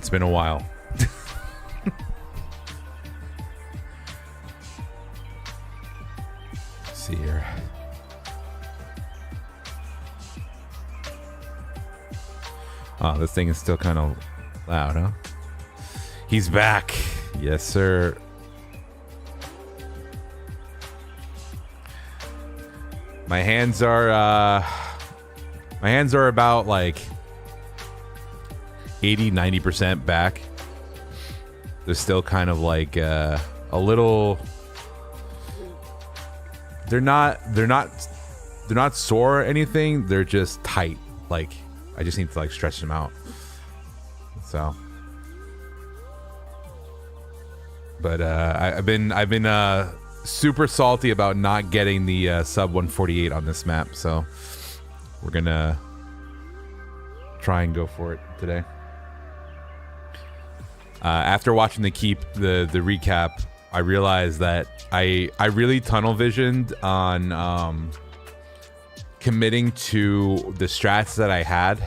It's been a while. Let's see here. Oh, this thing is still kind of loud, huh? He's back. Yes, sir. My hands are about like 80-90% back. They're still kind of like a little. They're not sore or anything. They're just tight. Like I just need to like stretch them out. So, but I've been super salty about not getting the sub 148 on this map. So we're gonna try and go for it today. After watching the recap, I realized that I really tunnel visioned on committing to the strats that I had,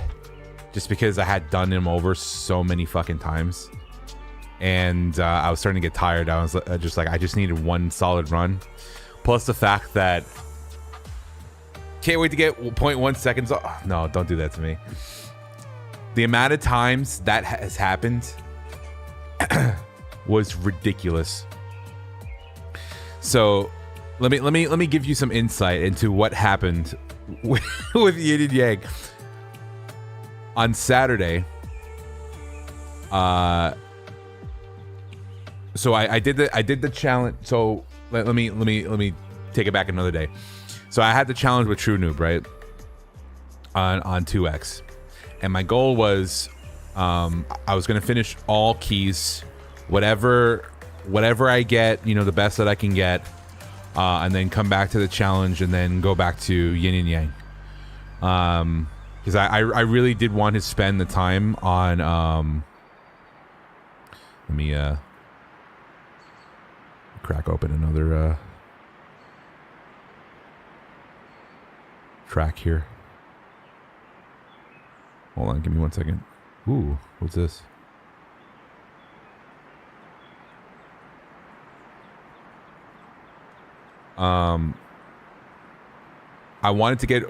just because I had done them over so many fucking times, and I was starting to get tired. I was just like, I just needed one solid run, plus the fact that can't wait to get 0.1 seconds. Oh, no, don't do that to me. The amount of times that has happened was ridiculous. So let me give you some insight into what happened with Yin and Yang on Saturday. So I did the challenge. So let me take it back another day. So I had the challenge with True Noob, right, on 2x, and my goal was I was gonna finish all keys, whatever I get, you know, the best that I can get, and then come back to the challenge and then go back to Yin and Yang, because I really did want to spend the time on let me crack open another track here. Hold on, give me 1 second. Ooh, what's this? I wanted to get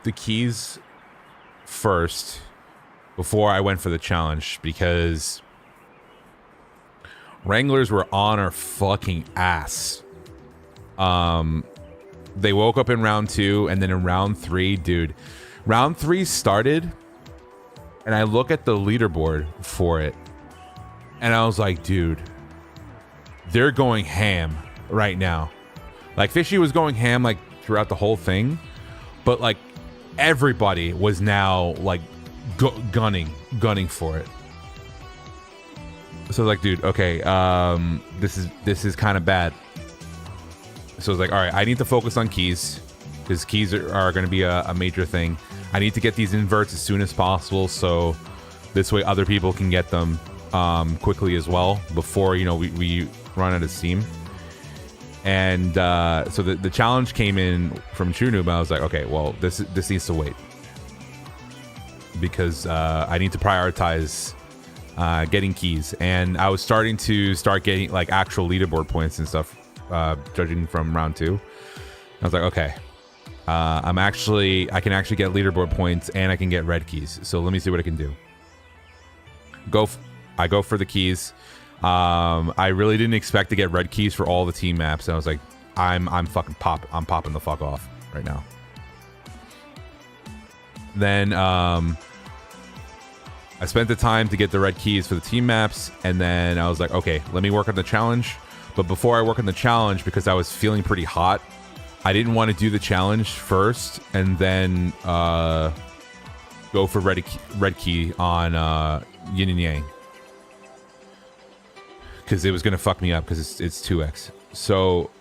the keys first before I went for the challenge, because Wranglers were on our fucking ass. They woke up in round 2, and then in round 3, dude, round 3 started, and I look at the leaderboard for it, and I was like, dude, they're going ham right now. Like, Fishy was going ham like throughout the whole thing, but like everybody was now like gunning for it. So I was like, dude, okay, this is kind of bad. So I was like, all right, I need to focus on keys, because keys are going to be a major thing. I need to get these inverts as soon as possible, so this way other people can get them quickly as well, before, you know, we run out of steam. And so the challenge came in from True Noob. I was like, okay, well, this needs to wait, because I need to prioritize getting keys. And I was starting to getting like actual leaderboard points and stuff, judging from round 2. I was like, okay, I can actually get leaderboard points, and I can get red keys. So let me see what I can do. I go for the keys. I really didn't expect to get red keys for all the team maps, and I was like, I'm popping the fuck off right now. Then I spent the time to get the red keys for the team maps, and then I was like, okay, let me work on the challenge. But before I work on the challenge, because I was feeling pretty hot, I didn't want to do the challenge first and then go for red key on Yin and Yang, because it was gonna fuck me up, because it's 2x. So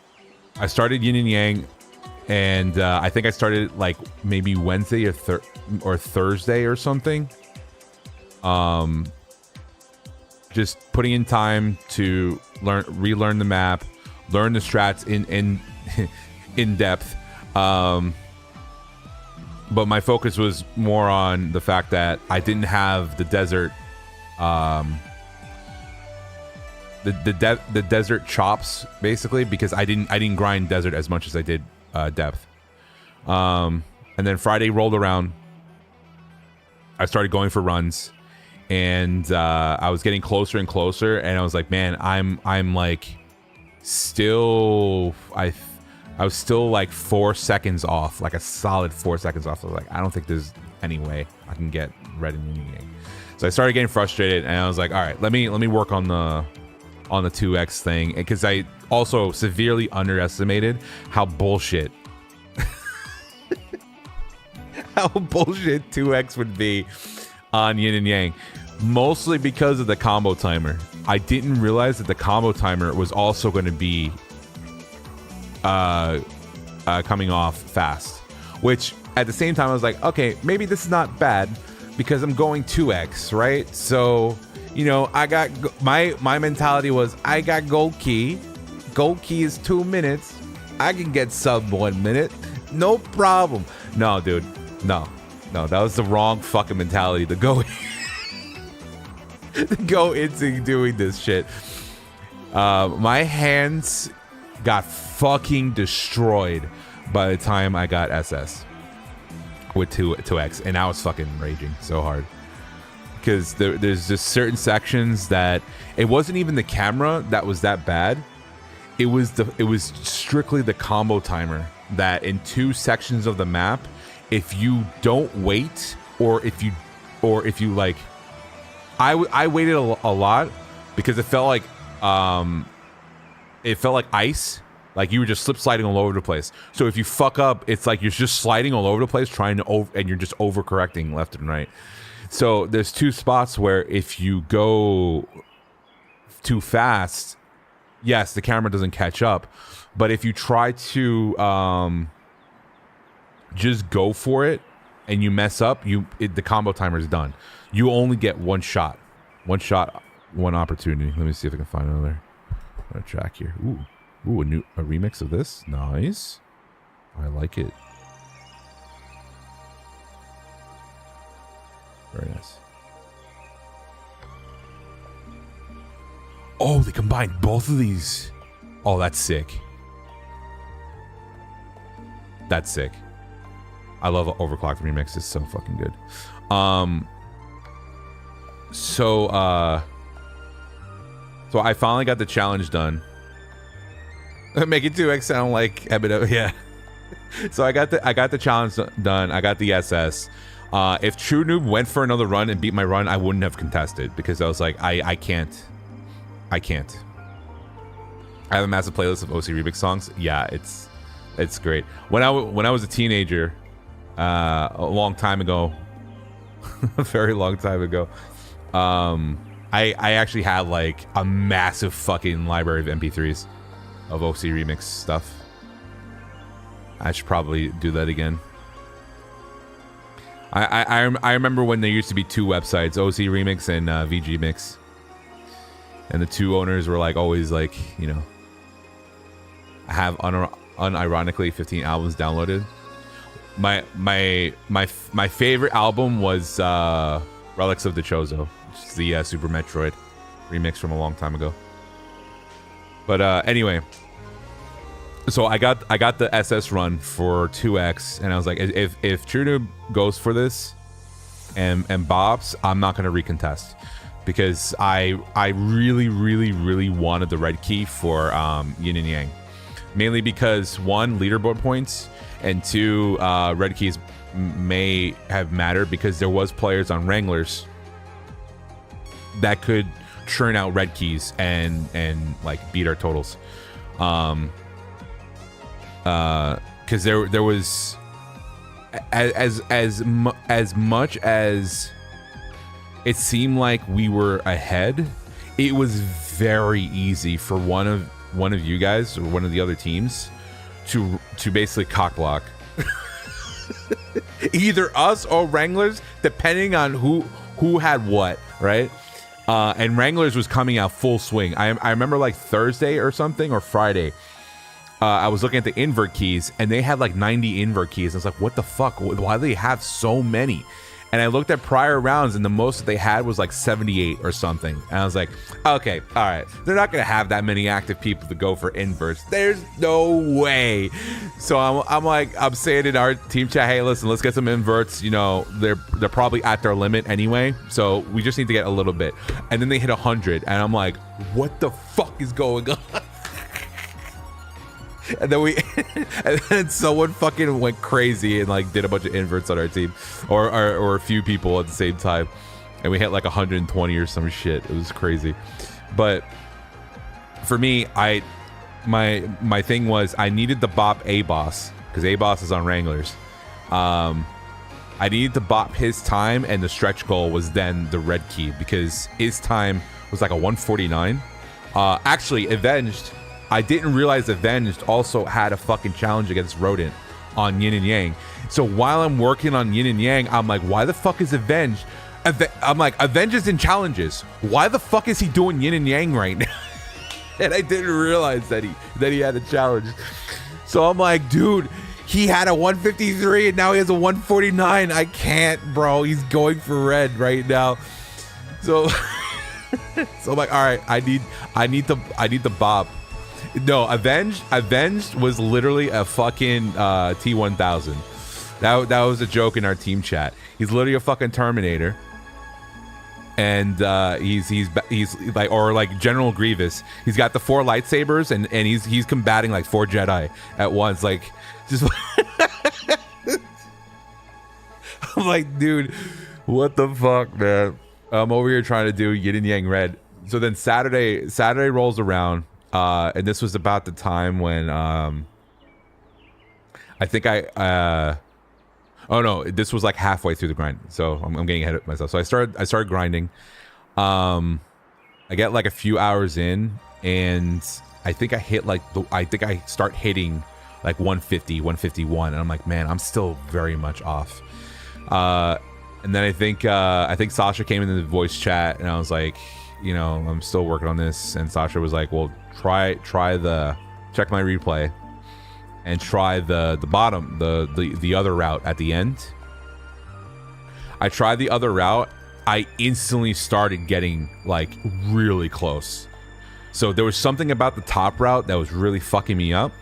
I started Yin and Yang, and I think I started like maybe Wednesday or Thursday or something. Just putting in time to relearn the map, learn the strats in depth. But my focus was more on the fact that I didn't have the desert the desert chops basically, because I didn't grind desert as much as I did depth. And then Friday rolled around. I started going for runs, and I was getting closer and closer, and I was like, man, I'm like still I was still like 4 seconds off, like a solid 4 seconds off. I was like, I don't think there's any way I can get red in Yin Yang. So I started getting frustrated, and I was like, all right, let me work on the 2x thing, because I also severely underestimated how bullshit 2x would be on Yin and Yang, mostly because of the combo timer. I didn't realize that the combo timer was also going to be coming off fast, which at the same time I was like, okay, maybe this is not bad because I'm going 2x, right? So, you know, I got my mentality was, I got gold key is 2 minutes, I can get sub 1 minute, no problem. No, dude, no, that was the wrong fucking mentality to go to go into doing this shit. My hands got fucking destroyed by the time I got SS with 2x, and I was fucking raging so hard, because there's just certain sections that it wasn't even the camera that was that bad. It was strictly the combo timer, that in 2 sections of the map, if you don't wait, or if you like, I waited a lot because it felt like ice, like you were just slip sliding all over the place. So if you fuck up, it's like you're just sliding all over the place, and you're just overcorrecting left and right. So there's 2 spots where if you go too fast, yes, the camera doesn't catch up, but if you try to just go for it and you mess up, the combo timer is done. You only get one shot, one opportunity. Let me see if I can find another track here. Ooh, a remix of this. Nice. I like it. Very nice. Oh, they combined both of these. Oh, that's sick. That's sick. I love Overclocked remix. It's so fucking good. So I finally got the challenge done. Make it 2x sound like Eminem. Yeah. So I got the challenge done. I got the SS. If True Noob went for another run and beat my run, I wouldn't have contested, because I was like, I can't. I have a massive playlist of OC remix songs. Yeah, it's great. When I was a teenager, a long time ago, a very long time ago, I actually had like a massive fucking library of MP3s of OC remix stuff. I should probably do that again. I remember when there used to be 2 websites, OC Remix and VG Mix, and the 2 owners were like always like, you know, I have unironically 15 albums downloaded. My favorite album was Relics of the Chozo, which is the Super Metroid remix from a long time ago. But anyway, so I got the SS run for 2x, and I was like, if True Noob goes for this and bops, I'm not gonna recontest, because I really wanted the red key for Yin and Yang, mainly because 1, leaderboard points, and 2, red keys may have mattered because there was players on Wranglers that could churn out red keys and like beat our totals. Because there was as much as it seemed like we were ahead, it was very easy for one of you guys or one of the other teams to basically cock block either us or Wranglers, depending on who had what, right? And Wranglers was coming out full swing. I remember like Thursday or something, or Friday, I was looking at the invert keys, and they had like 90 invert keys. I was like, what the fuck? Why do they have so many? And I looked at prior rounds, and the most that they had was like 78 or something. And I was like, okay, all right. They're not going to have that many active people to go for inverts. There's no way. So I'm saying in our team chat, hey, listen, let's get some inverts. You know, they're probably at their limit anyway. So we just need to get a little bit. And then they hit 100. And I'm like, what the fuck is going on? And then someone fucking went crazy and like did a bunch of inverts on our team, or a few people at the same time, and we hit like 120 or some shit. It was crazy. But for me, my thing was I needed to bop A boss because A boss is on Wranglers. I needed to bop his time, and the stretch goal was then the red key because his time was like a 149. Actually, Avenged. I didn't realize Avenged also had a fucking challenge against Rodent on Yin and Yang. So while I'm working on Yin and Yang, I'm like, why the fuck is Avenged? I'm like, Avenged is in challenges. Why the fuck is he doing Yin and Yang right now? And I didn't realize that he had a challenge. So I'm like, dude, he had a 153 and now he has a 149. I can't, bro. He's going for red right now. So, so I'm like, all right, I need the bop. No, Avenged was literally a fucking T1000. That was a joke in our team chat. He's literally a fucking Terminator, and he's like, or like General Grievous. He's got the 4 lightsabers, and he's combating like 4 Jedi at once. Like, just I'm like, dude, what the fuck, man? I'm over here trying to do Yin and Yang red. So then Saturday rolls around. And this was about the time when I think oh no, this was like halfway through the grind, so I'm getting ahead of myself. So I started grinding. I get like a few hours in, and I think I hit like I start hitting like 150, 151, and I'm like, man, I'm still very much off. And then I think Sasha came into the voice chat, and I was like, you know, I'm still working on this, and Sasha was like, well, check my replay and try the bottom, the other route at the end. I tried the other route. I instantly started getting like really close. So there was something about the top route that was really fucking me up,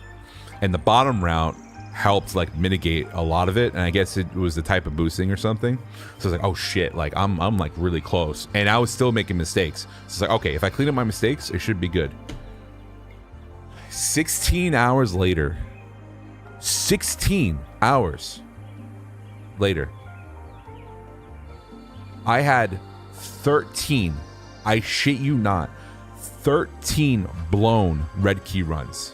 and the bottom route helped like mitigate a lot of it, and I guess it was the type of boosting or something. So I was like, oh shit, like I'm like really close, and I was still making mistakes. So it's like, okay, if I clean up my mistakes, it should be good. 16 hours later, 16 hours later, I had 13, I shit you not, 13 blown red key runs.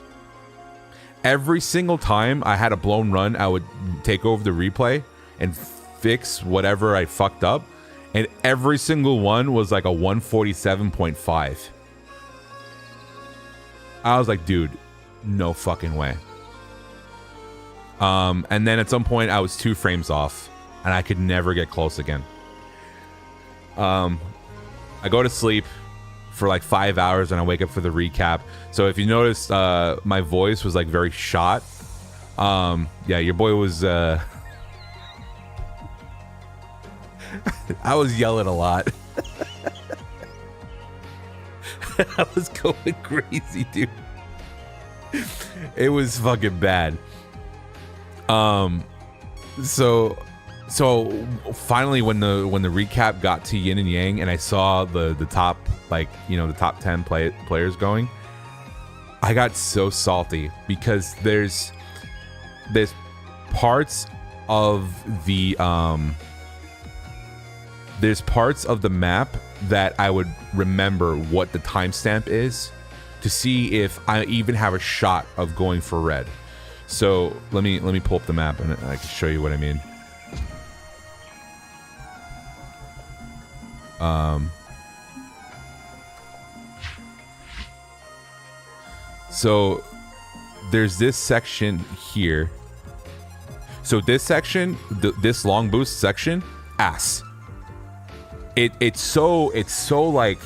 Every single time I had a blown run, I would take over the replay and fix whatever I fucked up, and every single one was like a 147.5. I was like, dude, no fucking way. And then at some point I was 2 frames off, and I could never get close again. I go to sleep for like 5 hours, and I wake up for the recap. So if you notice, my voice was like very shot. Yeah, your boy was I was yelling a lot. I was going crazy, dude. It was fucking bad. So finally, when the recap got to Yin and Yang, and I saw the top, like, you know, the top 10 players going, I got so salty because there's parts of the map that I would remember what the timestamp is to see if I even have a shot of going for red. So let me pull up the map and I can show you what I mean. So there's this section here. So this section, this long boost section, ass. It's so like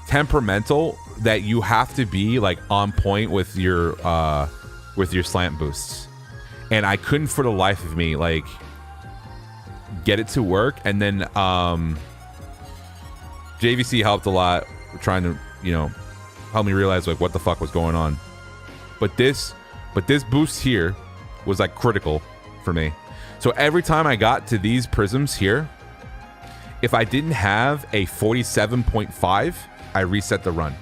temperamental that you have to be like on point with your slant boosts, and I couldn't for the life of me like get it to work. And then JVC helped a lot trying to, you know, help me realize like what the fuck was going on. But this boost here was like critical for me. So every time I got to these prisms here, if I didn't have a 47.5, I reset the run.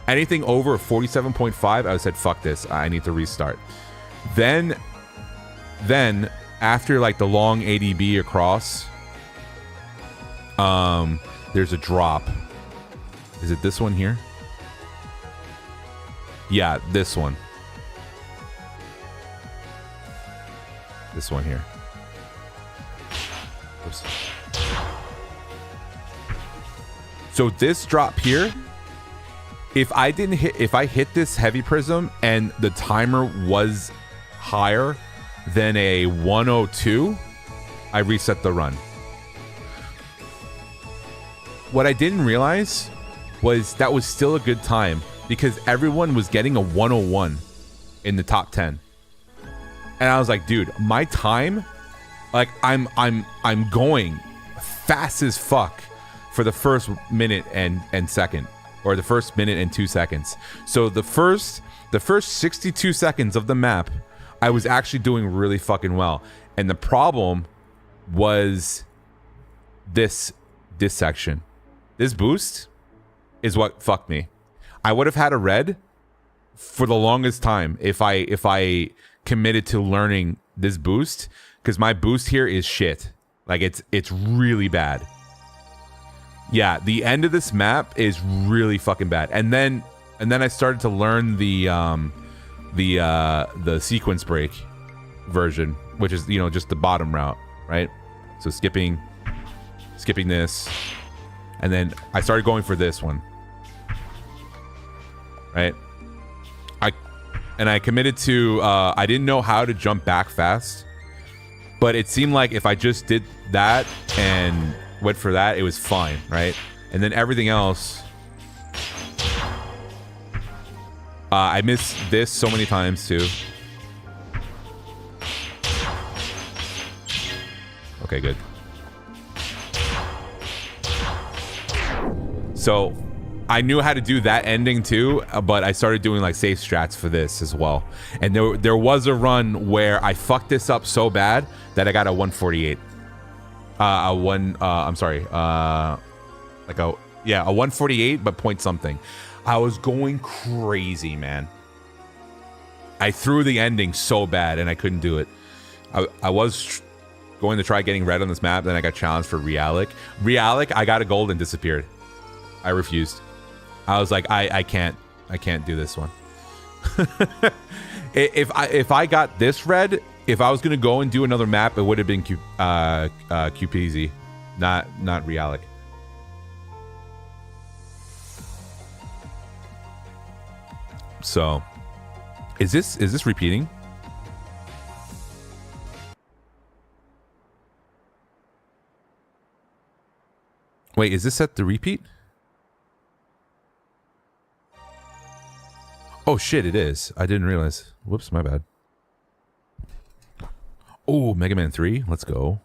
Anything over a 47.5, I said, fuck this, I need to restart. Then after like the long ADB across, there's a drop. Is it this one here? Yeah, this one. This one here. Oops. So this drop here, if I hit this heavy prism and the timer was higher than a 102, I reset the run. What I didn't realize was that was still a good time because everyone was getting a 101 in the top 10. And I was like, dude, my time, like I'm going fast as fuck for the first minute and second, or the first minute and 2 seconds. So the first 62 seconds of the map, I was actually doing really fucking well. And the problem was this section. This boost is what fucked me. I would have had a red for the longest time if I committed to learning this boost, because my boost here is shit. Like it's really bad. Yeah, the end of this map is really fucking bad. And then I started to learn the sequence break version, which is, you know, just the bottom route, right? So skipping this, and then I started going for this one, right? I committed to I didn't know how to jump back fast, but it seemed like if I just did that and went for that, it was fine, right? And then everything else, I missed this so many times too. Okay, good. So I knew how to do that ending too, but I started doing like safe strats for this as well. And there was a run where I fucked this up so bad that I got a 148. A 148, but point something. I was going crazy, man. I threw the ending so bad and I couldn't do it. I was going to try getting red on this map, then I got challenged for Realic. Realic, I got a gold and disappeared. I refused. I was like, I can't do this one. If I got this red, if I was gonna go and do another map, it would have been QPZ, not Realic. So, is this repeating? Wait, is this set to repeat? Oh shit, it is. I didn't realize. Whoops, my bad. Oh, Mega Man 3. Let's go.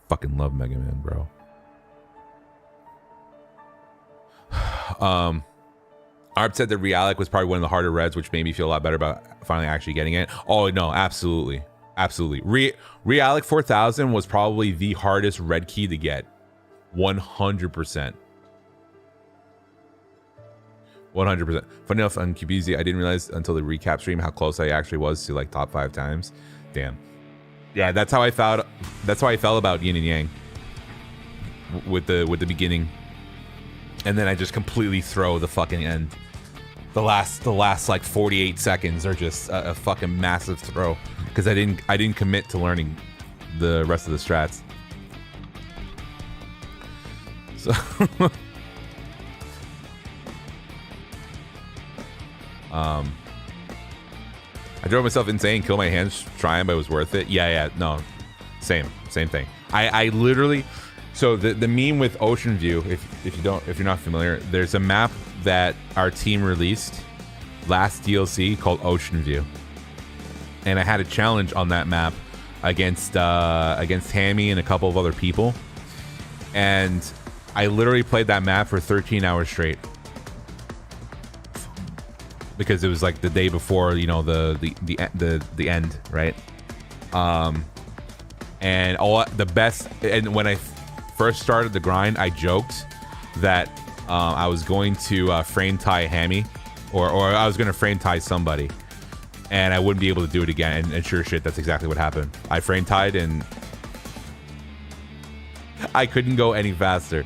Fucking love Mega Man, bro. Arp said that Realic was probably one of the harder reds, which made me feel a lot better about finally actually getting it. Oh no, absolutely. Absolutely. Realic 4000 was probably the hardest red key to get. 100%. 100%. Funny enough, on QBZ, I didn't realize until the recap stream how close I actually was to like top 5 times. Damn. Yeah, that's how I felt. That's how I felt about Yin and Yang with the beginning, and then I just completely throw the fucking end. The last like 48 seconds are just a fucking massive throw because I didn't commit to learning the rest of the strats. So. I drove myself insane, killed my hands trying, but it was worth it. Yeah, no, same thing. I literally, so the meme with Ocean View, if you're not familiar, there's a map that our team released last DLC called Ocean View, and I had a challenge on that map against Hammy and a couple of other people, and I literally played that map for 13 hours straight because it was like the day before, you know, the end, right? And when I first started the grind, I joked that I was going to frame tie Hammy, or I was going to frame tie somebody, and I wouldn't be able to do it again. And sure shit, that's exactly what happened. I frame tied and I couldn't go any faster.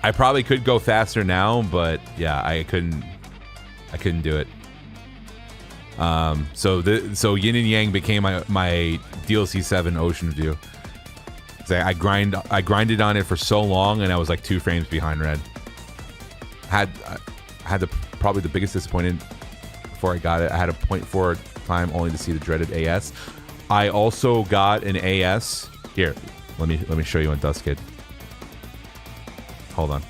I probably could go faster now, but yeah, I couldn't do it. So Yin and Yang became my DLC7 Ocean View. I grinded on it for so long, and I was like 2 frames behind red. I had probably the biggest disappointment before I got it. I had a 0.4 time only to see the dreaded AS. I also got an AS here. Let me show you on Dustkid. Hold on.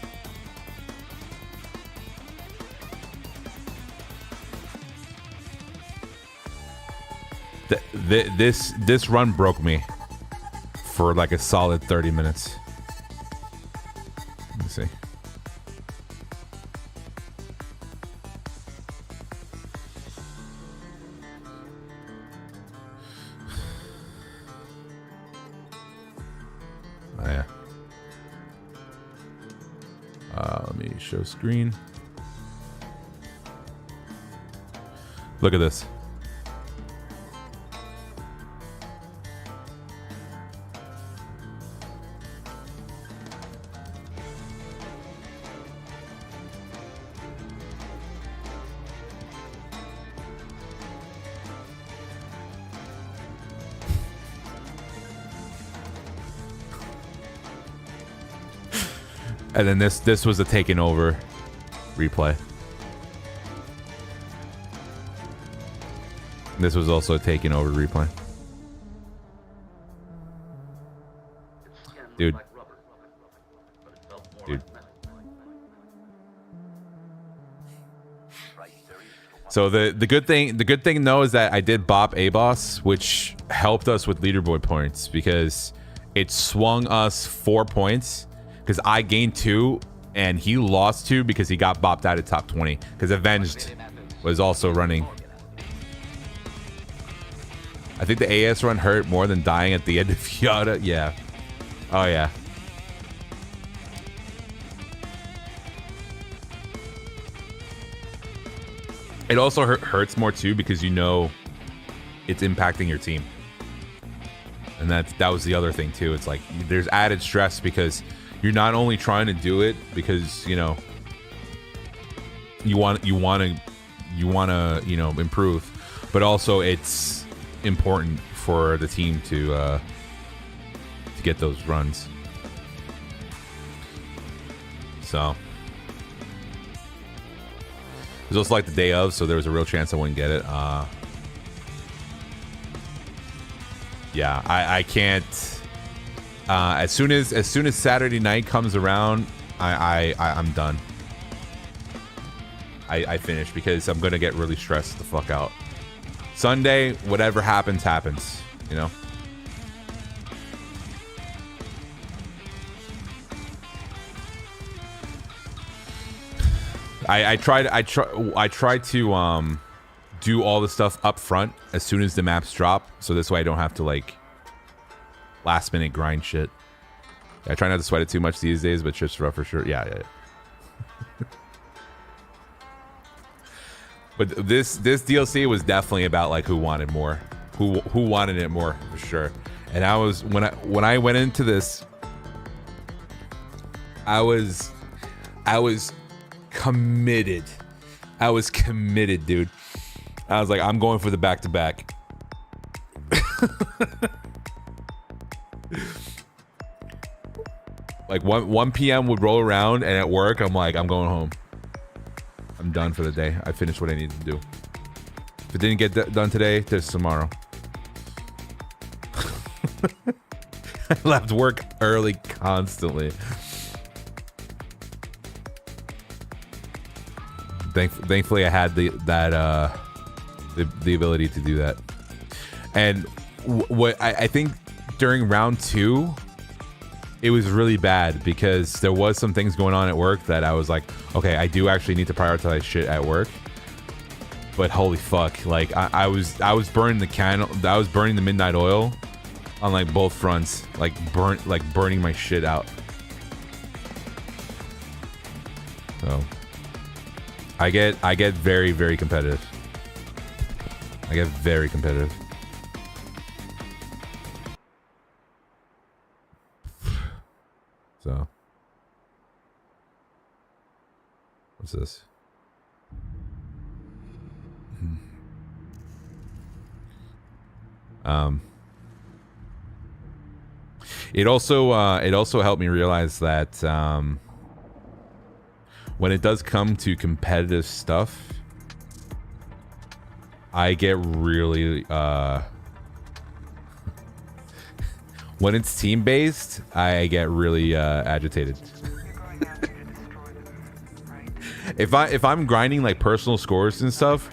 This run broke me for like a solid 30 minutes. Let me see. Oh yeah. Let me show screen. Look at this. And then this was a taken over replay. This was also a taken over replay. Dude. So the good thing though is that I did bop A-Boss, which helped us with leaderboard points because it swung us 4 points. Because I gained 2 and he lost 2 because he got bopped out of top 20. Because Avenged was also running. I think the AS run hurt more than dying at the end of Yada. Yeah. Oh yeah. It also hurts more too because you know it's impacting your team. And that was the other thing too. It's like there's added stress because you're not only trying to do it because, you know, you want to you know, improve, but also it's important for the team to get those runs. So it was also like the day of, so there was a real chance I wouldn't get it. Yeah, I can't. As soon as Saturday night comes around, I'm done. I finish because I'm gonna get really stressed the fuck out. Sunday, whatever happens, you know. I try to do all the stuff up front as soon as the maps drop, so this way I don't have to like last minute grind shit. I try not to sweat it too much these days, but shit's rough for sure. Yeah. But this DLC was definitely about like who wanted more, who wanted it more for sure. And I was when I went into this, I was committed. I was committed, dude. I was like, I'm going for the back-to-back. Like 1 p.m. would roll around, and at work, I'm like, I'm going home. I'm done for the day. I finished what I needed to do. If it didn't get done today, there's tomorrow. I left work early constantly. Thankfully, I had the the ability to do that. And what I think during round 2, it was really bad because there was some things going on at work that I was like, okay, I do actually need to prioritize shit at work. But holy fuck, like I was burning the candle, I was burning the midnight oil on like both fronts, like burning my shit out. So I get very, very competitive. I get very competitive. So what's this? It also helped me realize that when it does come to competitive stuff, I get really when it's team based, I get really agitated. If I'm grinding like personal scores and stuff,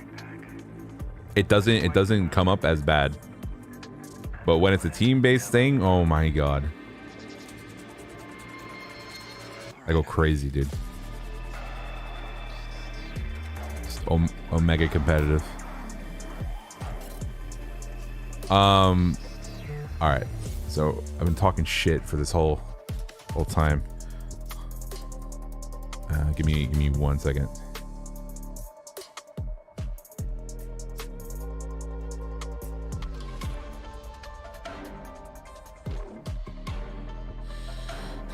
it doesn't come up as bad. But when it's a team-based thing, oh my god. I go crazy, dude. Just omega competitive. Alright. So I've been talking shit for this whole time. Give me 1 second.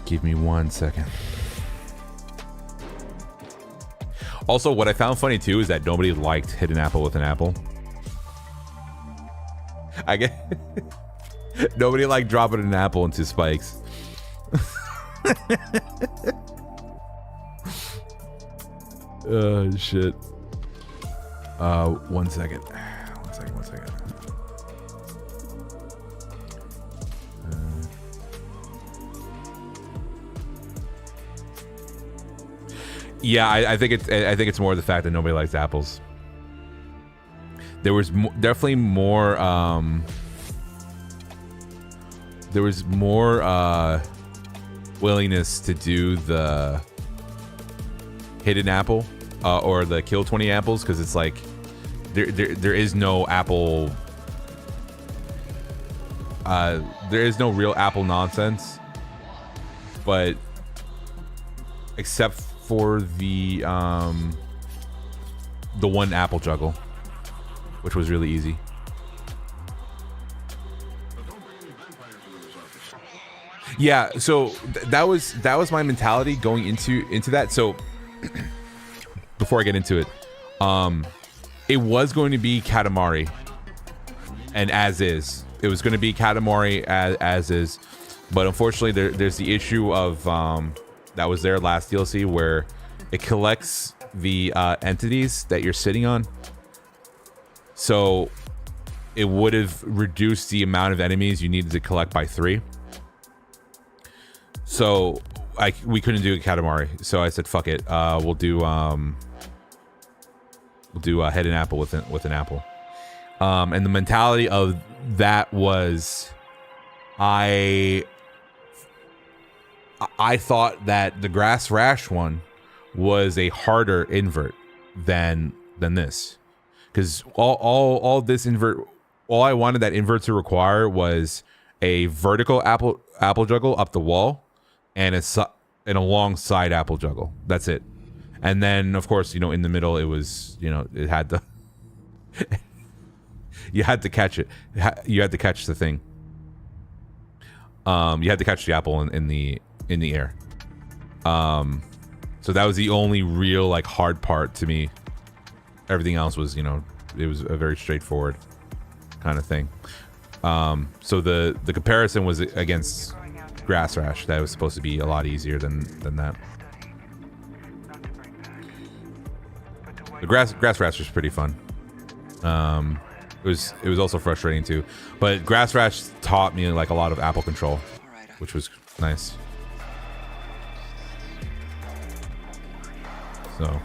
Give me 1 second. Also, what I found funny too is that nobody liked hit an apple with an apple. I get nobody liked dropping an apple into spikes. Oh shit. 1 second. 1 second. 1 second. Yeah, I think it's more the fact that nobody likes apples. There was definitely more. There was more willingness to do the hidden apple or the kill 20 apples because it's like there is no apple. There is no real apple nonsense, but except for the one apple juggle, which was really easy. Yeah, so that was my mentality going into that. So before I get into it, it was going to be Katamari, and as is, it was going to be Katamari as is, but unfortunately there's the issue of that was their last DLC where it collects the entities that you're sitting on. So it would have reduced the amount of enemies you needed to collect by 3. So we couldn't do a Katamari. So I said, fuck it. We'll do head an apple with an apple. And the mentality of that was I thought that the grass rash one was a harder invert than this, because all this invert, all I wanted that invert to require was a vertical apple juggle up the wall and a long side apple juggle. That's it. And then of course, in the middle it was, it had the you had to catch it. You had to catch the thing. You had to catch the apple in the air. So that was the only real like hard part to me. Everything else was, it was a very straightforward kind of thing. So the comparison was against grass rash. That was supposed to be a lot easier than that. The grass rash was pretty fun. It was also frustrating too, but grass rash taught me like a lot of apple control, which was nice. So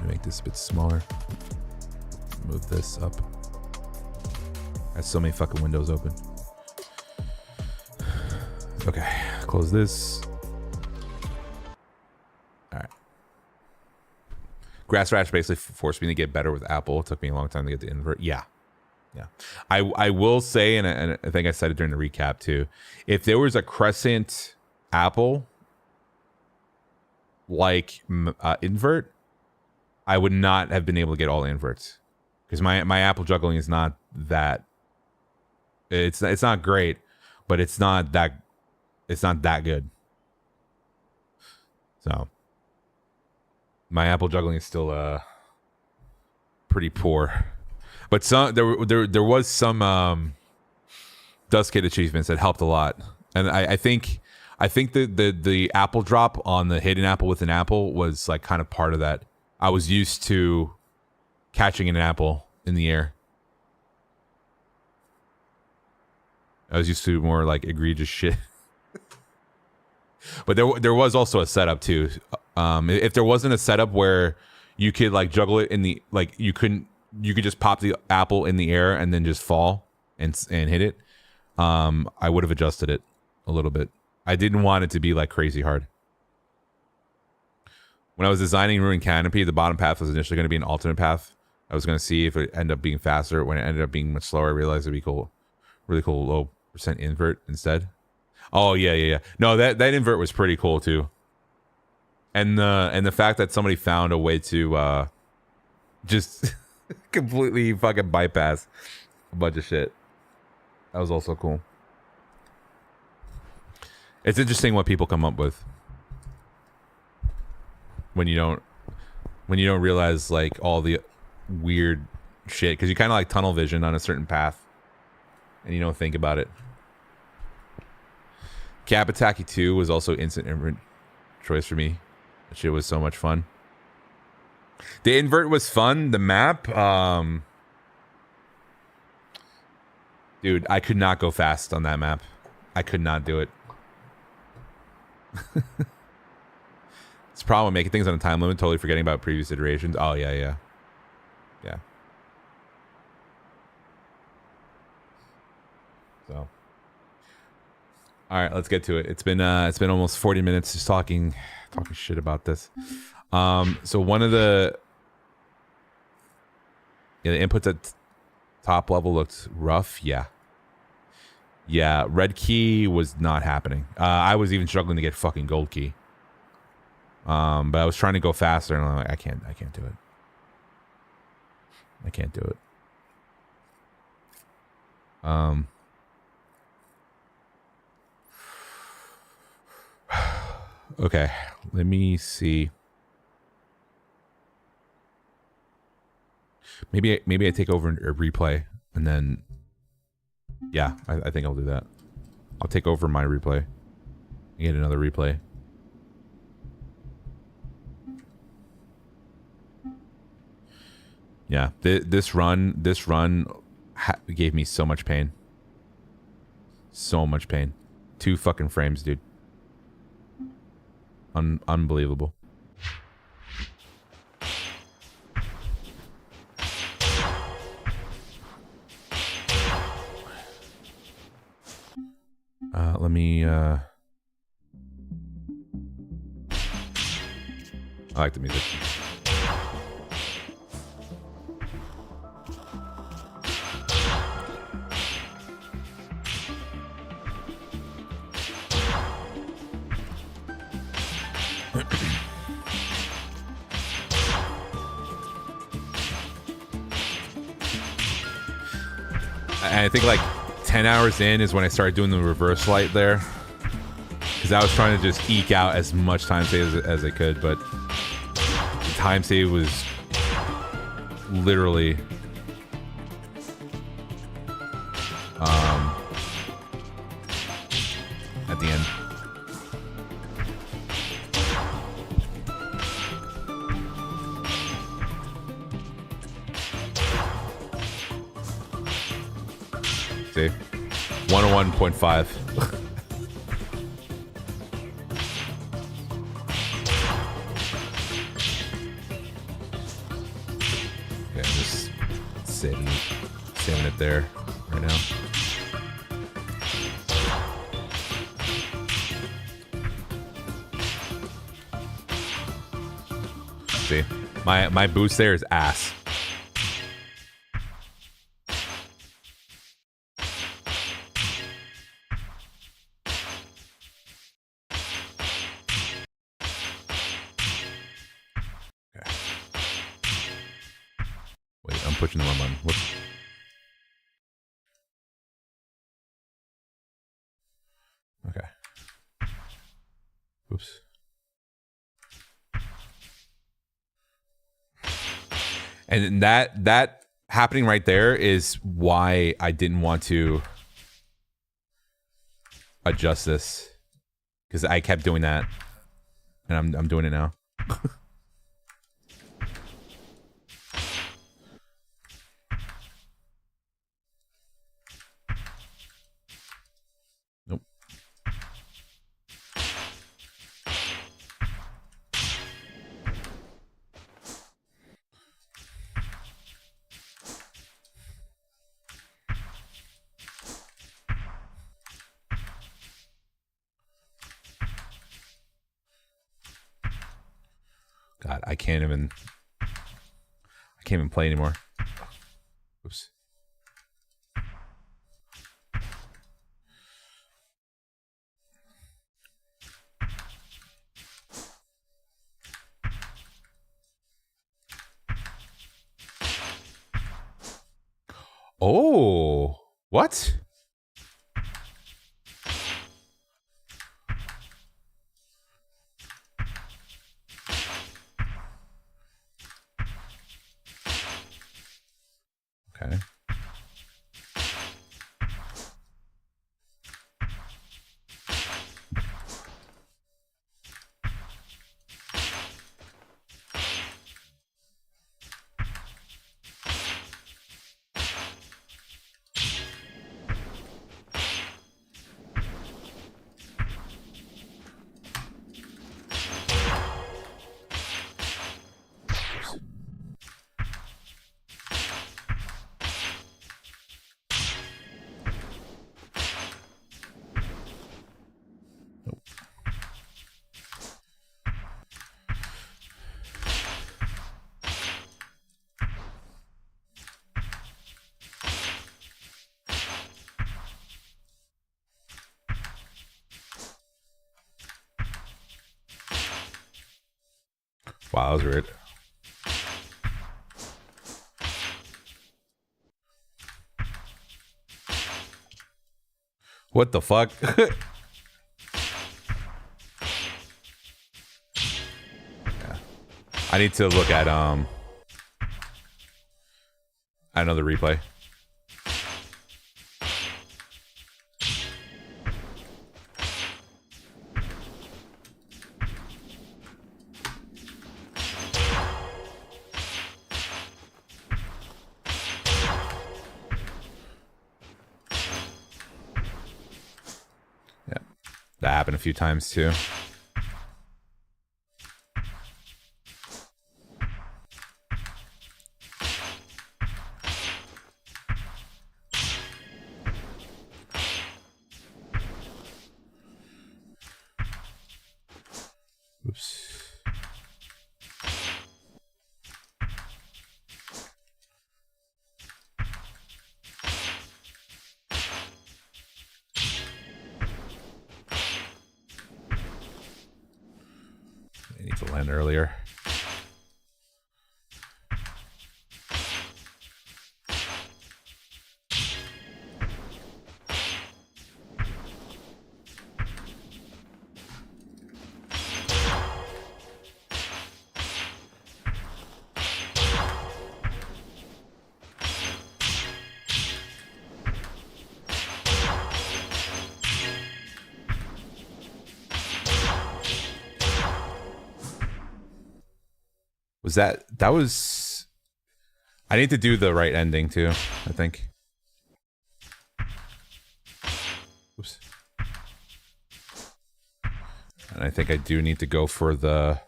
make this a bit smaller. Move this up. I have so many fucking windows open. Okay, close this. All right. Grass Rash basically forced me to get better with Apple. It took me a long time to get the invert. Yeah. I will say, and I think I said it during the recap too, if there was a crescent apple like invert, I would not have been able to get all inverts because my apple juggling is not that. It's not great, but it's not that good. So my apple juggling is still pretty poor. But there was some Dust Kid achievements that helped a lot, and I think the apple drop on the hidden apple with an apple was like kind of part of that. I was used to catching an apple in the air. I was used to more like egregious shit. But there was also a setup too. If there wasn't a setup where you could like juggle it in the like you could just pop the apple in the air and then just fall and hit it, I would have adjusted it a little bit. I didn't want it to be like crazy hard. When I was designing Ruined Canopy, the bottom path was initially going to be an alternate path. I was going to see if it ended up being faster. When it ended up being much slower, I realized it'd be cool, really cool low percent invert instead. Oh yeah. No, that invert was pretty cool too. And the fact that somebody found a way to just completely fucking bypass a bunch of shit. That was also cool. It's interesting what people come up with when you don't realize like all the weird shit, because you kind of like tunnel vision on a certain path and you don't think about it. Kapataki 2 was also instant invert choice for me. That shit was so much fun. The invert was fun. The map, dude, I could not go fast on that map. I could not do it. It's a problem with making things on a time limit, totally forgetting about previous iterations. Oh yeah. So, all right, let's get to it. It's been almost 40 minutes just talking shit about this. So one of the inputs at top level looked rough. Yeah, red key was not happening. I was even struggling to get fucking gold key. But I was trying to go faster, and I'm like, I can't do it. I can't do it. Okay, let me see. Maybe I take over a replay, and then yeah, I think I'll do that. I'll take over my replay and get another replay. Yeah, this run gave me so much pain. So much pain. 2 fucking frames, dude. Unbelievable. Let me I like the music. I think like 10 hours in is when I started doing the reverse light there, because I was trying to just eke out as much time save as I could, but the time save was literally at the end. See? 101.5. there right now. See, my boost there is ass. Okay. Wait, I'm pushing the wrong button. Whoops. Okay. Oops. And that happening right there is why I didn't want to adjust this, because I kept doing that, and I'm doing it now. Nope. God, I can't even play anymore. Oops. Oh, what? Okay. Wow, that was weird. What the fuck? Yeah. I need to look at another replay. That happened a few times too. Oops. I need to land earlier. That was I need to do the right ending too, I think. Oops. And I think I do need to go for the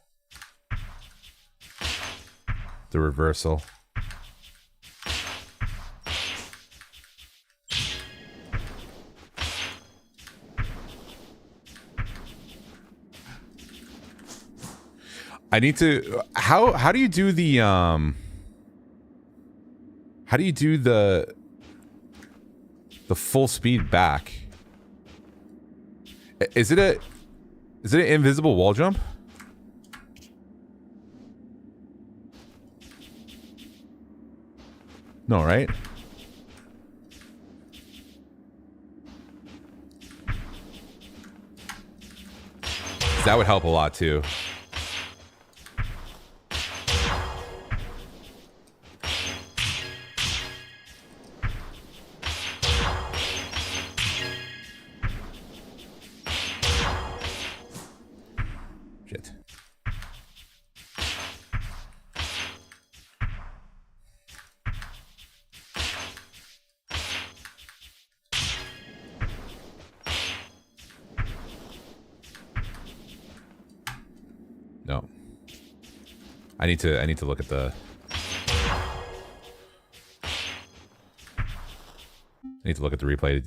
reversal. I need to. How do you do the How do you do the full speed back? Is it an invisible wall jump? No, right? That would help a lot too. Shit. No. I need to look at the replay.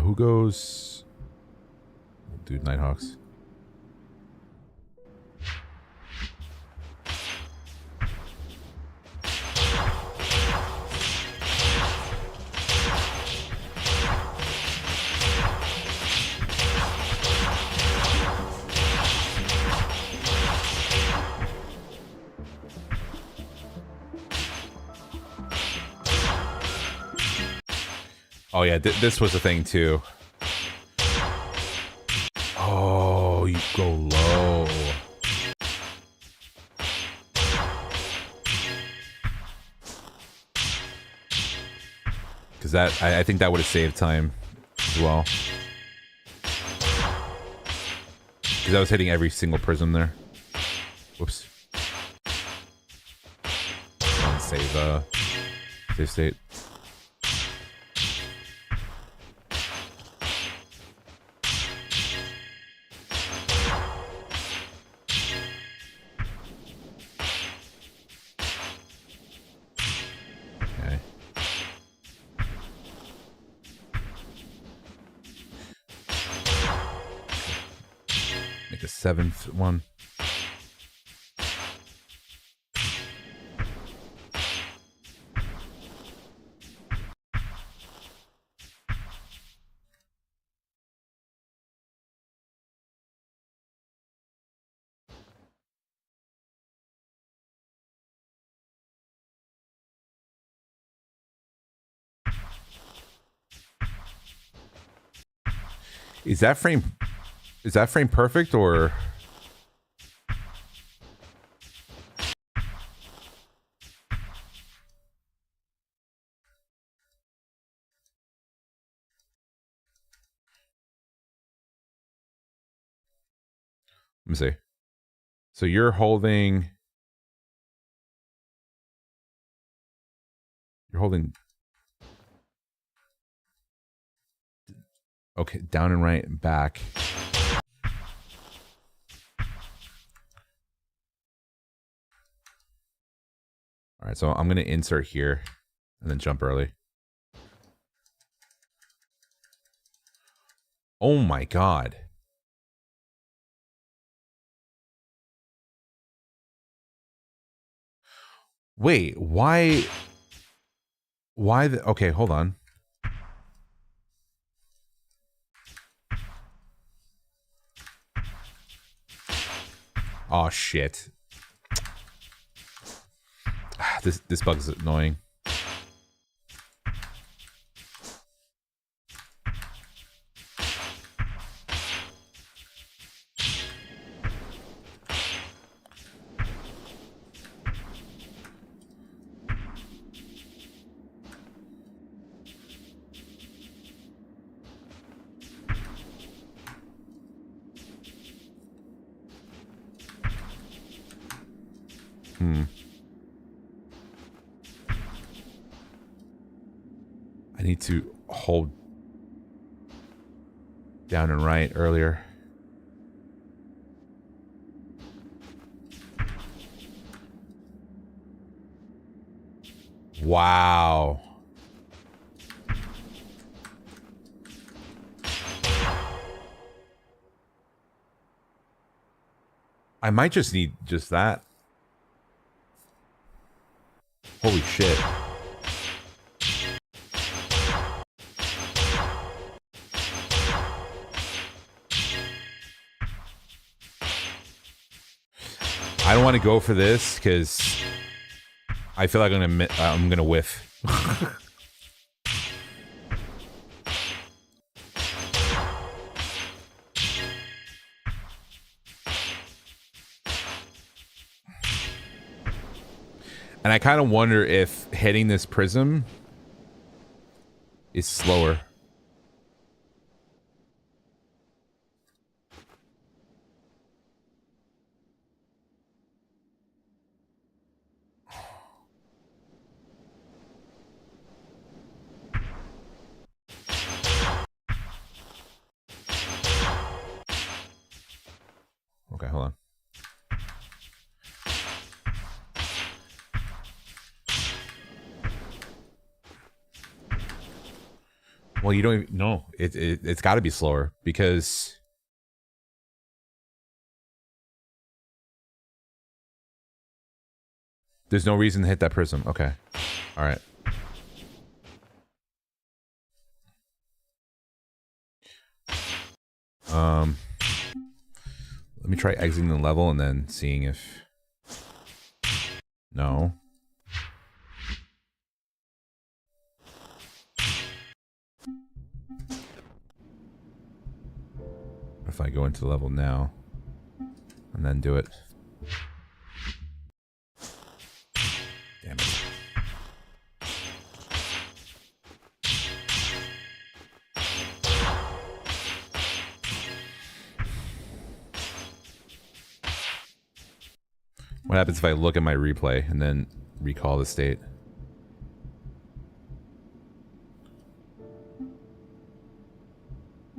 Who goes? Dude, Nighthawks. Oh yeah, this was a thing too. Oh, you go low. Because that, I think that would have saved time as well. Because I was hitting every single prism there. Whoops. Save state. Seventh one. Is that frame perfect or? Let me see. So you're holding okay, down and right and back. All right, so I'm going to insert here and then jump early. Oh my God. Wait, why okay, hold on. Oh shit. This bug is annoying. I need to hold down and right earlier. Wow. I might just need just that. Holy shit. I don't want to go for this because I feel like I'm gonna whiff. And I kind of wonder if hitting this prism is slower. Okay, hold on. Well, you don't even know. It's got to be slower because there's no reason to hit that prism. Okay. All right. Let me try exiting the level and then seeing if... No. If I go into the level now and then do it. Damn it. What happens if I look at my replay and then recall the state?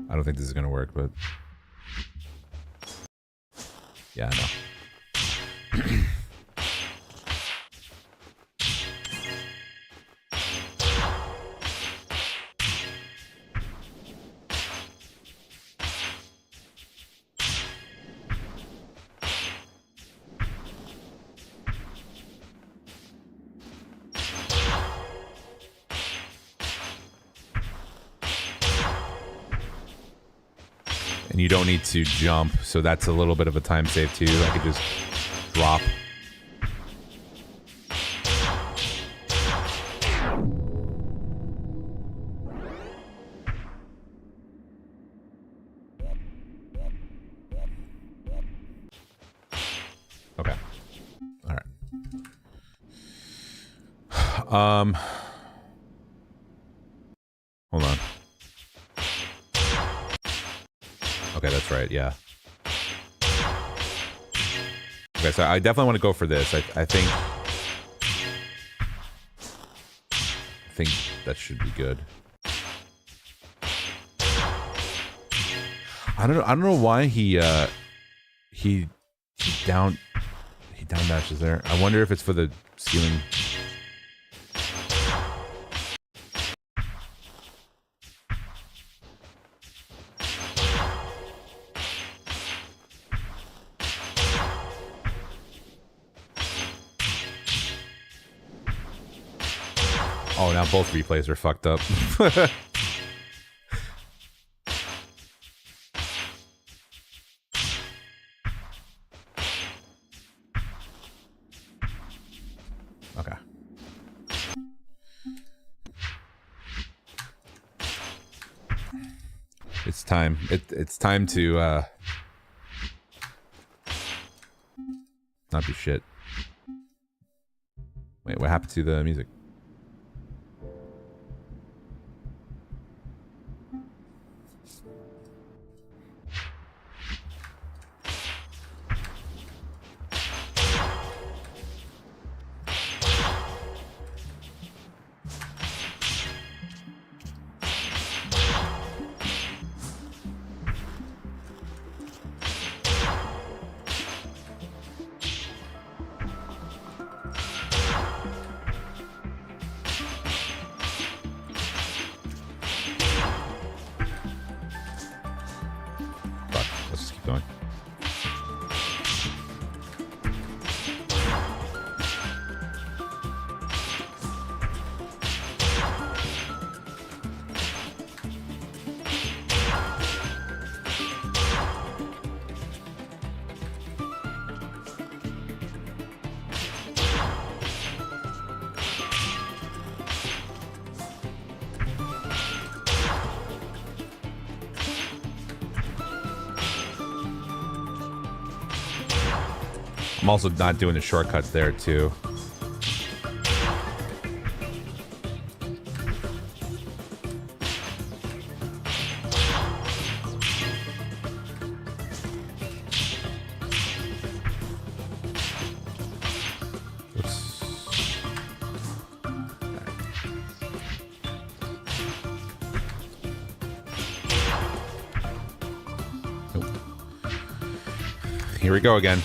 I don't think this is going to work, but... Yeah, I know. And you don't need to jump, so that's a little bit of a time save too. I could just drop. Okay. All right. Hold on. Okay, that's right, yeah. Okay, so I definitely want to go for this. I think that should be good. I don't know why he down dashes there. I wonder if it's for the ceiling. Oh, now both replays are fucked up. Okay. It's time. It's time to not be shit. Wait, what happened to the music? I'm also not doing the shortcuts there too. Here we go again.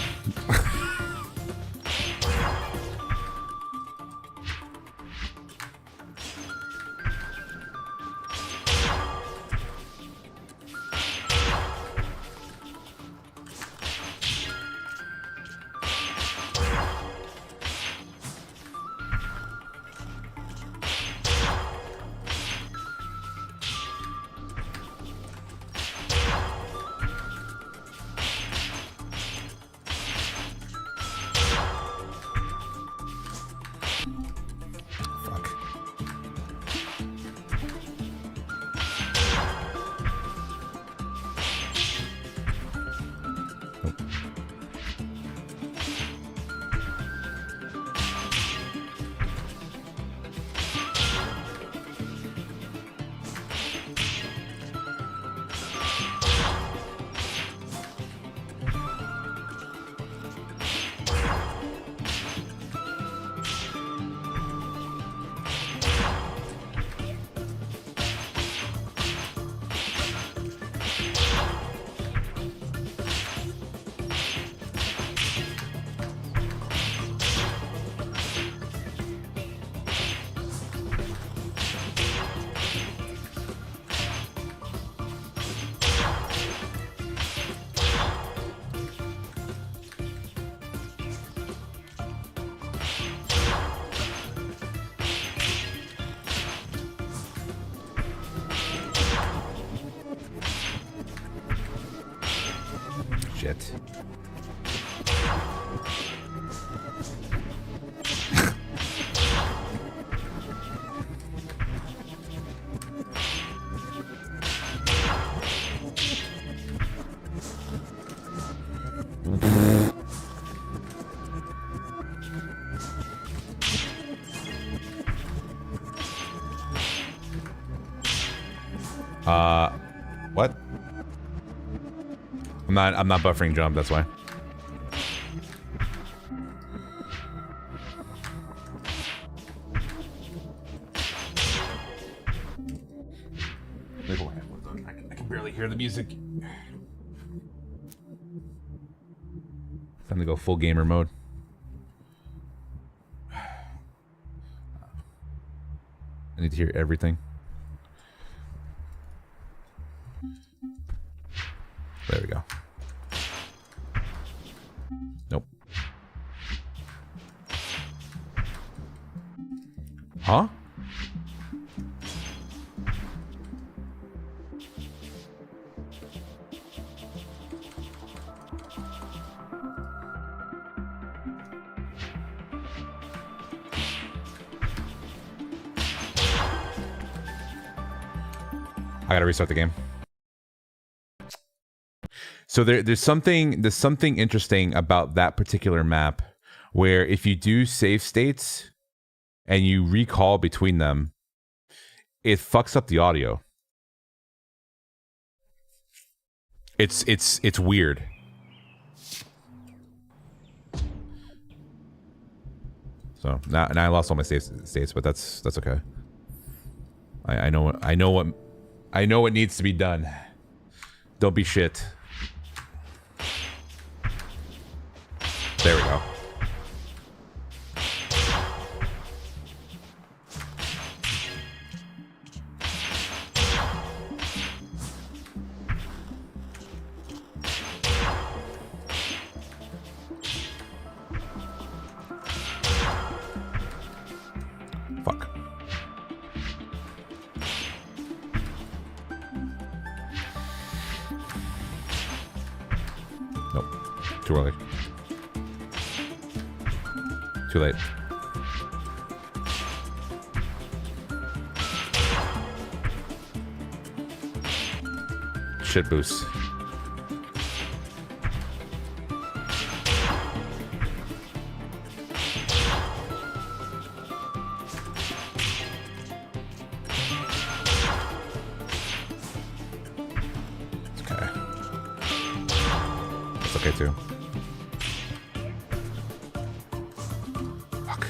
Shit. What? I'm not buffering jump, that's why. I can barely hear the music. Time to go full gamer mode. I need to hear everything. There we go. Nope. Huh? I gotta restart the game. So there's something interesting about that particular map, where if you do save states and you recall between them, it fucks up the audio. It's weird. So now I lost all my save states, but that's okay. I know what needs to be done. Don't be shit. There we go. Fuck. Nope. Too early. Too late. Shit boost. That's okay too. Fuck.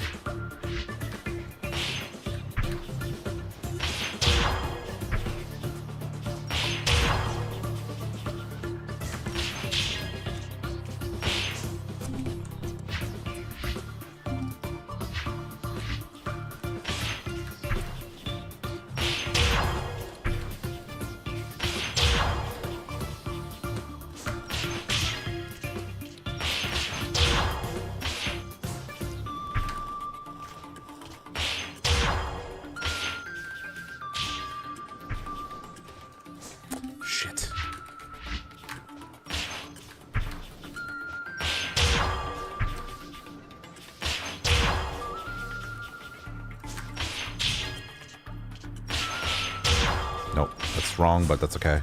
Shit. Nope, that's wrong, but that's okay.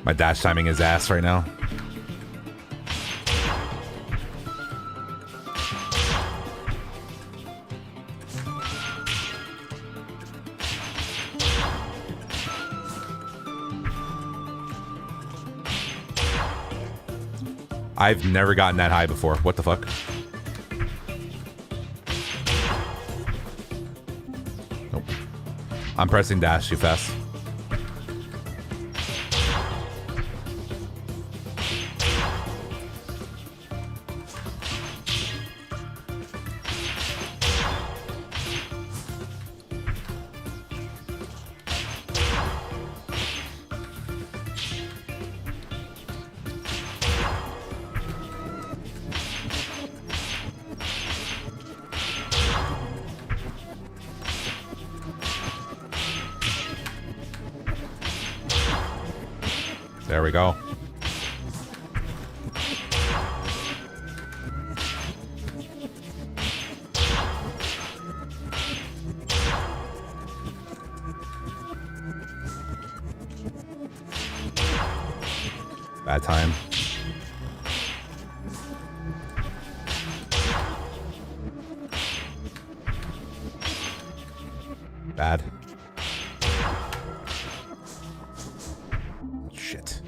My dash timing is ass right now. I've never gotten that high before. What the fuck? Nope. I'm pressing dash too fast. There we go. Bad time. Bad. Shit.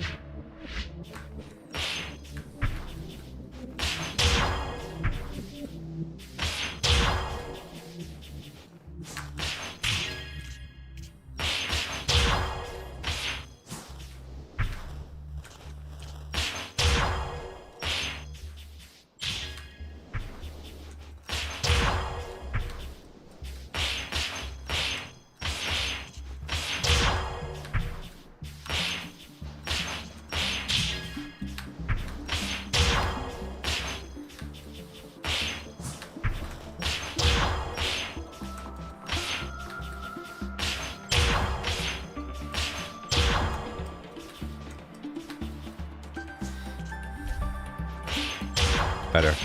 Better.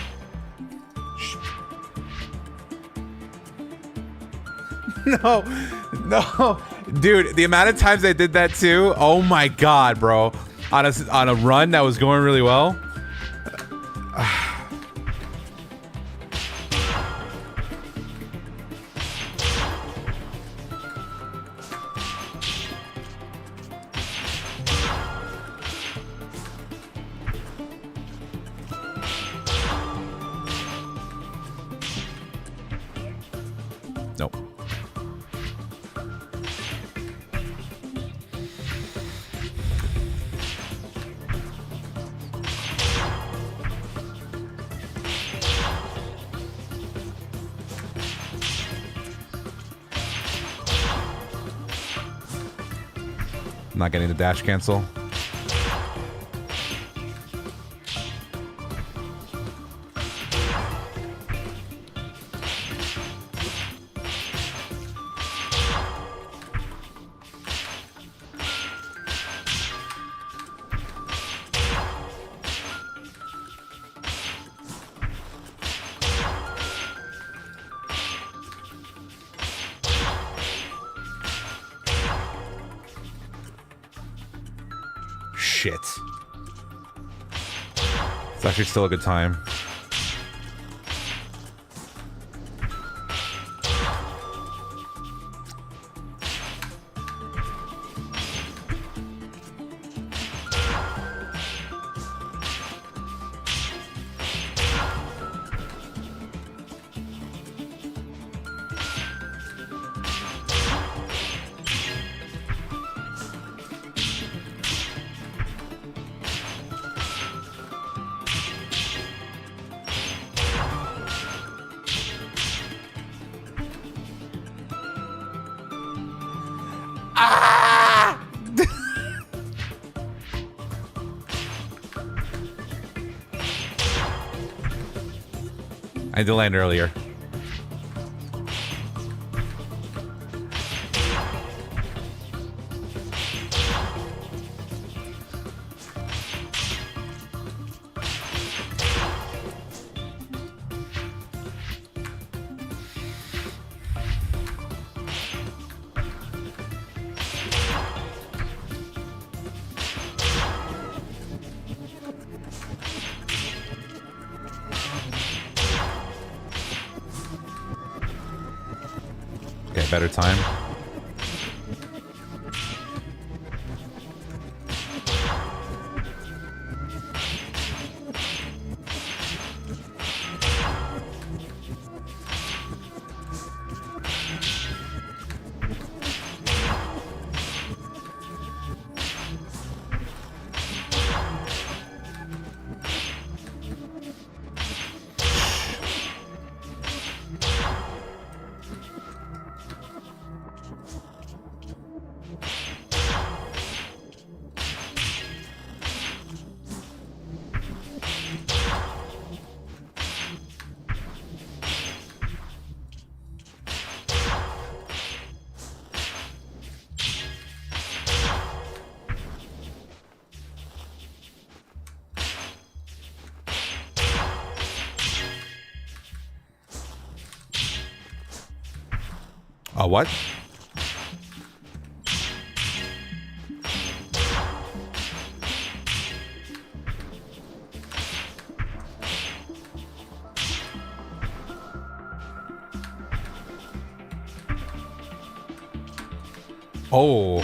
No, no, dude. The amount of times I did that too. Oh my god, bro. On a run that was going really well. Nope. I'm not getting the dash cancel. shit. It's actually still a good time. I had to land earlier. Okay, better time. What? Oh.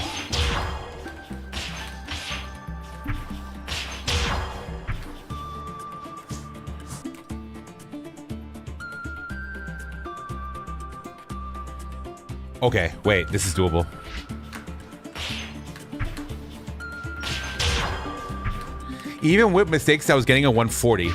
Okay, wait, this is doable. Even with mistakes, I was getting a 140.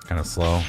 Kind of slow.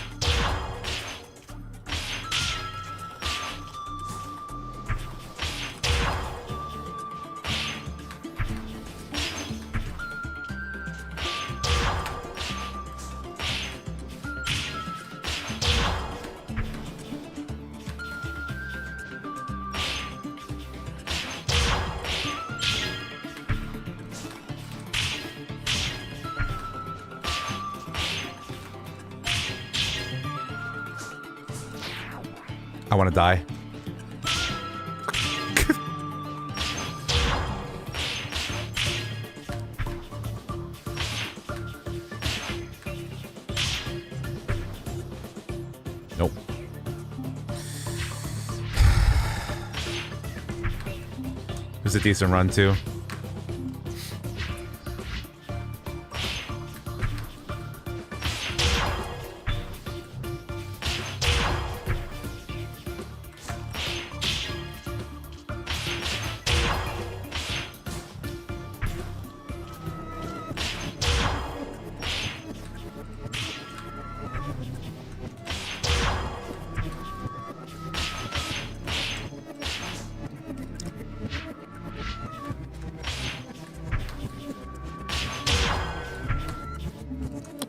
I want to die. Nope. It was a decent run too.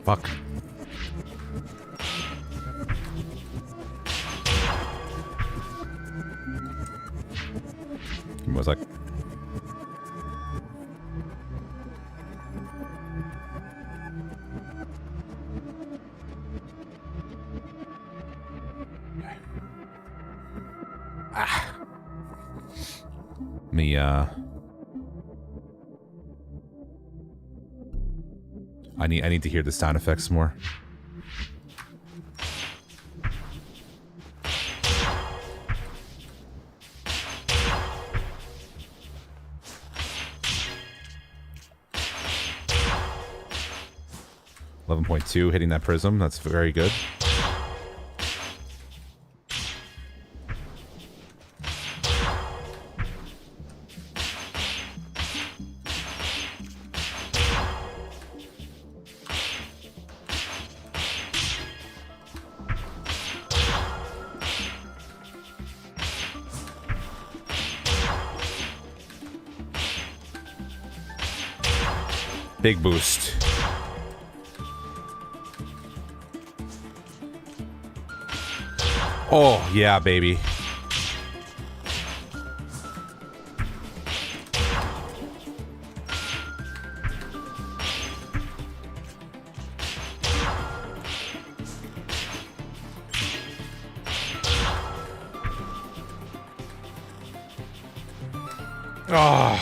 Fuck. Give me 1 sec. Ah. Me, I need to hear the sound effects more. .2 hitting that prism. That's very good. Big boost. Oh, yeah, baby. Oh.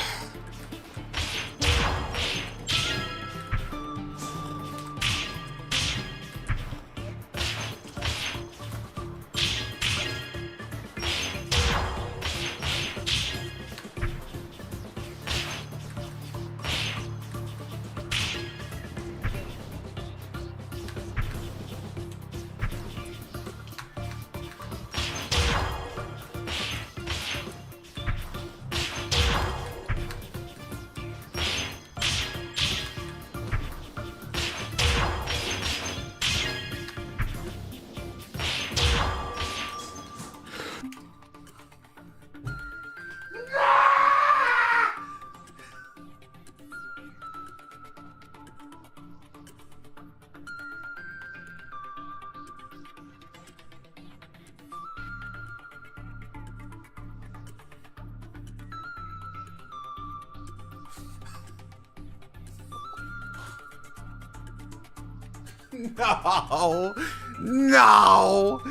No, no,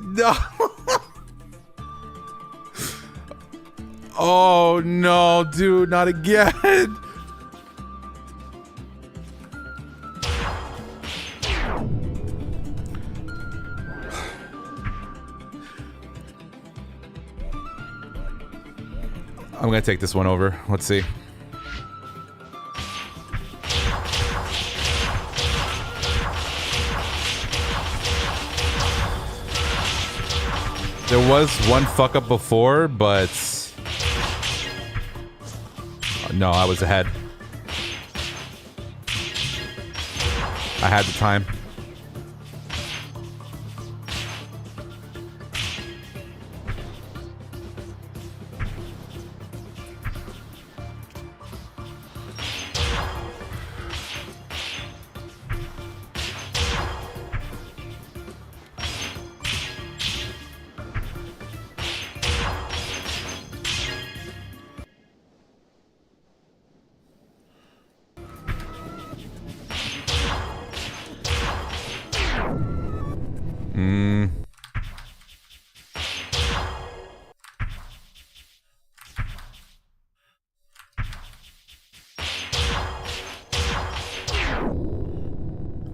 no. Oh no, dude, not again. I'm gonna take this one over. Let's see. There was one fuck up before, but no, I was ahead. I had the time.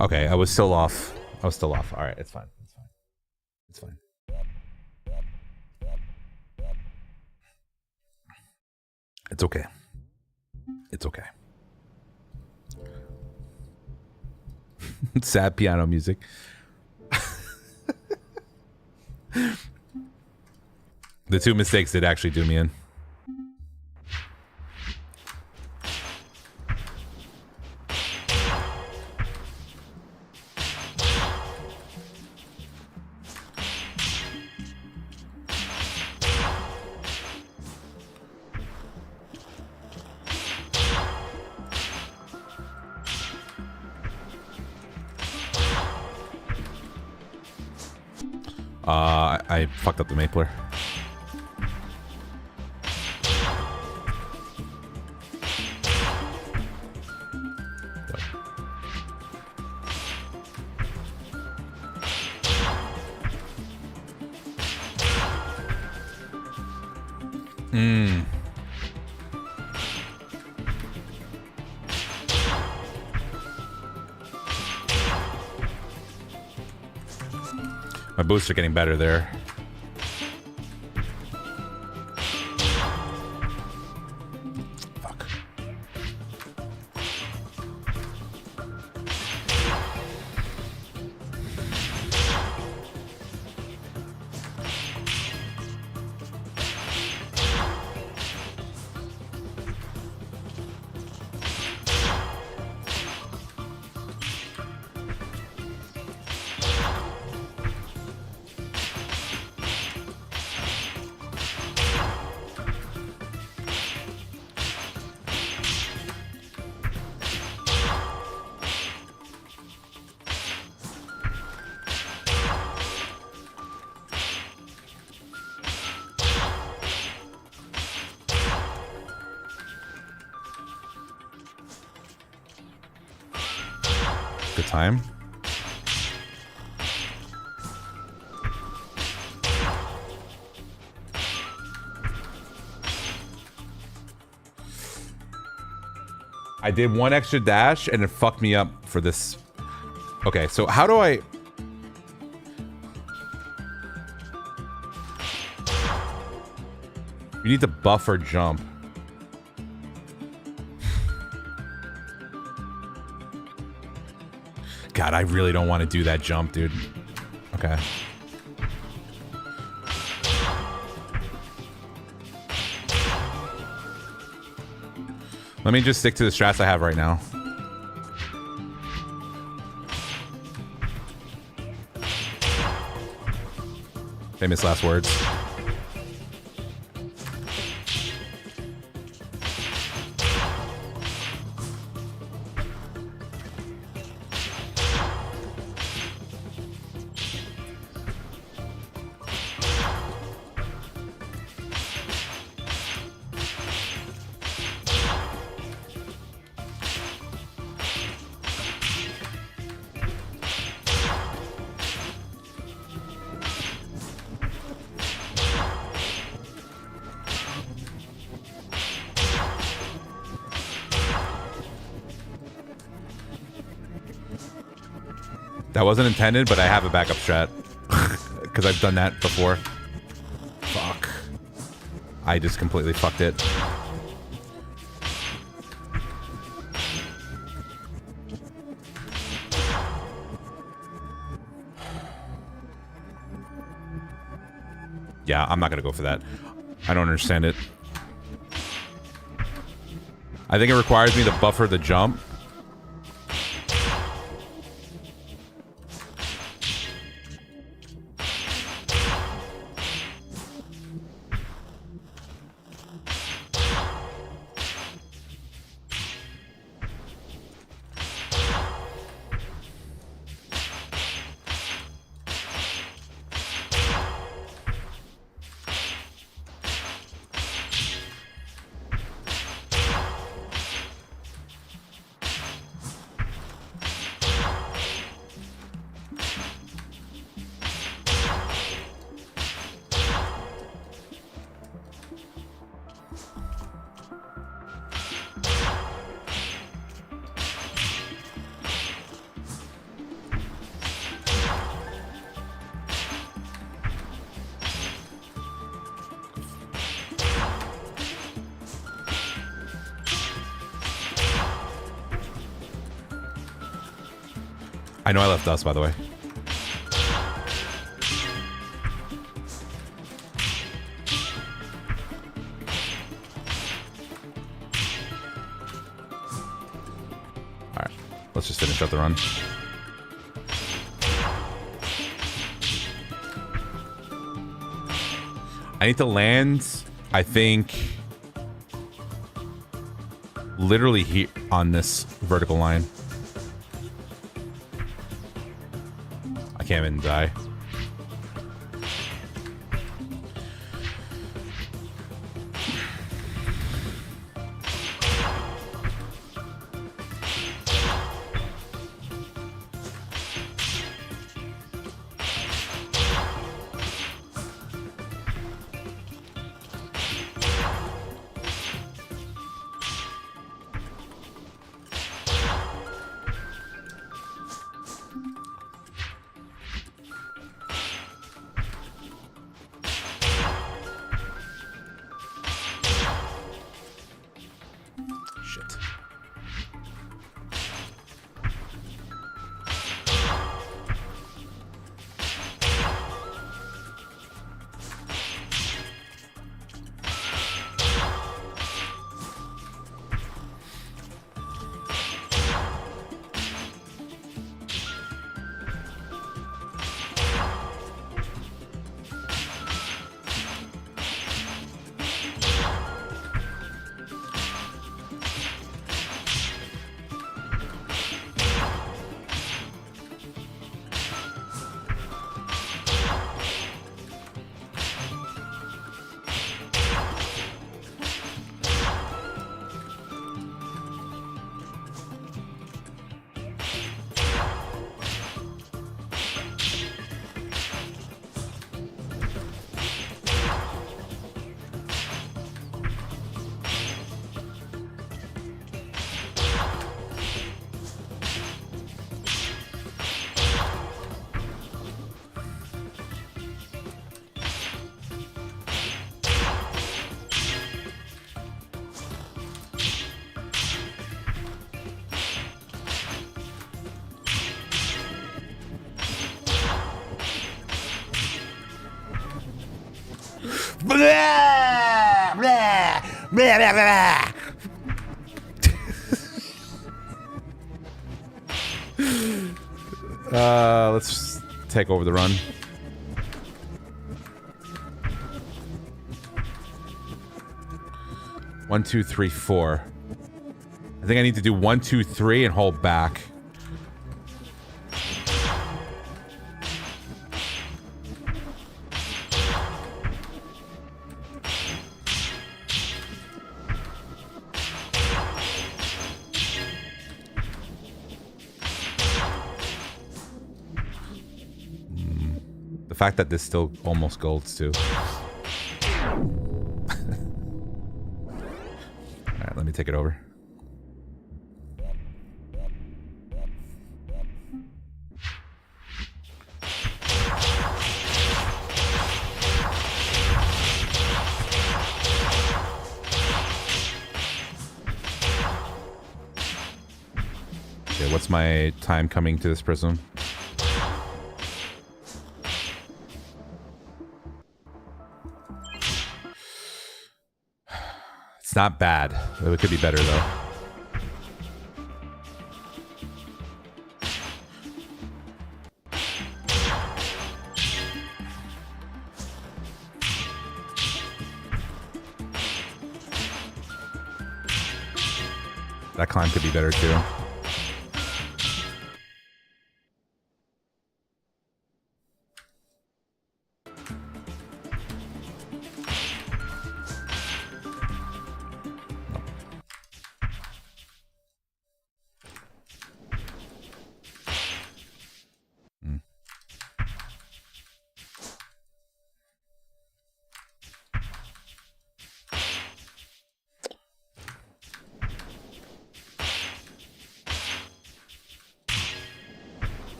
Okay, I was still off. All right, it's fine. It's fine. It's fine. It's okay. It's okay. Sad piano music. The two mistakes did actually do me in. I fucked up the mapler. My boosts are getting better there. Fuck. Good time. I did one extra dash and it fucked me up for this. Okay, so how do I... You need to buffer jump. God, I really don't want to do that jump, dude. Okay. Let me just stick to the strats I have right now. Famous last words. That wasn't intended, but I have a backup strat. Because I've done that before. Fuck. I just completely fucked it. Yeah, I'm not gonna go for that. I don't understand it. I think it requires me to buffer the jump. I know I left dust, by the way. Alright, let's just finish up the run. I need to land, I think, literally here on this vertical line. I can't even die. Blah, blah, blah, blah, blah. Let's take over the run. One, two, three, four. I think I need to do 1, 2, 3 and hold back. The fact that this still almost golds too. Alright, let me take it over. Okay, what's my time coming to this prism? It's not bad. It could be better though. That climb could be better too.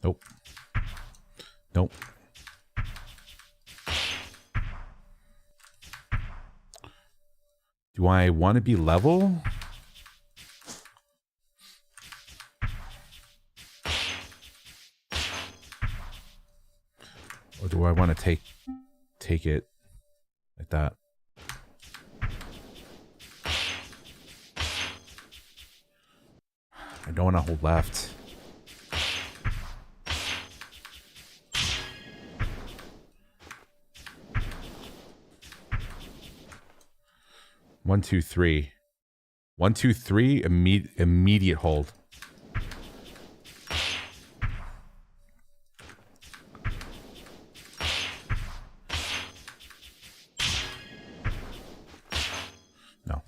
Nope. Nope. Do I want to be level? do I want to take it like that? I don't want to hold left. One, two, three. 1, 2, 3. Immediate hold. No.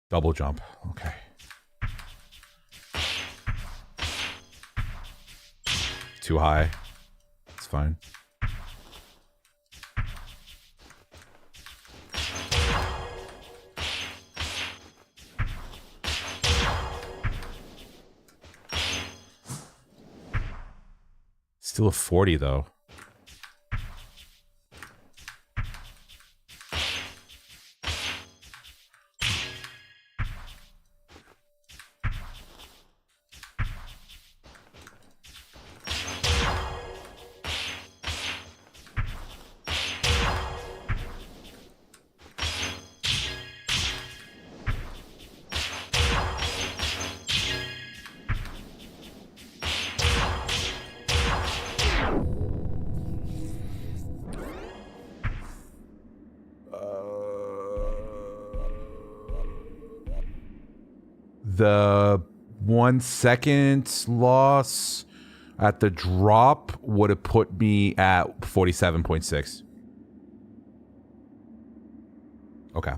Double jump. Okay. Too high. It's fine. Still a 40 though. The 1 second loss at the drop would have put me at 47.6. Okay.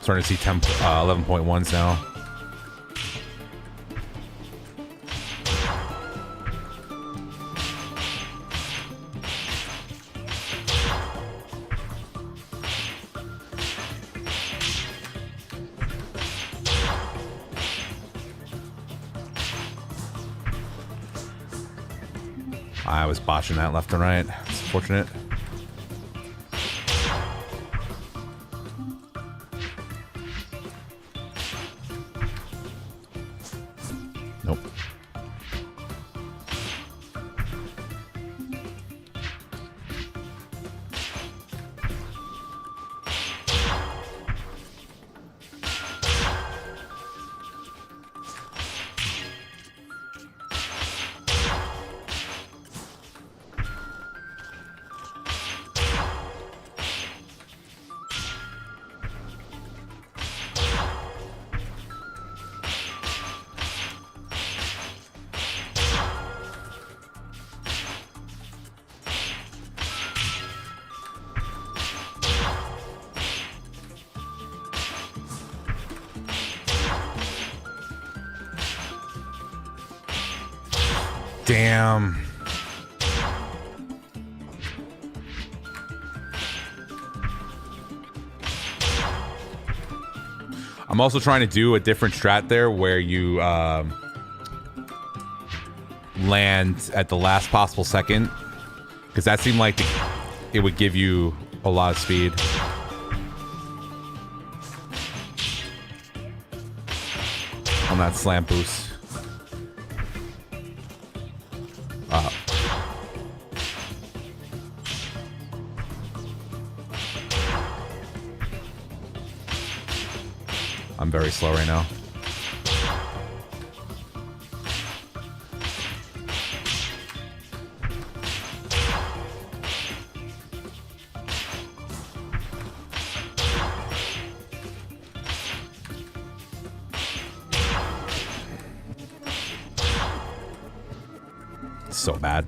Starting to see 11.1s now. I was botching that left and right. It's unfortunate. Nope. Damn. I'm also trying to do a different strat there where you land at the last possible second, because that seemed like it would give you a lot of speed. I'm on that slam boost. I'm very slow right now. So bad.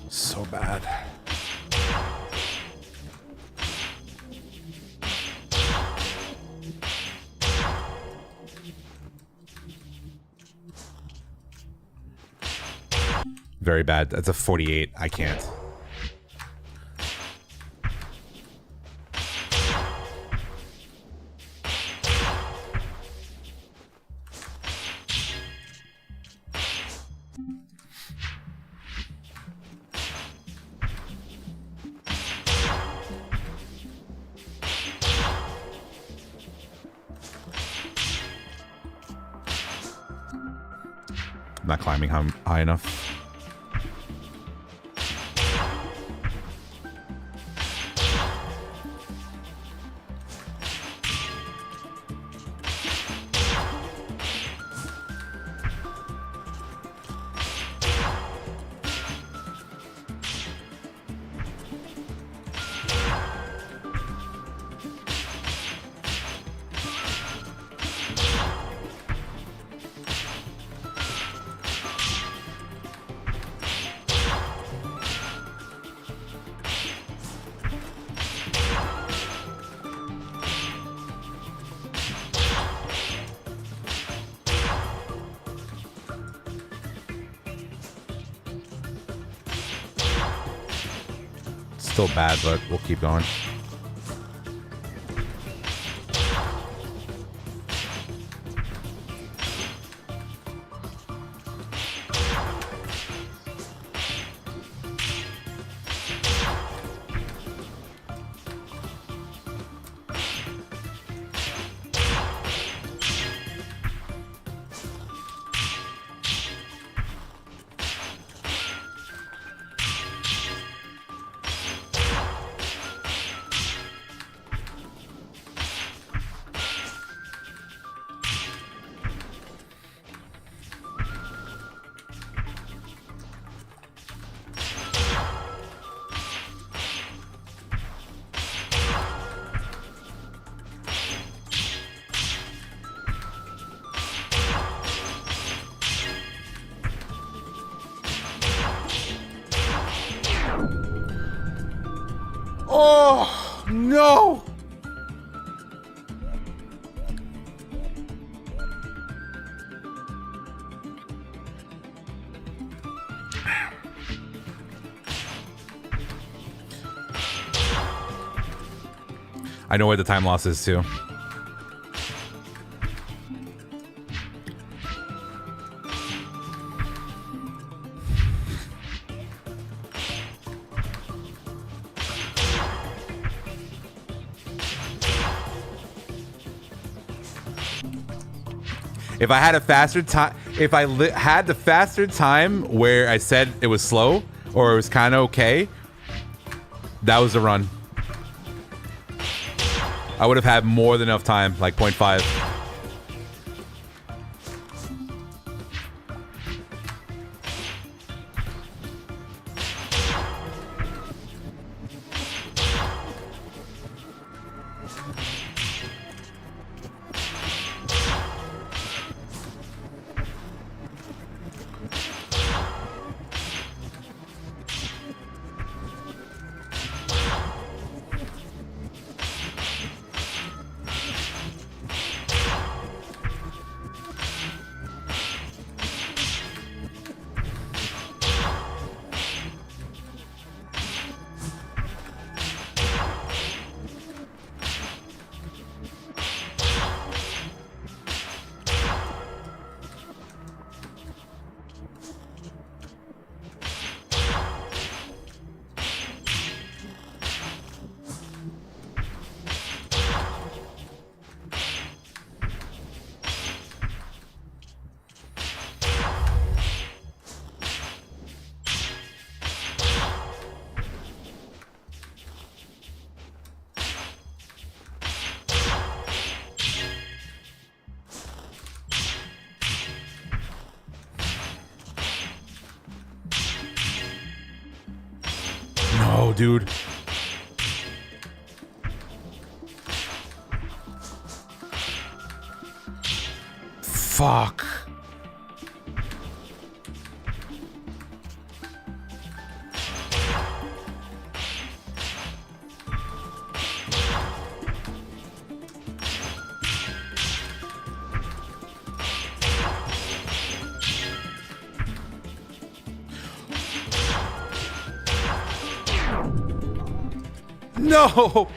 So bad. Very bad. That's a 48. I can't. I'm not climbing high enough. Still bad, but we'll keep going. Oh, no! I know where the time loss is, too. If I had a faster time, if I had the faster time where I said it was slow or it was kind of okay, that was the run. I would have had more than enough time, like 0.5. No, dude. Fuck. No!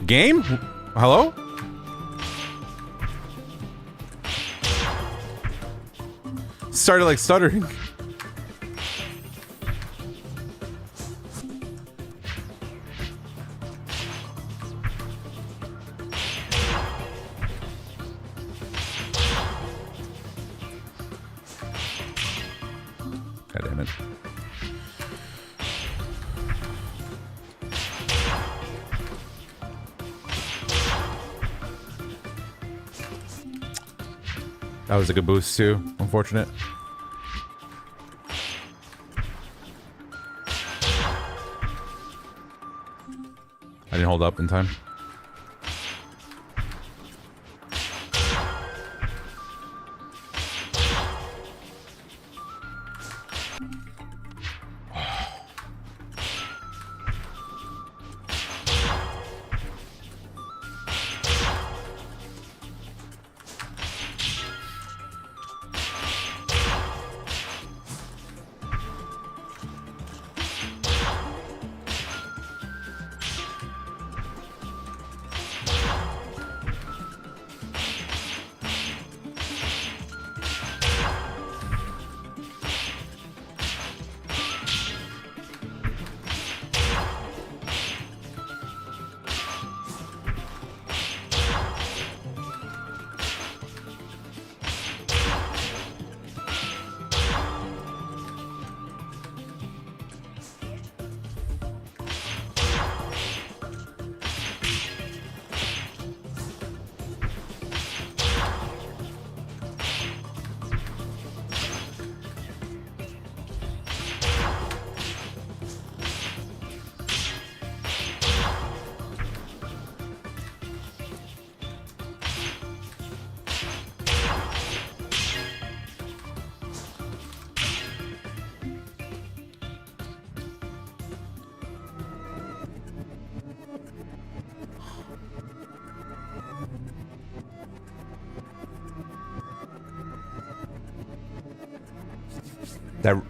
Game? Hello? Started like stuttering. God damn it. That was a good boost too. Unfortunate. I didn't hold up in time.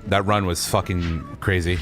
That run was fucking crazy.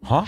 Huh?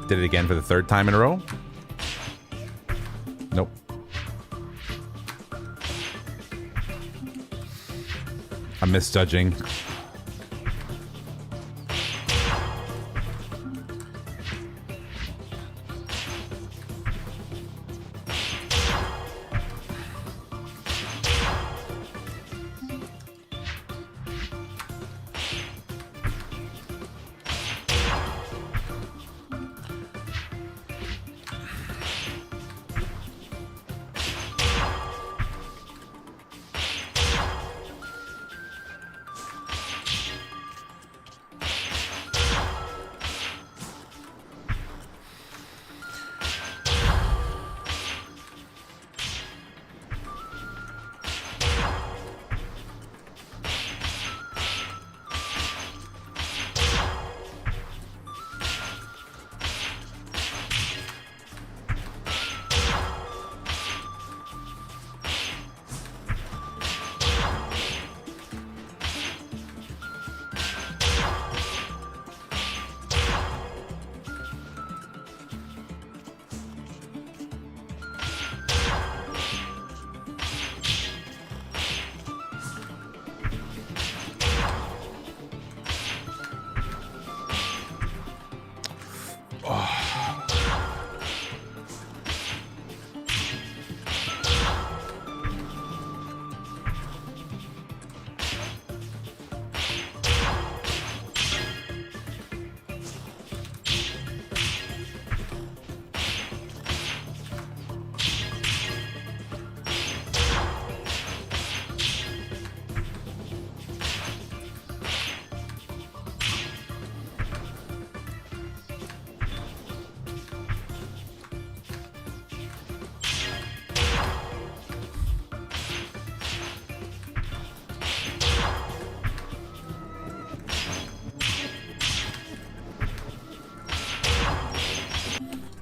Did it again for the third time in a row. I'm misjudging.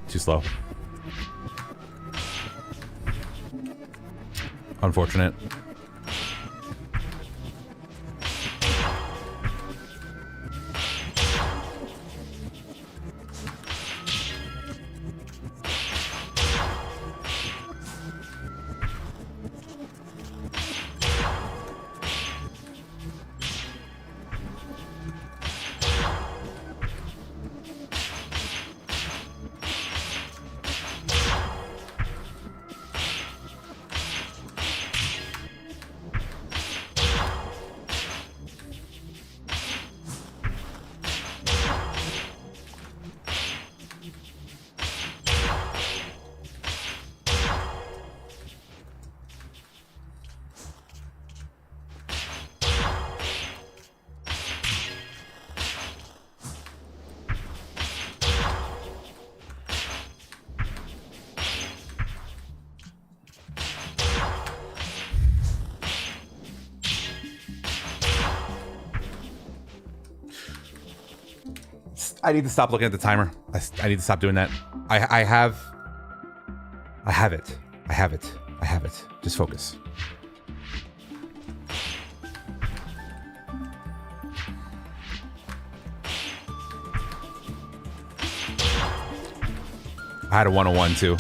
Too slow. Unfortunate. I need to stop looking at the timer. I need to stop doing that. I have it. I have it. I have it. Just focus. I had a 101 too.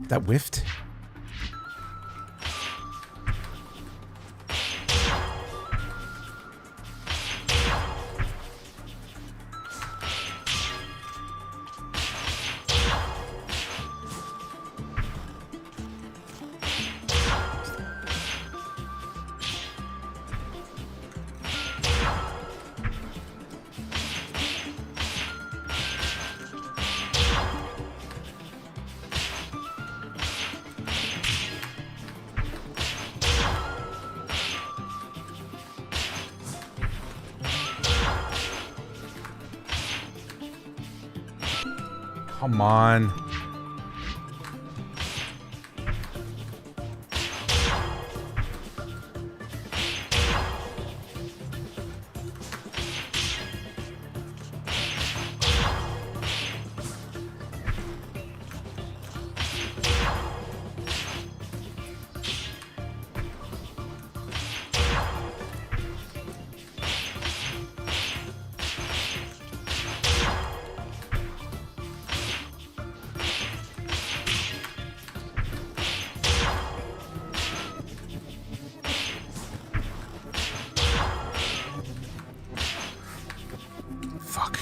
That whiffed? Come on. Fuck.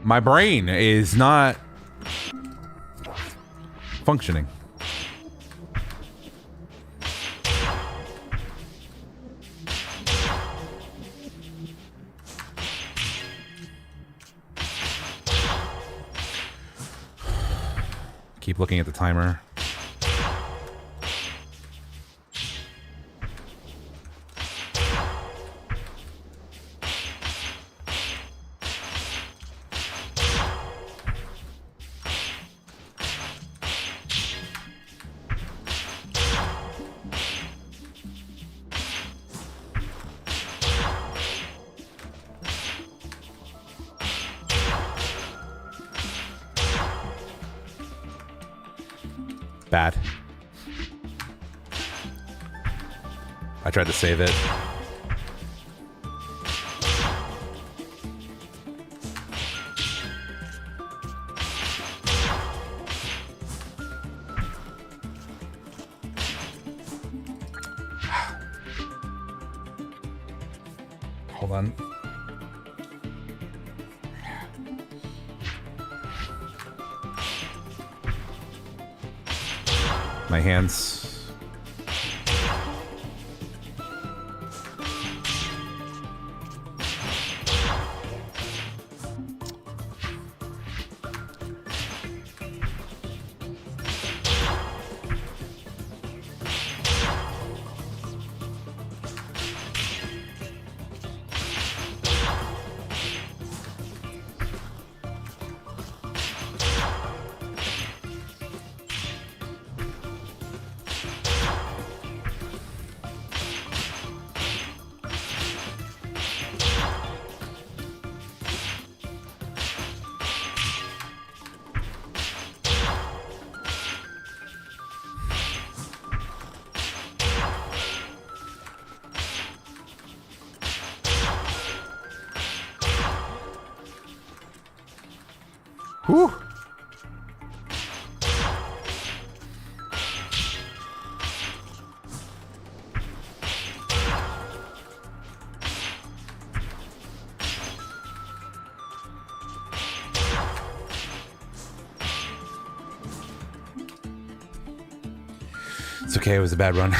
My brain is not functioning. Keep looking at the timer. Bad. I tried to save it. Hold on. My hands. Whew. It's okay, it was a bad run.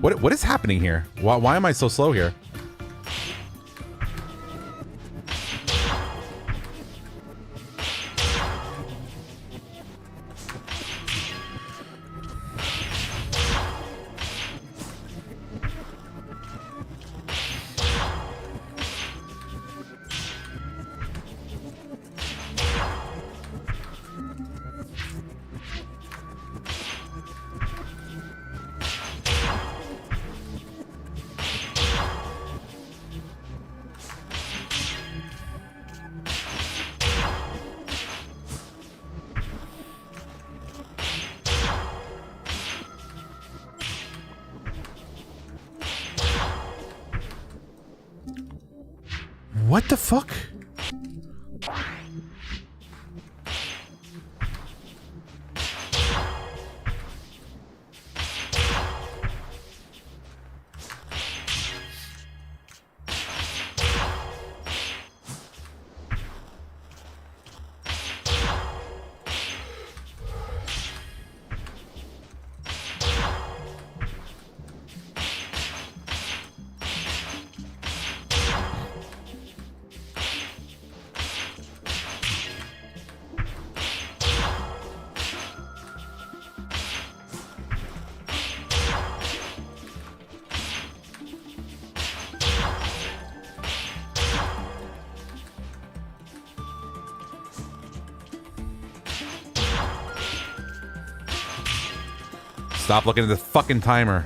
What is happening here? Why am I so slow here? What the fuck? Stop looking at the fucking timer.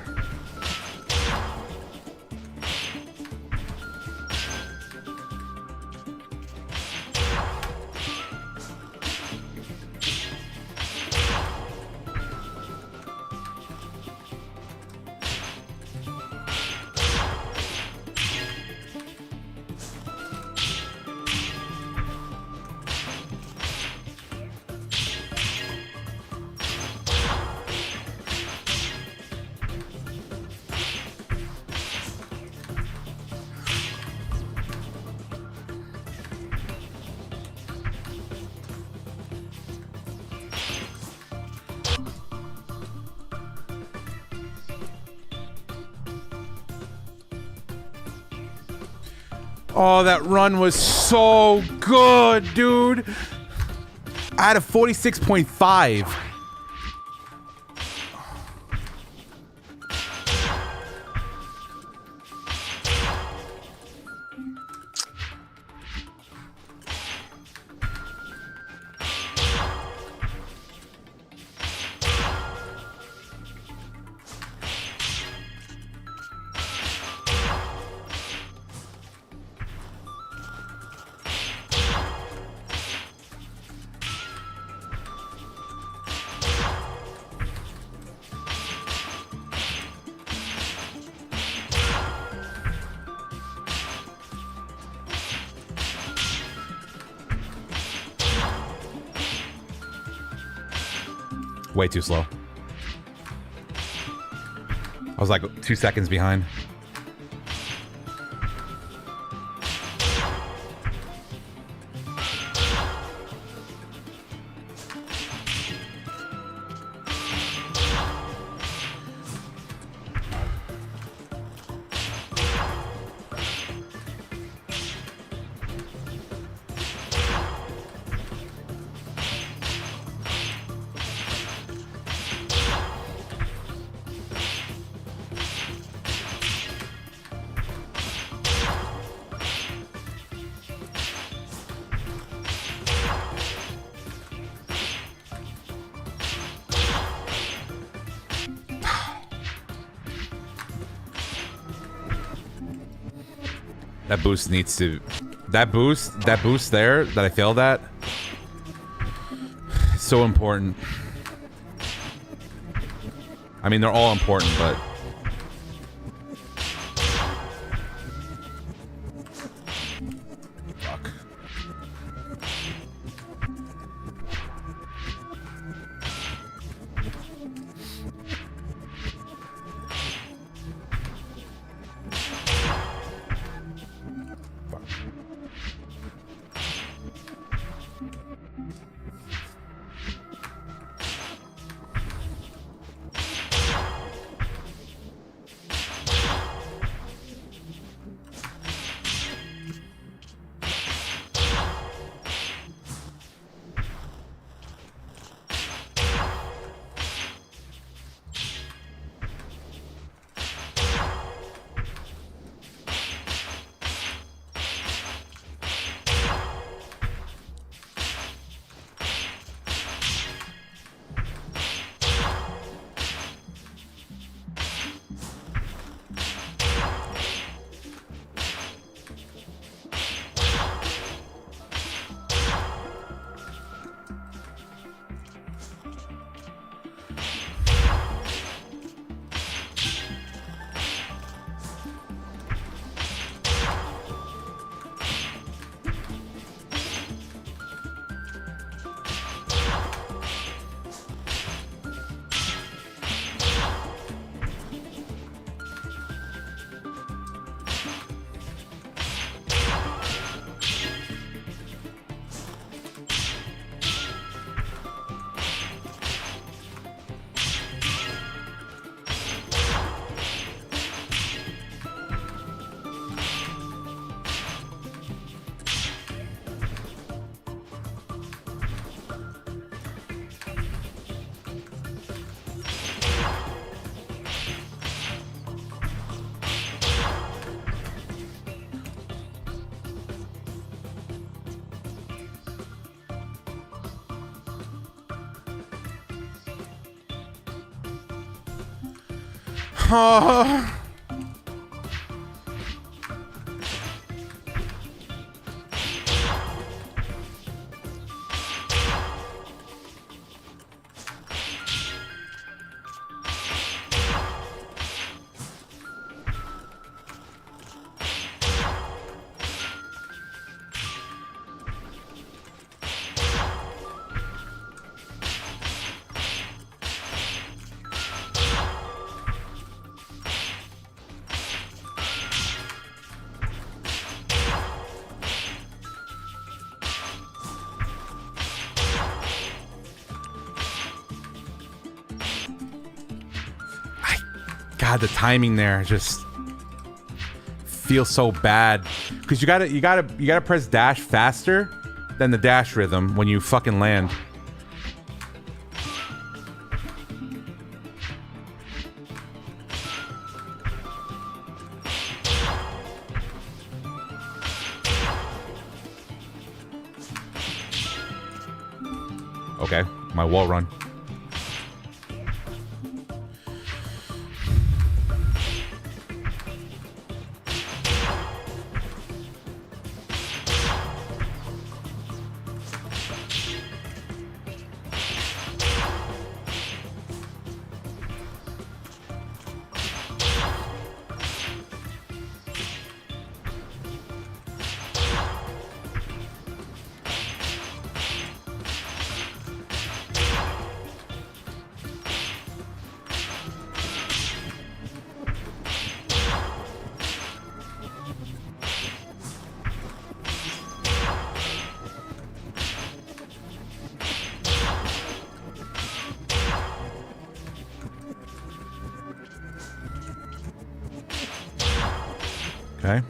Oh, that run was so good, dude. I had a 46.5. Way too slow. I was like 2 seconds behind. That boost needs to... That boost there that I failed at... It's so important. I mean, they're all important, but... Fuck. Oh. God, the timing there just feels so bad because you gotta press dash faster than the dash rhythm when you fucking land. Okay, my wall run. Okay.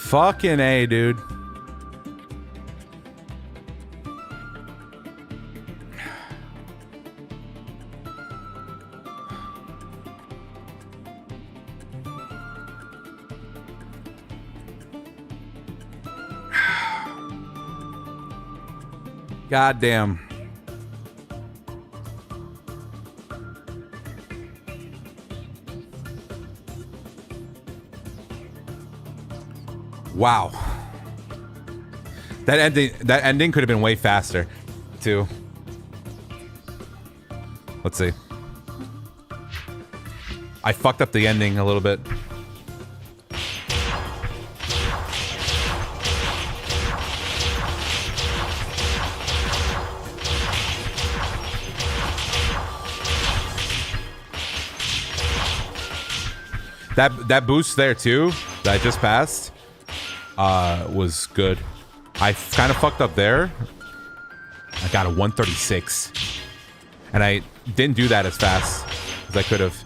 Fucking A, dude. God damn. Wow. That ending could have been way faster, too. Let's see. I fucked up the ending a little bit. That boost there too that I just passed was good. I kind of fucked up there. I got a 136, and I didn't do that as fast as I could have.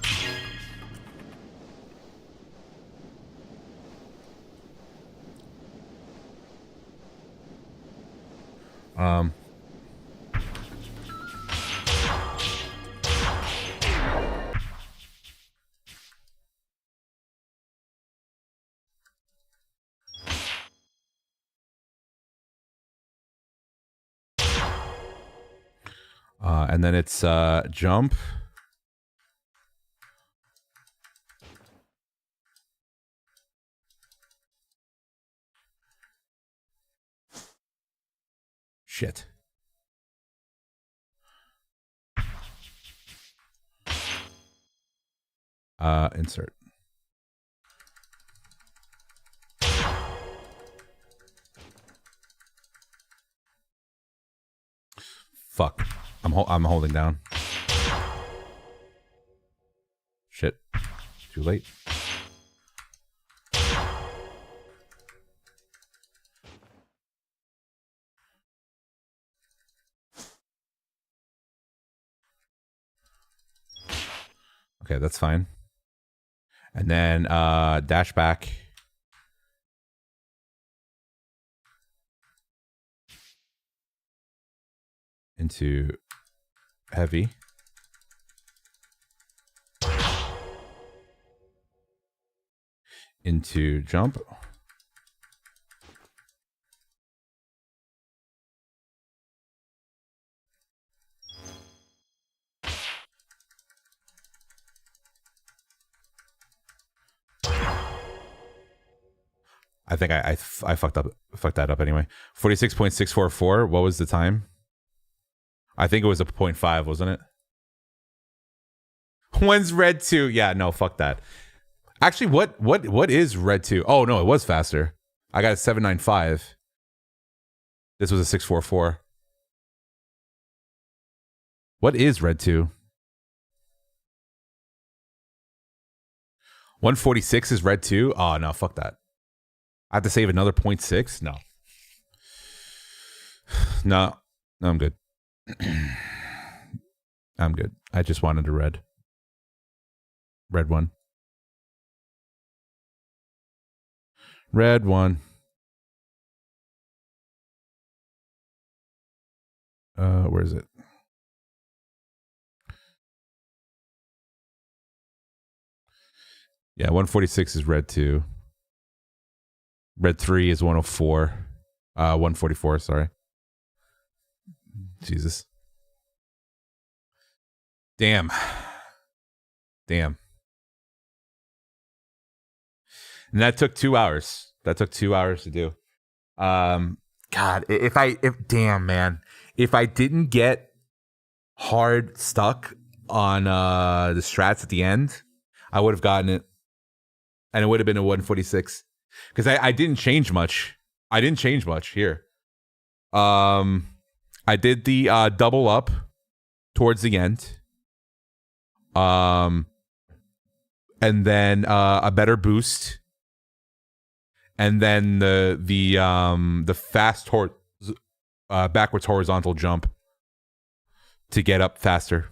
And then it's jump. Shit. Insert. Fuck. I'm holding down. Shit. Too late. Okay, that's fine. And then dash back. Into heavy. Into jump. I think I fucked that up anyway. 46.644. What was the time? I think it was a 0.5, wasn't it? When's red 2? Yeah, no, fuck that. Actually, what is red 2? Oh no, it was faster. I got a 795. This was a 644. What is red 2? 146 is red 2? Oh no, fuck that. I have to save another 0.6? No. No, I'm good. I'm good. I just wanted a red. Red one. Red one. Where is it? Yeah, 146 is red 2. Red 3 is 104. 144, sorry. Jesus. Damn. And that took 2 hours. That took 2 hours to do. God, damn, man. If I didn't get hard stuck on the strats at the end, I would have gotten it. And it would have been a 146. Because I didn't change much. I didn't change much here. I did the double up towards the end. And then a better boost. And then the fast backwards horizontal jump to get up faster.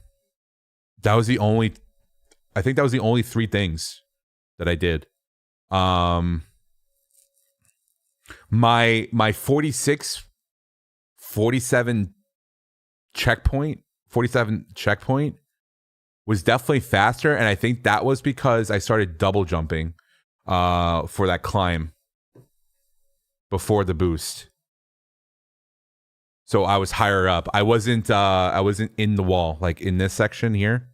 That was the only, I think that was the only 3 things that I did. My 47 checkpoint was definitely faster, and I think that was because I started double jumping for that climb before the boost. So I was higher up. I wasn't in the wall, like in this section here.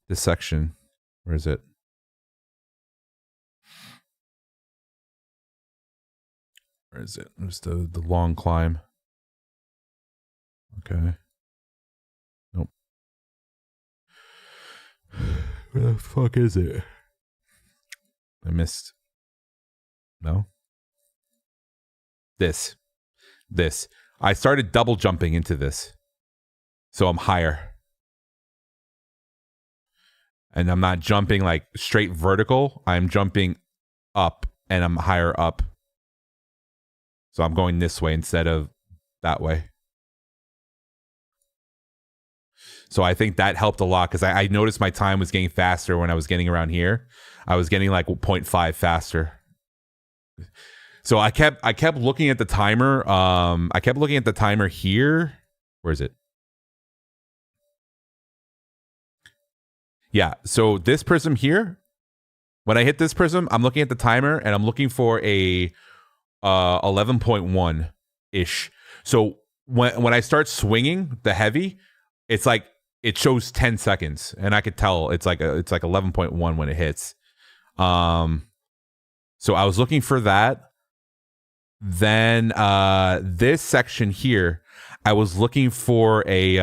This section. Where is it? Where is it? There's the long climb. Okay. Nope. Where the fuck is it? I missed. No? This. I started double jumping into this. So I'm higher. And I'm not jumping like straight vertical. I'm jumping up and I'm higher up. So I'm going this way instead of that way. So I think that helped a lot because I noticed my time was getting faster when I was getting around here. I was getting like 0.5 faster. So I kept looking at the timer. I kept looking at the timer here. Where is it? Yeah, so this prism here, when I hit this prism, I'm looking at the timer and I'm looking for a 11.1-ish. So when I start swinging the heavy, it's like it shows 10 seconds, and I could tell it's like 11.1 when it hits. So I was looking for that. Then this section here, I was looking for a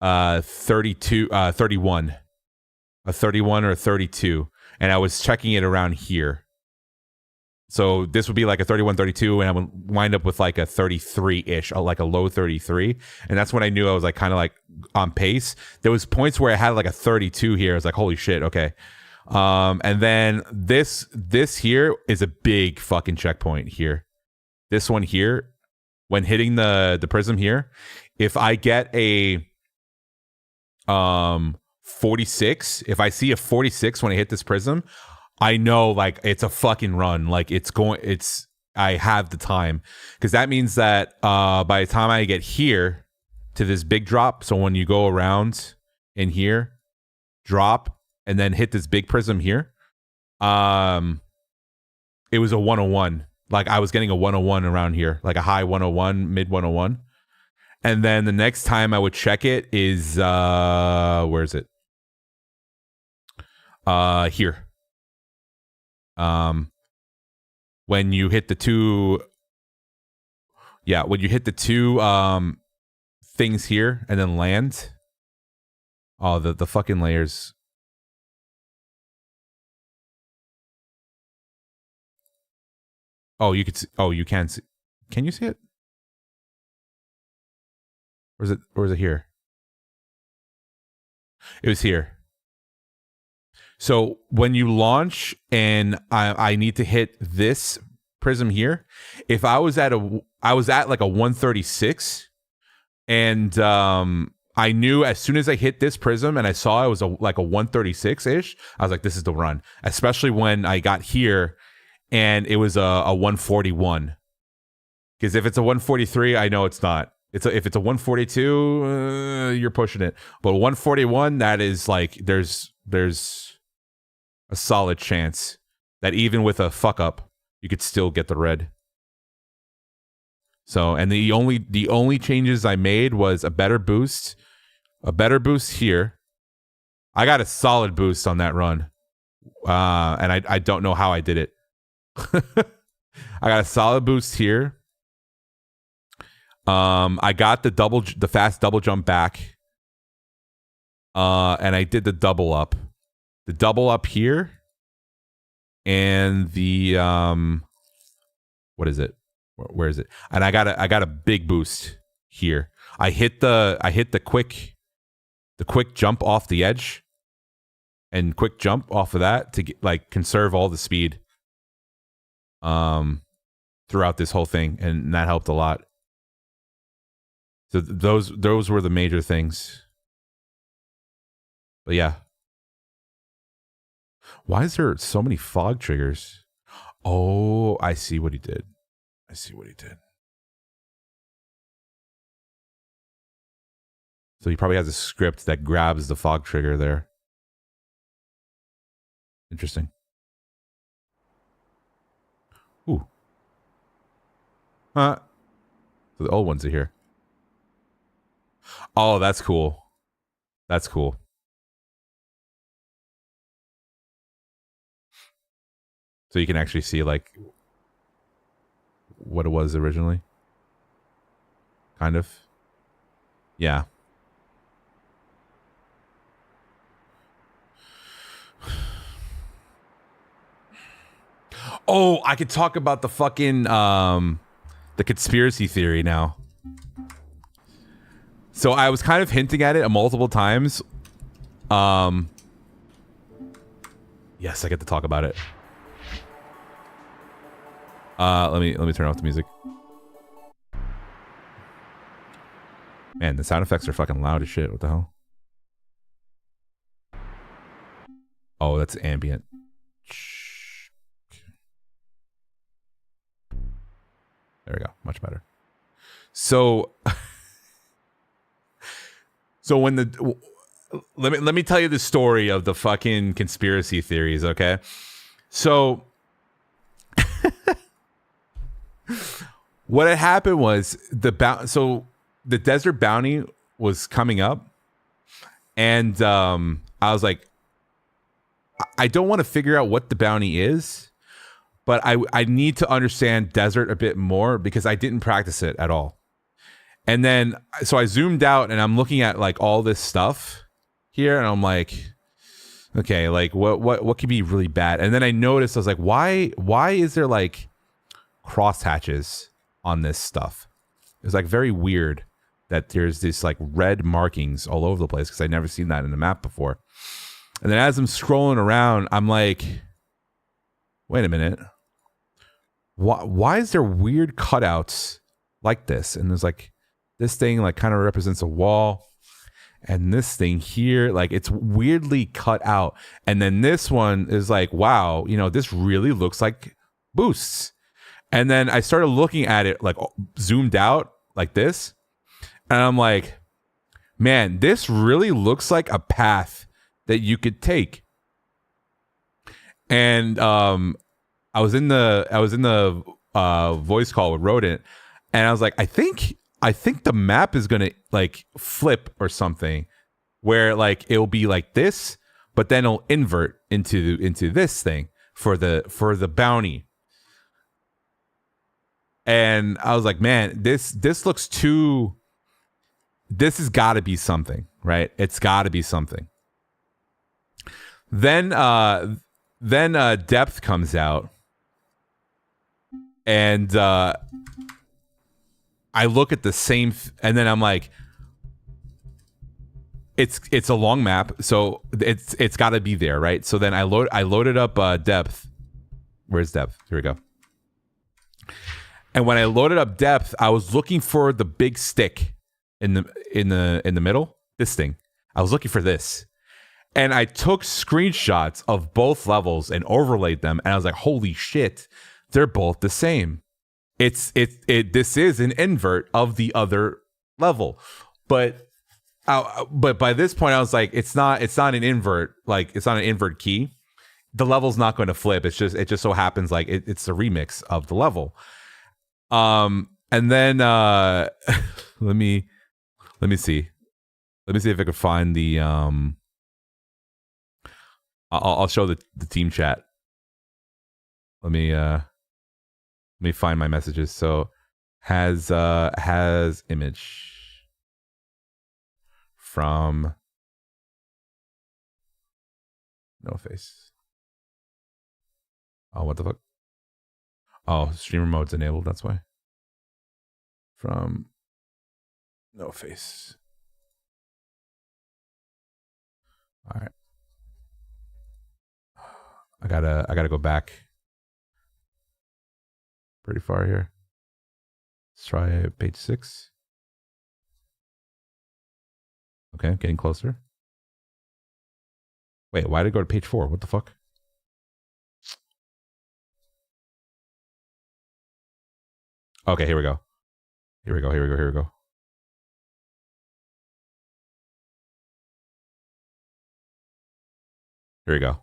31, a 31 or a 32, and I was checking it around here. So this would be like a 31, 32, and I would wind up with like a 33-ish, like a low 33. And that's when I knew I was like kind of like on pace. There was points where I had like a 32 here. I was like, holy shit, okay. And then this here is a big fucking checkpoint here. This one here, when hitting the prism here, if I get a 46, if I see a 46 when I hit this prism, I know like it's a fucking run. Like I have the time, because that means that by the time I get here to this big drop, so when you go around in here, drop, and then hit this big prism here, it was a 101. Like I was getting a 101 around here, like a high 101, mid 101. And then the next time I would check it is where is it? Here. When you hit the two, when you hit the two things here and then land. Oh, the fucking layers. Oh, you could see, you can see. Can you see it? Or is it here? It was here. So when you launch and I need to hit this prism here, if I was at like a 136, and I knew as soon as I hit this prism and I saw it was like a 136-ish, I was like, this is the run. Especially when I got here and it was a 141. Because if it's a 143, I know it's not. If it's a 142, you're pushing it. But 141, that is like there's a solid chance that even with a fuck up, you could still get the red. So, and the only changes I made was a better boost here. I got a solid boost on that run, and I don't know how I did it. I got a solid boost here. I got the fast double jump back, and I did the double up here, and the what is it? Where is it? And I got a big boost here. I hit the quick jump off the edge, and quick jump off of that to get, like, conserve all the speed throughout this whole thing, and that helped a lot. So those were the major things. But yeah. Why is there so many fog triggers? Oh, I see what he did. So he probably has a script that grabs the fog trigger there. Interesting. Ooh. So the old ones are here. Oh, that's cool. That's cool. So you can actually see, like, what it was originally. Kind of. Yeah. Oh, I could talk about the fucking the conspiracy theory now. So I was kind of hinting at it multiple times. Yes, I get to talk about it. Let me turn off the music. Man, the sound effects are fucking loud as shit. What the hell? Oh, that's ambient. There we go. Much better. So, when let me tell you the story of the fucking conspiracy theories, okay? So what had happened was so the desert bounty was coming up, and I was like, I don't want to figure out what the bounty is, but I need to understand desert a bit more because I didn't practice it at all. And then so I zoomed out and I'm looking at like all this stuff here, and I'm like, okay, like what could be really bad? And then I noticed, I was like, why is there like crosshatches on this stuff? It's like very weird that there's this like red markings all over the place because I'd never seen that in the map before. And then as I'm scrolling around, I'm like, wait a minute. Why is there weird cutouts like this? And there's like this thing like kind of represents a wall. And this thing here, like it's weirdly cut out. And then this one is like, wow, you know, this really looks like boosts. And then I started looking at it like zoomed out like this. And I'm like, man, this really looks like a path that you could take. And I was in the voice call with Rodent, and I was like, I think the map is gonna like flip or something, where like it'll be like this, but then it'll invert into this thing for the bounty. And I was like, man, this looks too. This has got to be something, right? It's got to be something. Then depth comes out, and I look at the same, and then I'm like, it's a long map, so it's got to be there, right? So then I loaded up depth. Where's depth? Here we go. And when I loaded up depth, I was looking for the big stick in the middle. This thing. I was looking for this. And I took screenshots of both levels and overlaid them, and I was like, holy shit, they're both the same. This is an invert of the other level. But by this point I was like, it's not an invert, like it's not an invert key. The level's not going to flip. It just so happens like it's a remix of the level. And then let me see. Let me see if I can find the I'll show the team chat. Let me find my messages. So has image from no face. Oh, what the fuck? Oh, streamer mode's enabled, that's why. From no face. All right. I gotta go back pretty far here. Let's try page 6. Okay, getting closer. Wait, why did it go to page 4? What the fuck? Okay, here we go. Here we go. Here we go.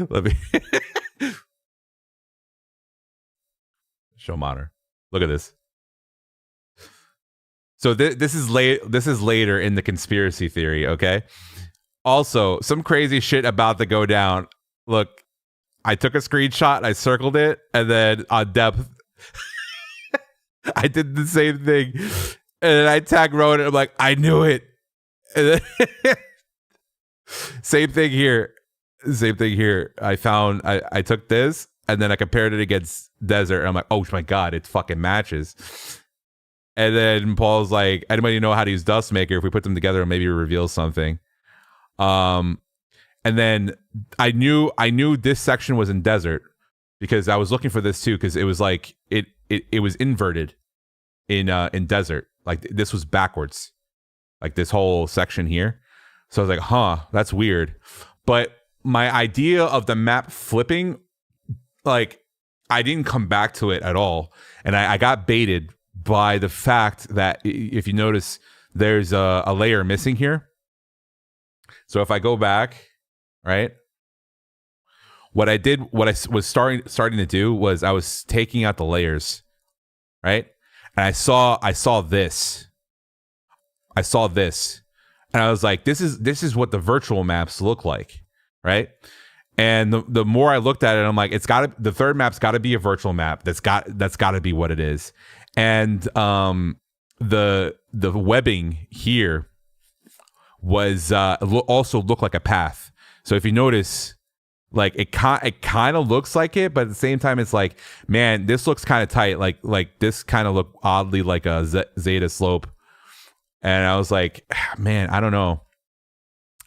Let me show monitor. Look at this. So this is later in the conspiracy theory, okay? Also, some crazy shit about to go down. Look, I took a screenshot, I circled it, and then on depth, I did the same thing. And then I tagged Rowan, and I'm like, I knew it. And then same thing here. I took this, and then I compared it against Desert, and I'm like, oh my god, it fucking matches. And then Paul's like, anybody know how to use Dustmaker? If we put them together, maybe reveal something. And then I knew this section was in Desert because I was looking for this too, because it was like it was inverted in Desert. Like this was backwards, like this whole section here. So I was like, huh, that's weird. But my idea of the map flipping, like I didn't come back to it at all, and I got baited by the fact that if you notice, there's a layer missing here. So if I go back, right, what I did, what I was starting to do was I was taking out the layers, right? And I saw this. I saw this, and I was like, this is what the virtual maps look like, right? And the more I looked at it, I'm like, the third map's got to be a virtual map. That's got to be what it is. And the webbing here was also looked like a path. So if you notice, like it kind of looks like it, but at the same time, it's like, man, this looks kind of tight. Like this kind of looked oddly like a zeta slope. And I was like, man, I don't know.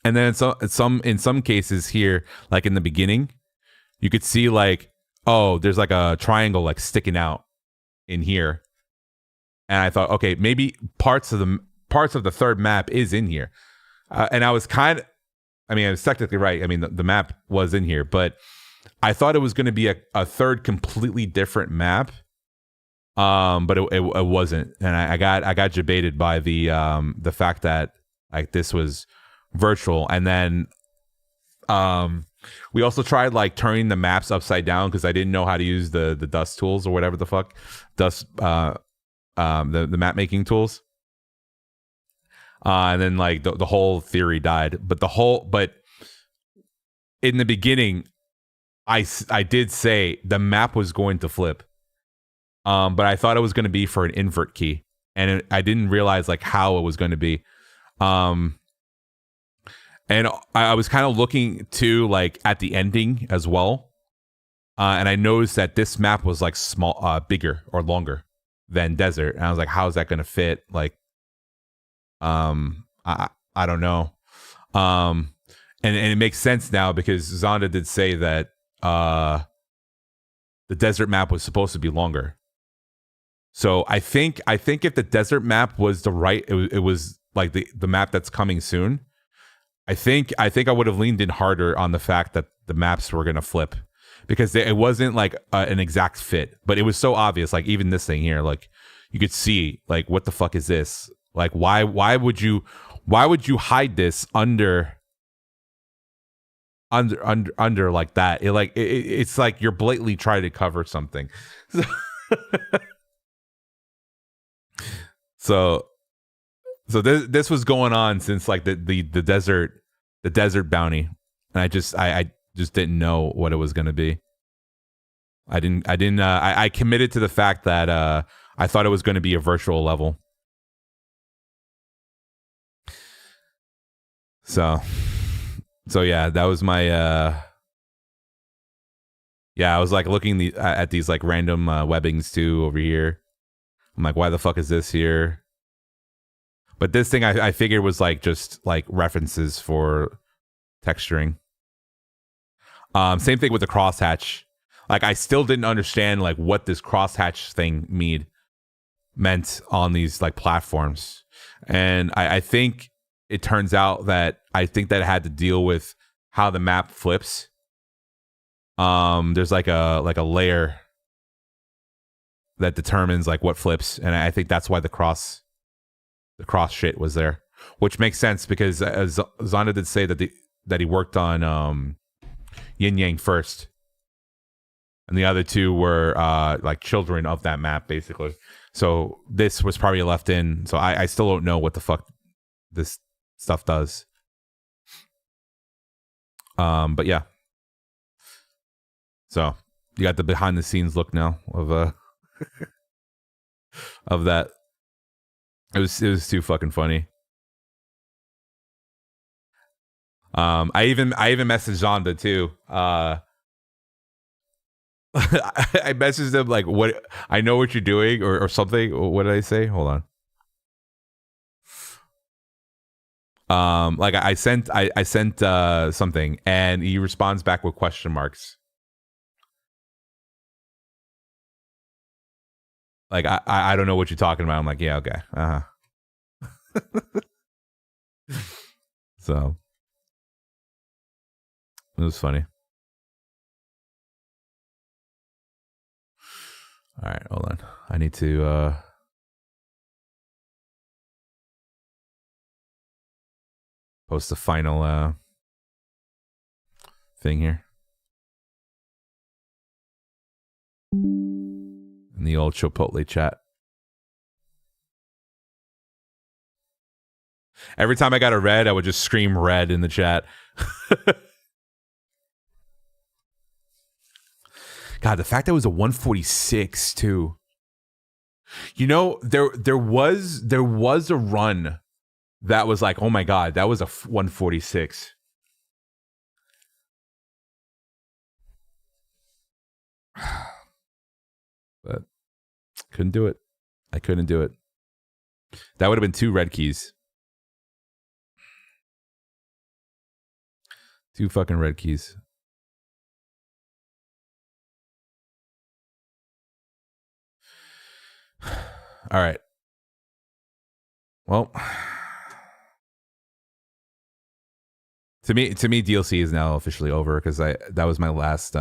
And then in some cases here, like in the beginning, you could see like, oh, there's like a triangle like sticking out in here. And I thought, okay, maybe parts of the third map is in here. And I was I was technically right. I mean, the map was in here, but I thought it was going to be a third completely different map. But it wasn't, and I got debated by the fact that like this was virtual. And then we also tried like turning the maps upside down because I didn't know how to use the dust tools or whatever the fuck the map making tools. And then like the whole theory died. But in the beginning, I did say the map was going to flip. But I thought it was going to be for an invert key, and I didn't realize like how it was going to be. And I was kind of looking to like at the ending as well. And I noticed that this map was like bigger or longer than desert. And I was like, how is that going to fit? Like, I don't know. And it makes sense now because Zonda did say that, the desert map was supposed to be longer. So I think if the desert map was it was like the map that's coming soon, I think I would have leaned in harder on the fact that the maps were going to flip, because it wasn't like an exact fit, but it was so obvious. Like even this thing here, like you could see like, what the fuck is this? Like why would you hide this under like that? It's like you're blatantly trying to cover something. So this was going on since like the desert bounty, and I just didn't know what it was going to be. I committed to the fact that I thought it was going to be a virtual level. So yeah, that was my I was like looking at these like random webbings too over here. I'm like, why the fuck is this here? But this thing I figured was like just like references for texturing. Same thing with the crosshatch. Like I still didn't understand like what this crosshatch thing meant on these like platforms. And I think it turns out that it had to deal with how the map flips. There's like a layer that determines like what flips, and I think that's why the cross shit was there, which makes sense because as Zonda did say that he worked on Yin Yang first, and the other two were like children of that map basically. So this was probably left in. So I still don't know what the fuck this stuff does. But yeah. So you got the behind the scenes look now of of that. It was too fucking funny. I even messaged Zonda too. I messaged him like, what, I know what you're doing or something. What did I say? Hold on. Like I sent something, and he responds back with question marks. Like I don't know what you're talking about. I'm like, yeah, okay. So it was funny. All right, hold on. I need to post the final thing here. in the old Chipotle chat. Every time I got a red, I would just scream red in the chat. God, the fact that it was a 146 too. You know, there was a run that was like, oh my God, that was a 146. But couldn't do it. I couldn't do it. That would have been 2 red keys. 2 fucking red keys. All right. Well, to me, DLC is now officially over because that was my last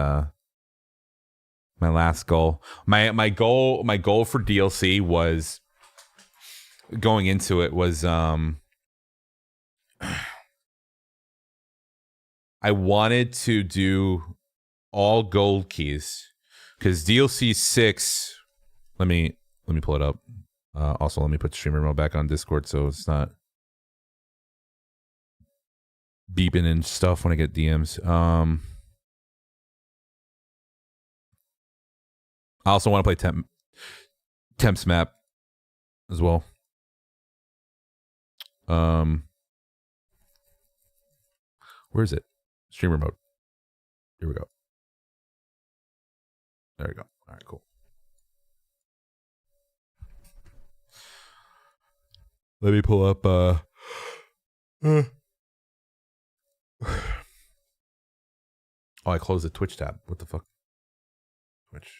goal. My goal for DLC was going into it was I wanted to do all gold keys because DLC 6. Let me pull it up. Also, let me put streamer mode back on Discord so it's not beeping and stuff when I get DMs. I also want to play Temps map as well. Where is it? Streamer mode. Here we go. There we go. All right, cool. Let me pull up oh, I closed the Twitch tab. What the fuck? Twitch.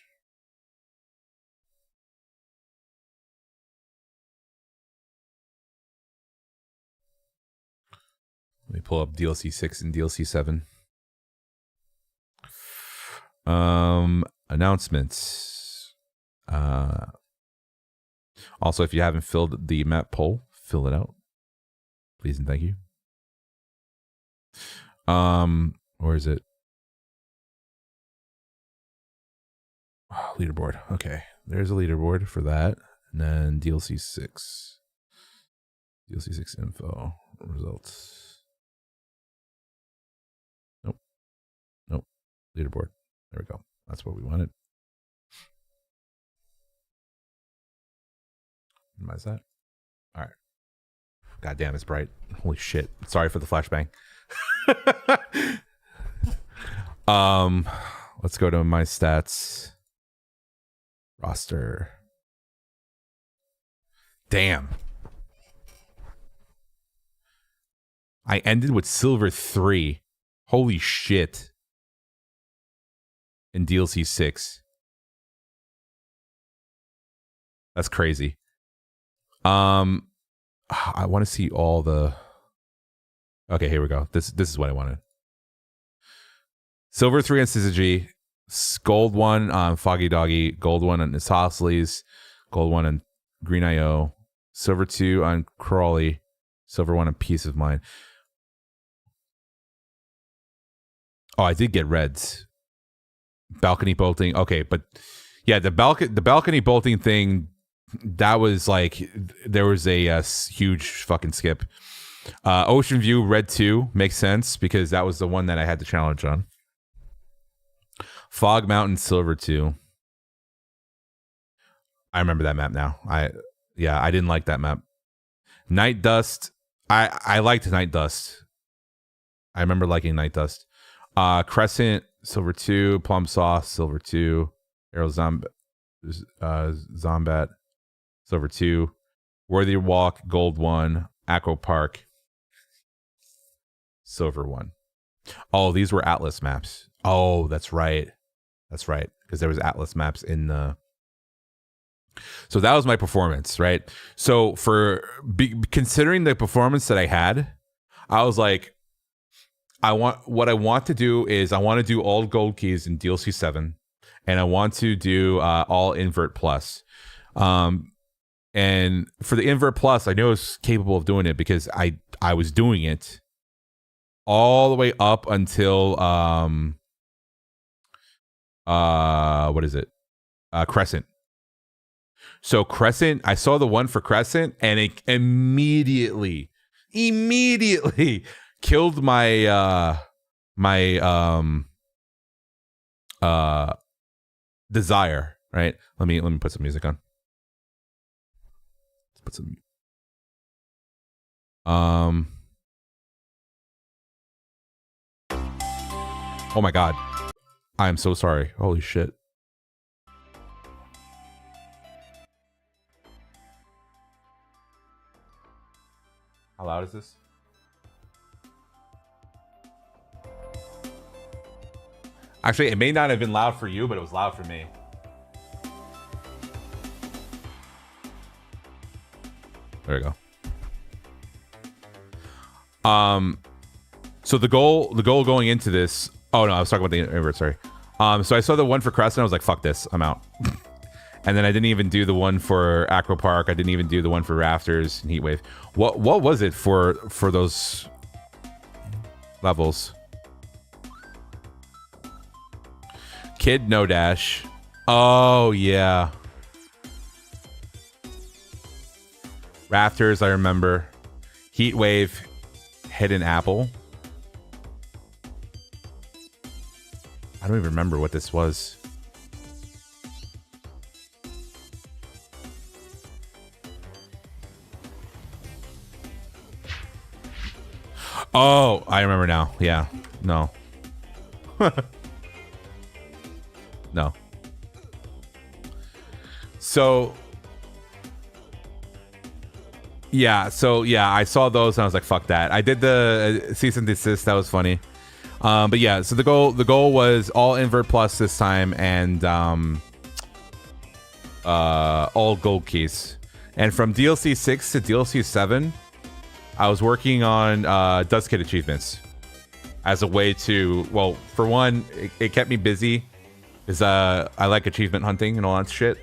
Let me pull up DLC 6 and DLC 7. Announcements. Also, if you haven't filled the map poll, fill it out. Please and thank you. Where is it? Oh, leaderboard. Okay. There's a leaderboard for that. And then DLC 6. DLC 6 info. Results. Nope. Nope. Leaderboard. There we go. That's what we wanted. Minimize that. All right. God damn, it's bright. Holy shit. Sorry for the flashbang. Let's go to my stats. Roster. Damn. I ended with silver 3. Holy shit. In DLC 6. That's crazy. I want to see all the. Okay, here we go. This is what I wanted. Silver 3 on Syzygy, gold 1 on Foggy Doggy, gold 1 on Isosceles, gold 1 on Green IO, silver 2 on Crawley, silver 1 on Peace of Mind. Oh, I did get reds. Balcony bolting. Okay, but yeah, the balcony bolting thing, that was like, there was a huge fucking skip. Ocean View red 2 makes sense because that was the one that I had the challenge on. Fog Mountain silver 2. I remember that map now. I didn't like that map. Night Dust. I liked Night Dust. I remember liking Night Dust. Crescent silver 2. Plum Sauce silver 2. Arrow Zombat silver 2. Worthy Walk gold 1. Acro Park silver 1. Oh, these were Atlas maps. Oh, that's right. That's right. Because there was Atlas maps in the. So that was my performance, right? So for considering the performance that I had, I was like, what I want to do is I want to do all gold keys in DLC 7, and I want to do all invert plus. And for the invert plus, I know I was capable of doing it because I was doing it all the way up until what is it? Crescent. So Crescent, I saw the one for Crescent, and it immediately killed my desire. Right? Let me put some music on. Let's put some. Oh my god. I am so sorry. Holy shit. How loud is this? Actually, it may not have been loud for you, but it was loud for me. There we go. So the goal going into this. Oh no, I was talking about the invert. Sorry. So I saw the one for Crescent. I was like, fuck this, I'm out. And then I didn't even do the one for Acro Park. I didn't even do the one for Rafters and Heatwave. What was it for those levels? Kid No Dash. Oh yeah. Rafters, I remember. Heatwave, Hidden Apple. I don't even remember what this was. Oh, I remember now. Yeah. No. No. So yeah, I saw those and I was like, fuck that. I did the cease and desist. That was funny. But yeah, so the goal was all invert plus this time, and all gold keys. And from DLC 6 to DLC 7, I was working on Dust Kit achievements as a way to, well, for one, it kept me busy because I like achievement hunting and all that shit.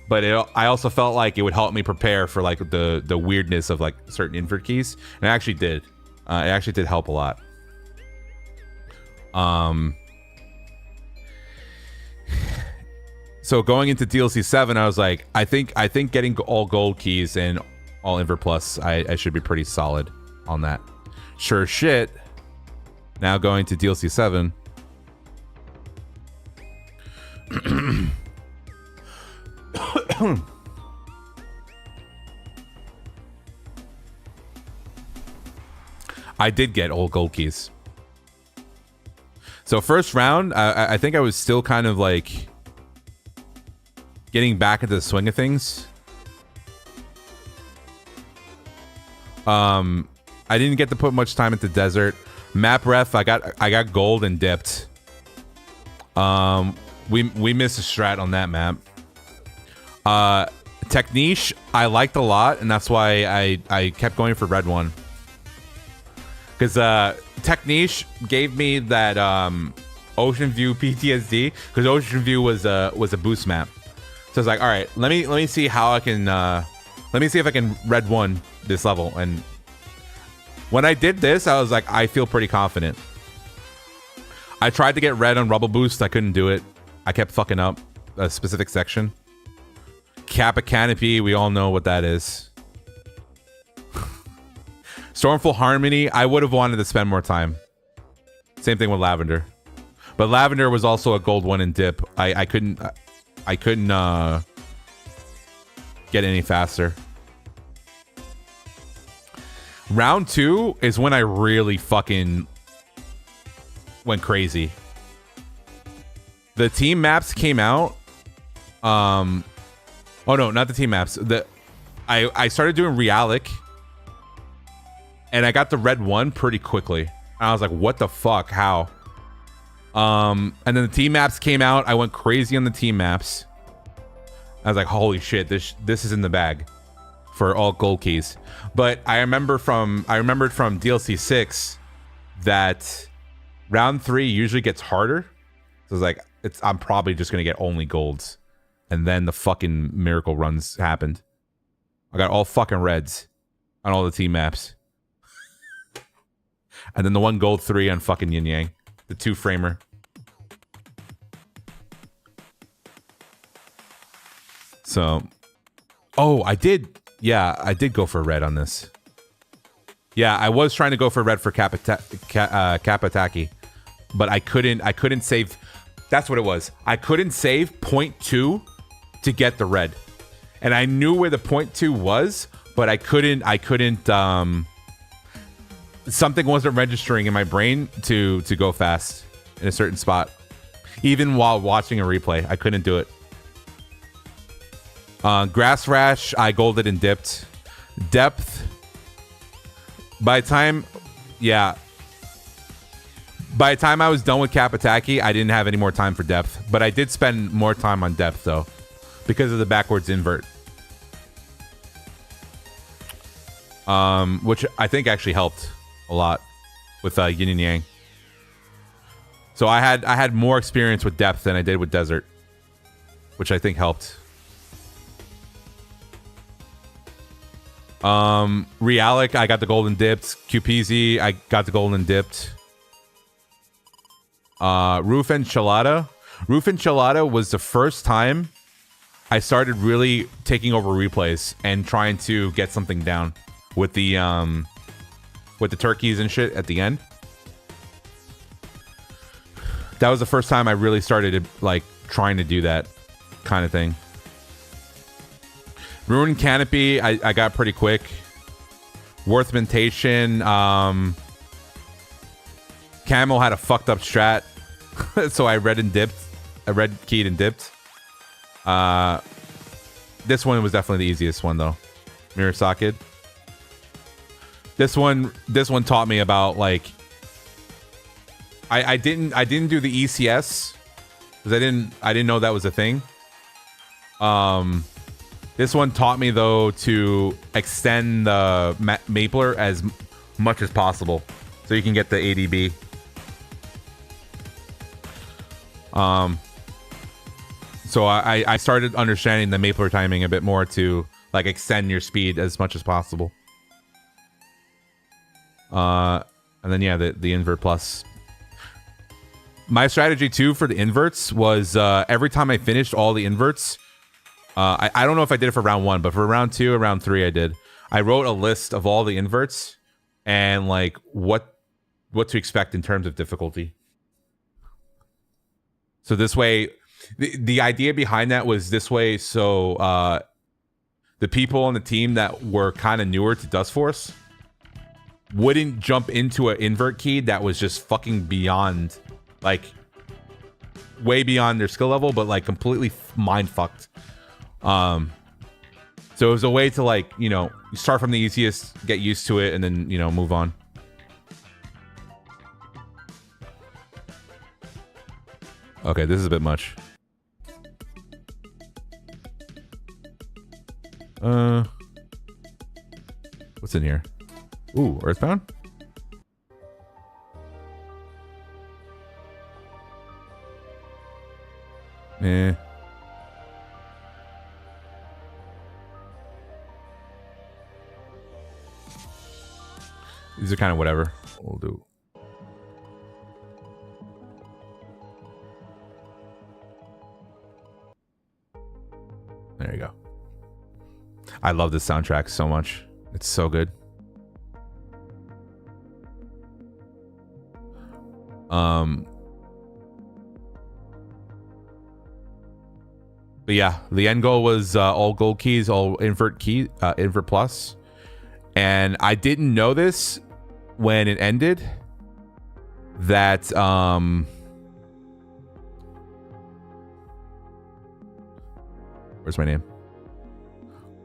But I also felt like it would help me prepare for like the weirdness of like certain invert keys, and it actually did. It actually did help a lot. So going into DLC 7, I was like, I think getting all gold keys and all invert plus, I should be pretty solid on that. Sure shit. Now going to DLC 7. I did get all gold keys. So first round, I think I was still kind of like getting back into the swing of things. I didn't get to put much time into desert. Map ref, I got gold and dipped. We missed a strat on that map. Technique, I liked a lot, and that's why I kept going for red one. Because Technique gave me that Ocean View PTSD, because Ocean View was a boost map. So I was like, all right, let me see how I can let me see if I can red one this level. And when I did this, I was like, I feel pretty confident. I tried to get red on Rubble Boost, I couldn't do it. I kept fucking up a specific section. Kappa Canopy, we all know what that is. Stormful Harmony, I would have wanted to spend more time. Same thing with Lavender. But Lavender was also a gold one in dip. I couldn't get any faster. Round 2 is when I really fucking went crazy. The team maps came out. Oh no, not the team maps. I started doing Realic. And I got the red one pretty quickly. And I was like, what the fuck? How? And then the team maps came out. I went crazy on the team maps. I was like, holy shit, this is in the bag for all gold keys. But I remembered from DLC 6 that round 3 usually gets harder. So I was like, I'm probably just gonna get only golds. And then the fucking miracle runs happened. I got all fucking reds on all the team maps. And then the one gold 3 on fucking Yin Yang. The 2-framer. So, Oh, I did. Yeah, I did go for red on this. Yeah, I was trying to go for red for Kapataki, but I couldn't save. That's what it was. I couldn't save 0.2 to get the red, and I knew where the 0.2 was, but I couldn't. Something wasn't registering in my brain to go fast in a certain spot, even while watching a replay. I couldn't do it. Grass Rash, I golded and dipped. Depth. By the time I was done with Kapataki, I didn't have any more time for depth. But I did spend more time on depth, though, because of the backwards invert. Which I think actually helped a lot with Yin and Yang. So I had more experience with depth than I did with desert, which I think helped. Realic, I got the golden dipped. QPZ, I got the golden dipped. Roof Enchilada. Roof Enchilada was the first time I started really taking over replays and trying to get something down with the turkeys and shit at the end. That was the first time I really started like trying to do that kind of thing. Ruined Canopy, I got pretty quick. Worthmentation, Camel had a fucked up strat, so I red keyed and dipped. This one was definitely the easiest one though. Mirror Socket. This one taught me about like I didn't do the ECS because I didn't know that was a thing. This one taught me, though, to extend the Mapler as much as possible so you can get the ADB. So I started understanding the Mapler timing a bit more to like extend your speed as much as possible. And then, yeah, the invert plus. My strategy, too, for the inverts was every time I finished all the inverts, I don't know if I did it for round 1, but for round 2 or round 3 I did. I wrote a list of all the inverts and like what to expect in terms of difficulty. So this way, the idea behind that was this way so the people on the team that were kind of newer to DUSTFORCE wouldn't jump into an invert key that was just fucking beyond, like, way beyond their skill level, but like completely mind fucked. So it was a way to, like, you know, start from the easiest, get used to it, and then, you know, move on. Okay, this is a bit much. What's in here? Ooh, Earthbound? Eh. These are kind of whatever. We'll do. There you go. I love this soundtrack so much. It's so good. But yeah, the end goal was all gold keys, all invert key, invert plus. And I didn't know this when it ended, that where's my name?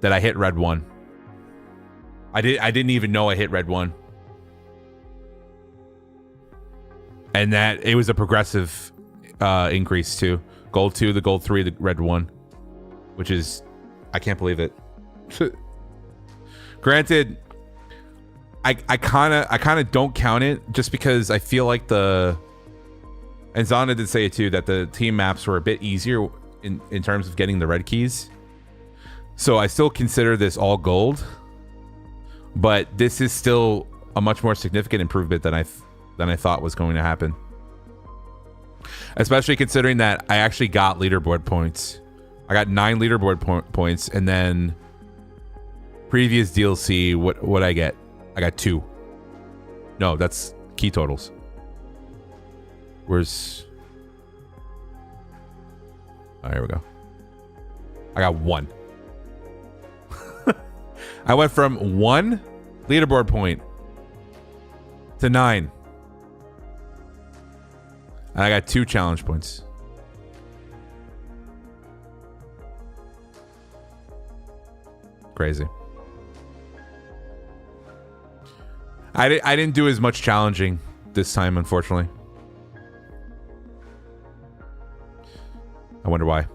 That I hit red 1. I didn't even know I hit red 1. And that it was a progressive increase too. Gold 2, the gold 3, the red 1, which is, I can't believe it. Granted, I kind of don't count it just because I feel like and Zana did say it too, that the team maps were a bit easier in terms of getting the red keys. So I still consider this all gold, but this is still a much more significant improvement than I thought was going to happen. Especially considering that I actually got leaderboard points. I got 9 leaderboard points, and then Previous DLC, what I get? I got 2. No, that's key totals. Where's... Oh, here we go. I got 1. I went from 1 leaderboard point to 9. And I got 2 challenge points. Crazy. I didn't do as much challenging this time, unfortunately. I wonder why.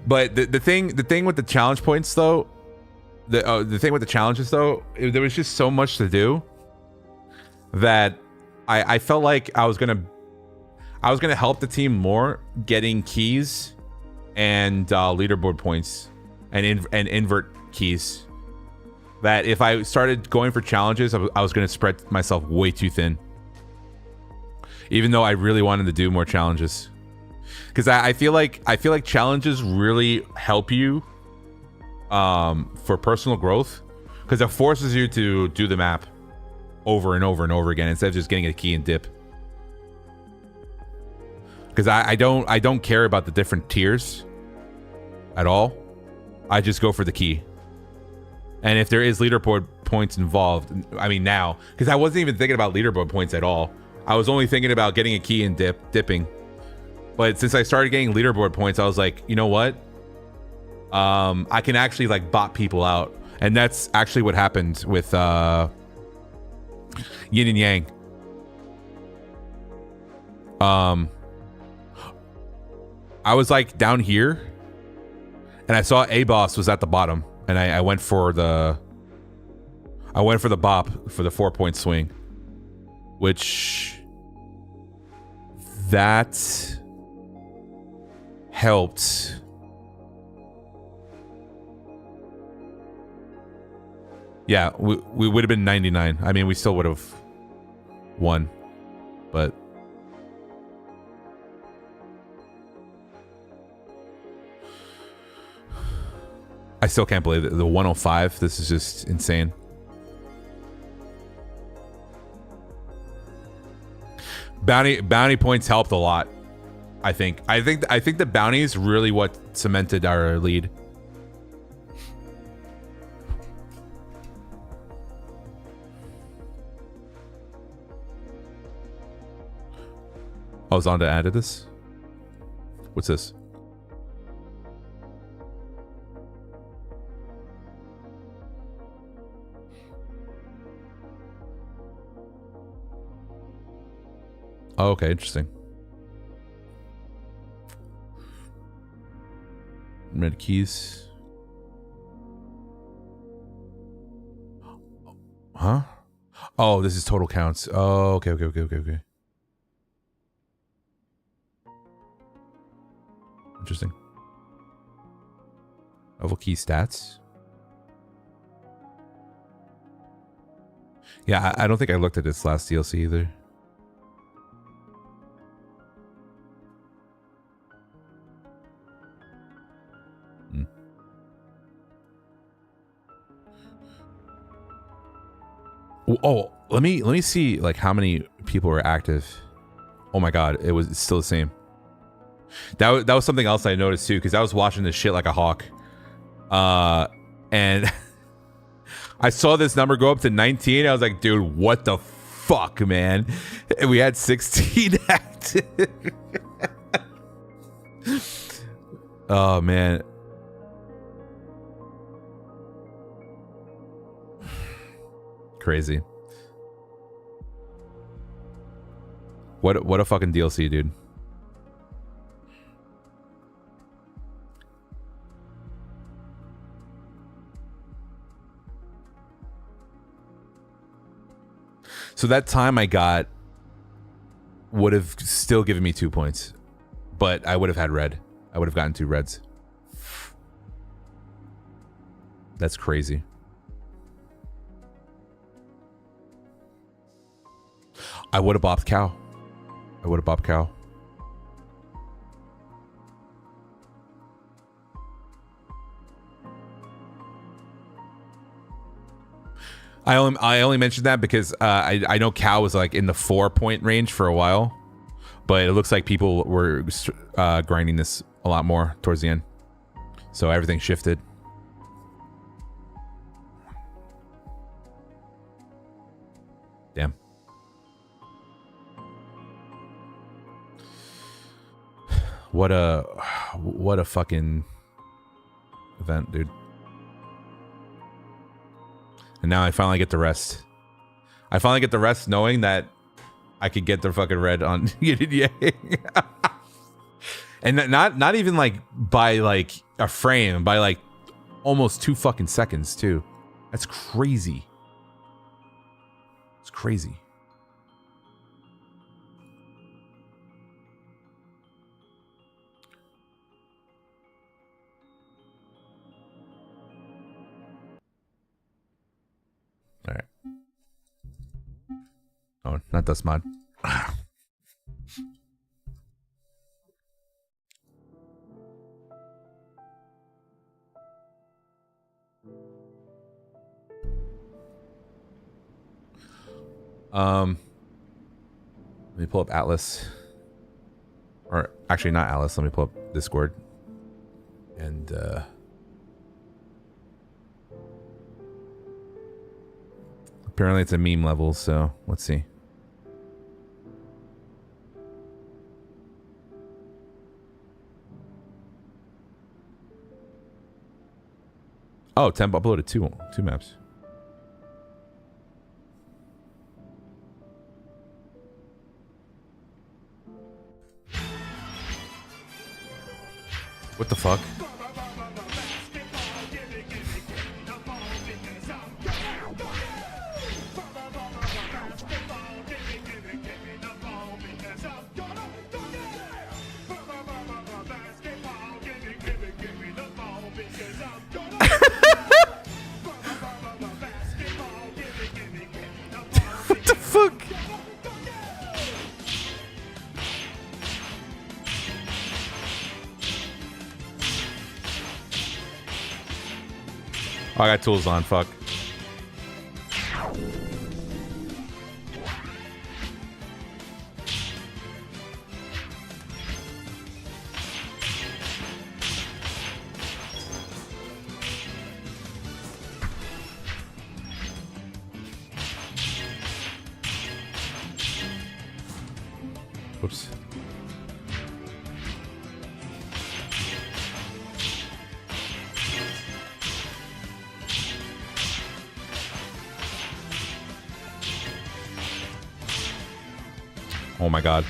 But the thing with the challenge points though, the thing with the challenges though, there was just so much to do that I felt like I was gonna help the team more getting keys and leaderboard points and invert keys. That if I started going for challenges, I was gonna spread myself way too thin. Even though I really wanted to do more challenges. Because I feel like challenges really help you for personal growth, because it forces you to do the map over and over and over again instead of just getting a key and dip. Because I don't care about the different tiers at all. I just go for the key. And if there is leaderboard points involved, I mean now, because I wasn't even thinking about leaderboard points at all. I was only thinking about getting a key and dipping. But since I started getting leaderboard points, I was like, you know what? I can actually like bot people out. And that's actually what happened with Yin and Yang. I was like down here and I saw A-Boss was at the bottom, and I went for the bop for the 4-point swing, which that helped. Yeah, we would have been 99. I mean, we still would have won, but I still can't believe it. The 105. This is just insane. Bounty points helped a lot. I think the bounties really what cemented our lead. I was on to add to this. What's this? Oh, okay, interesting. Red keys. Huh? Oh, this is total counts. Oh, okay. Interesting. Level key stats. Yeah, I don't think I looked at this last DLC either. Oh, let me see like how many people were active. Oh my god, it's still the same. That was something else I noticed too, because I was watching this shit like a hawk, and I saw this number go up to 19. I was like, dude, what the fuck, man? And we had 16 active. Oh man. Crazy. What a fucking DLC, dude. So that time I got would have still given me 2 points, but I would have had red. I would have gotten 2 reds. That's crazy. I would have bopped cow. I would have bopped cow. I only mentioned that because I know Cal was like in the 4-point range for a while, but it looks like people were grinding this a lot more towards the end, so everything shifted. Damn. What a fucking event, dude. And now I finally get the rest. I finally get the rest knowing that I could get the fucking red on Yin Yang. And not even like by like a frame, by like almost 2 fucking seconds too. That's crazy. It's crazy. All right. Oh, not dust mod. Let me pull up Atlas. Or actually not Atlas, let me pull up Discord. And apparently it's a meme level, so let's see. Oh, Temp uploaded two maps. What the fuck? What the fuck? Oh, I got tools on, fuck. Whoops. Oh my god.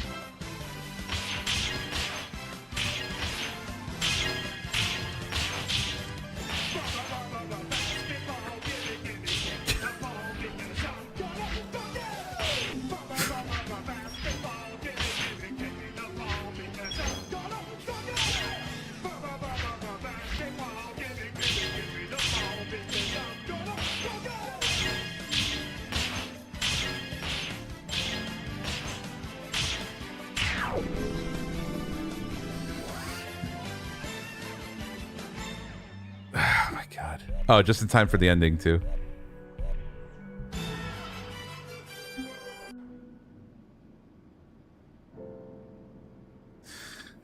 Oh, just in time for the ending, too.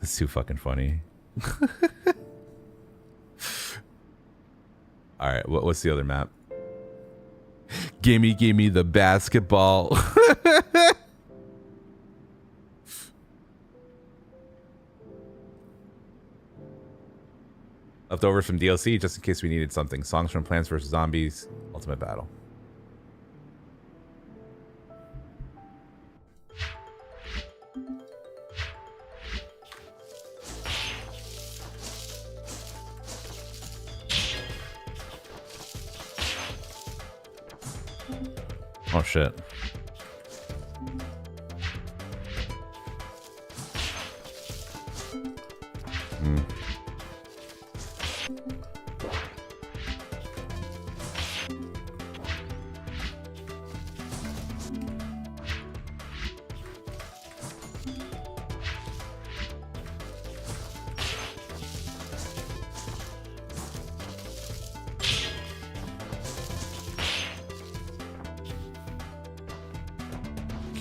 It's too fucking funny. Alright, what's the other map? Gimme the basketball. Leftovers from DLC, just in case we needed something. Songs from Plants vs. Zombies, Ultimate Battle. Oh shit.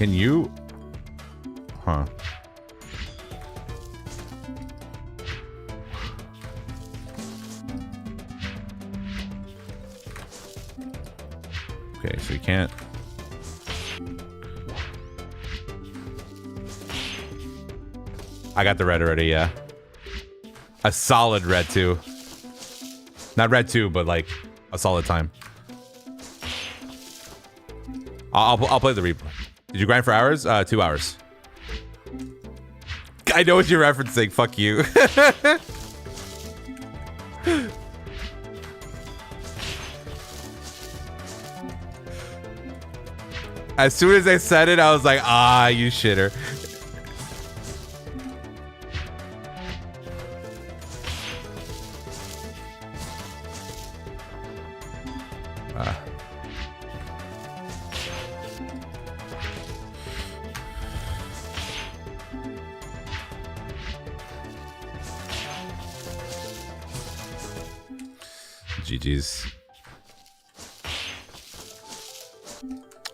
Can you? Huh. Okay, so you can't. I got the red already, yeah. A solid red too. Not red too, but like a solid time. I'll play the replay. Did you grind for hours? 2 hours. I know what you're referencing. Fuck you. As soon as I said it, I was like, ah, you shitter. GG's.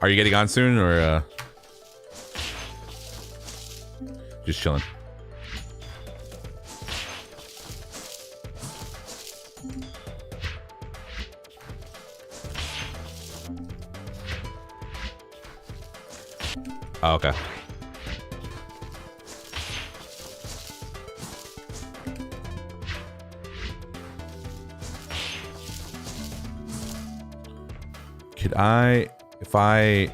Are you getting on soon or just chilling? Oh, okay. Could I, if I...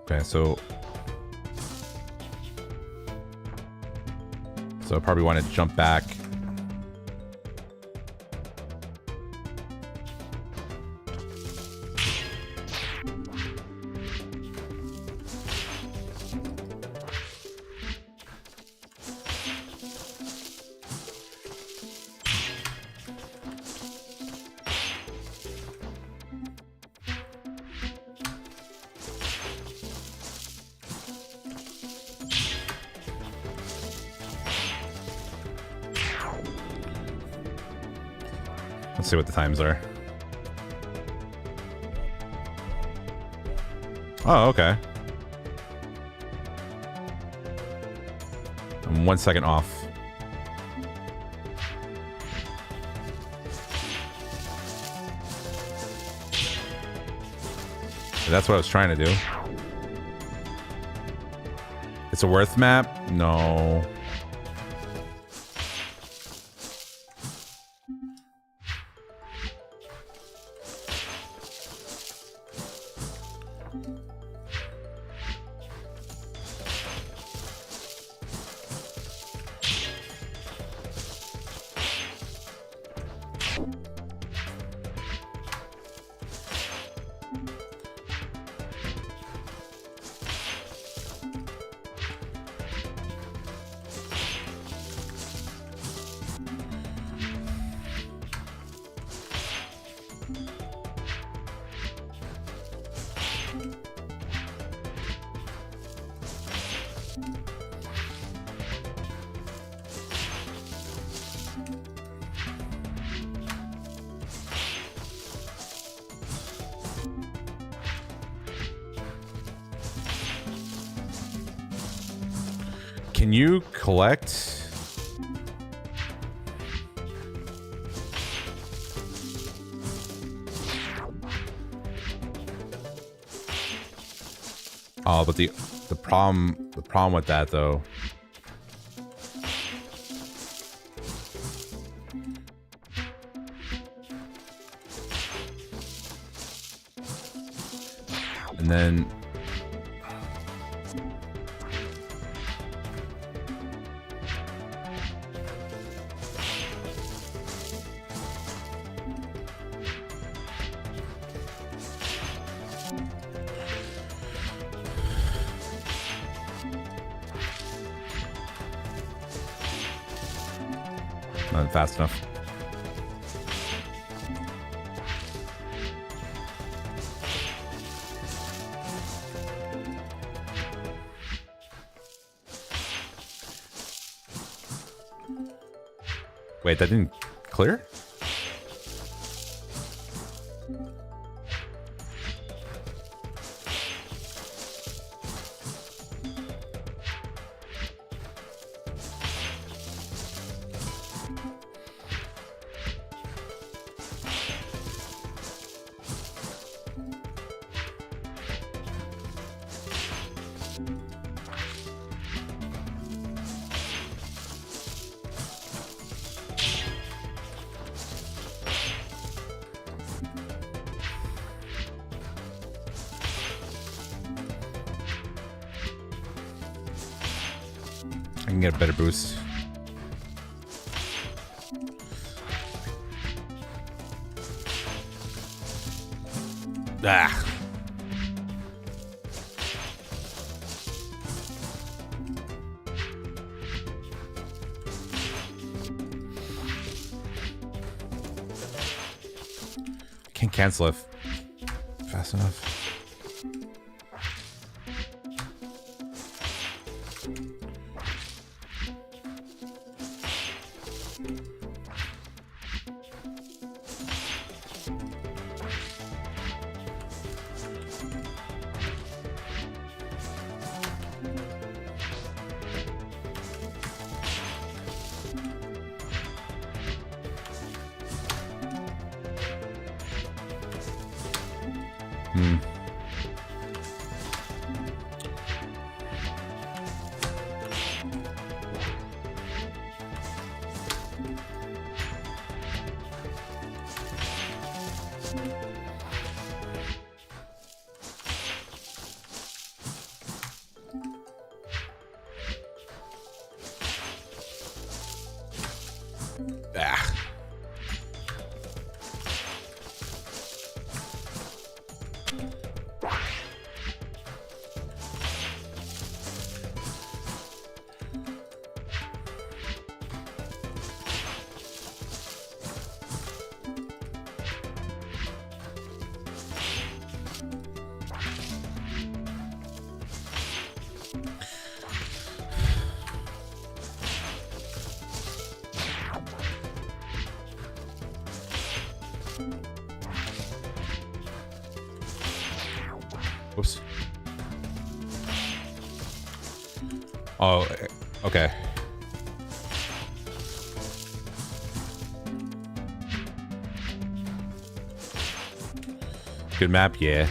Okay, so I probably want to jump back. Let's see what the times are. Oh, okay. I'm 1 second off. That's what I was trying to do. It's a worth map? No. Can you collect? Oh, but the problem with that though. And then not fast enough. Wait, that didn't clear? I can get a better boost. Ah. Can't cancel it fast enough. Ah. Whoops. Oh, okay. Good map, yeah.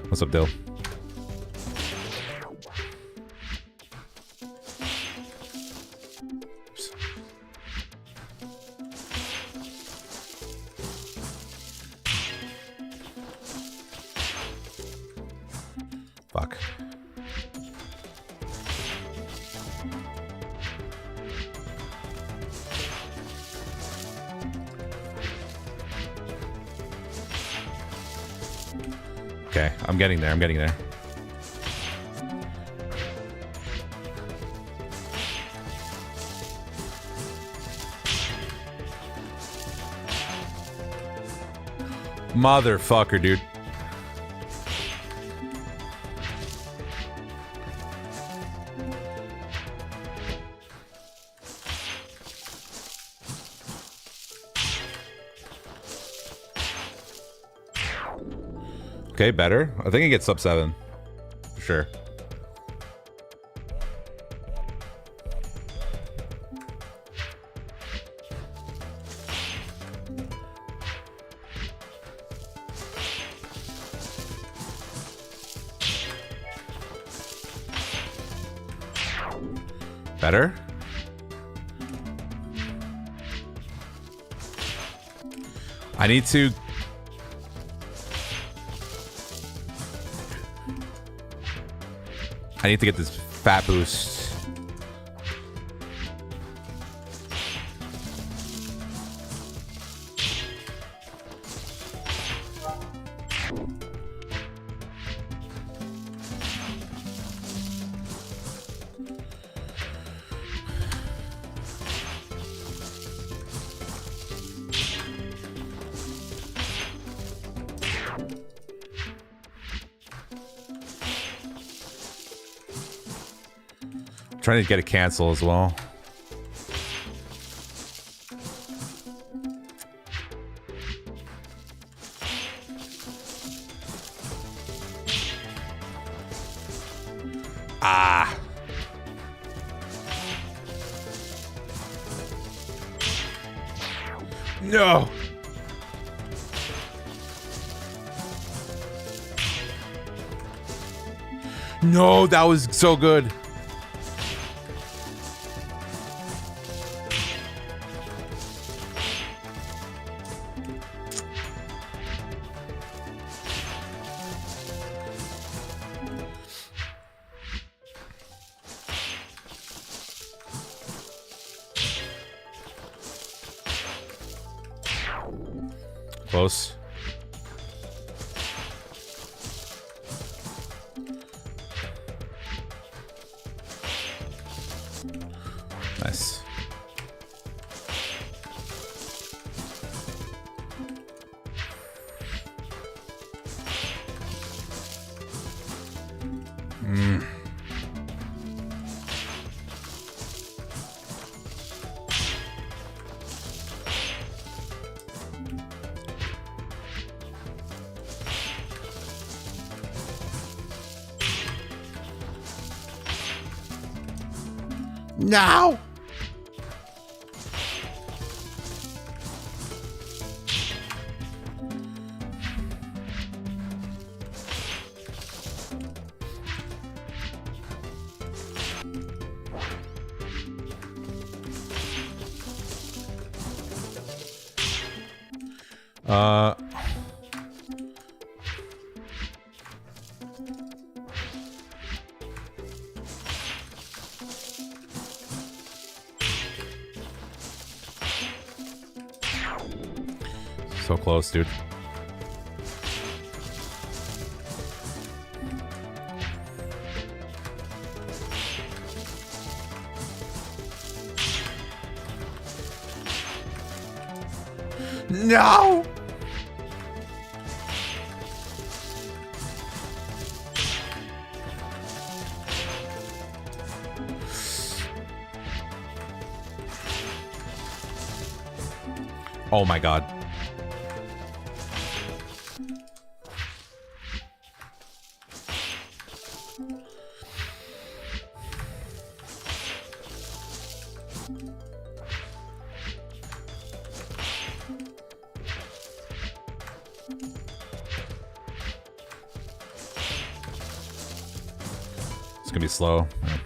What's up, Dill? Fuck. Okay, I'm getting there. I'm getting there. Motherfucker, dude. Okay, better. I think it gets sub 7. For sure. Better? I need to... I need to get this fat boost. trying to get a cancel as well. Ah. No. No, that was so good. Close. Nice. Now. So close, dude. No! Oh my god. It's gonna be slow. Yeah.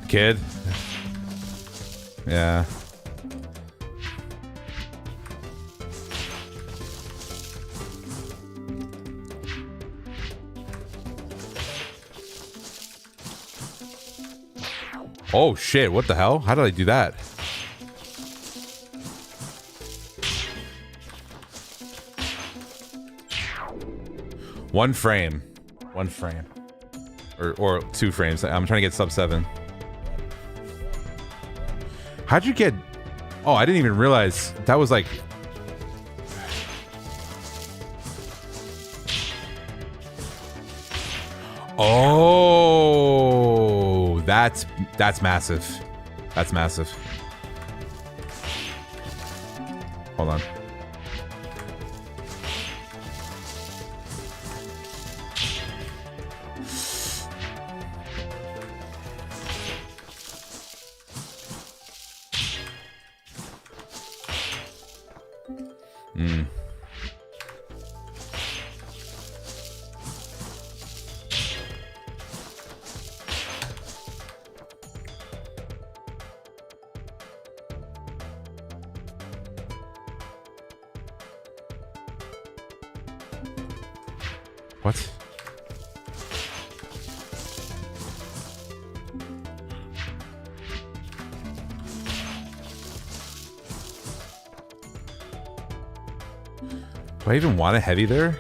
Kid. Yeah. Oh shit, what the hell? How did I do that? One frame. One frame. Or 2 frames. I'm trying to get sub 7. How'd you get... Oh, I didn't even realize that was like... Oh, that's massive. That's massive. Hold on. What? Do I even want a heavy there?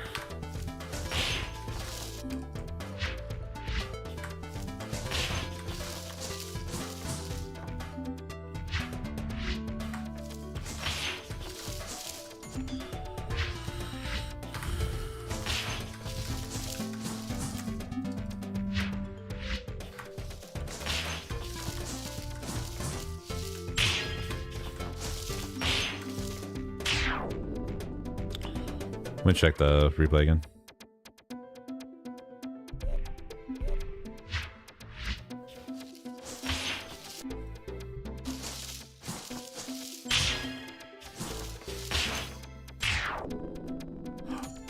Let me check the replay again.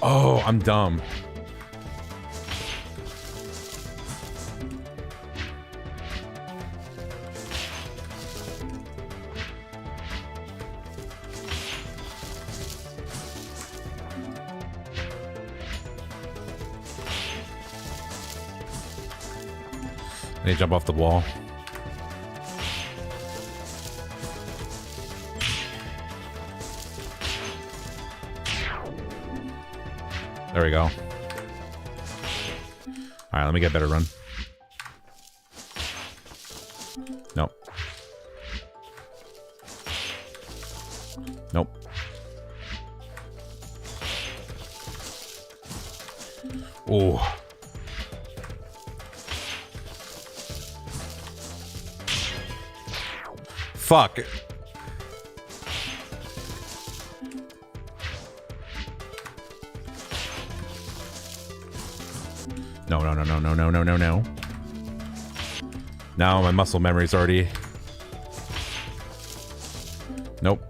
Oh, I'm dumb. They jump off the wall. There we go. All right, let me get a better run. Nope. Nope. Oh. Fuck. No, no, no, no, no, no, no, no, no. Now my muscle memory's already... Nope.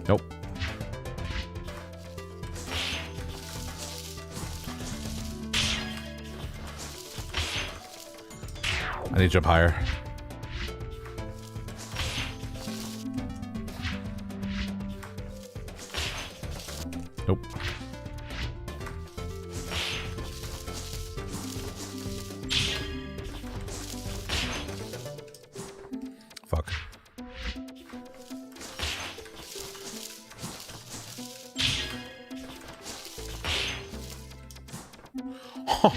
Nope. I need to jump higher. Nope. Fuck. Huh.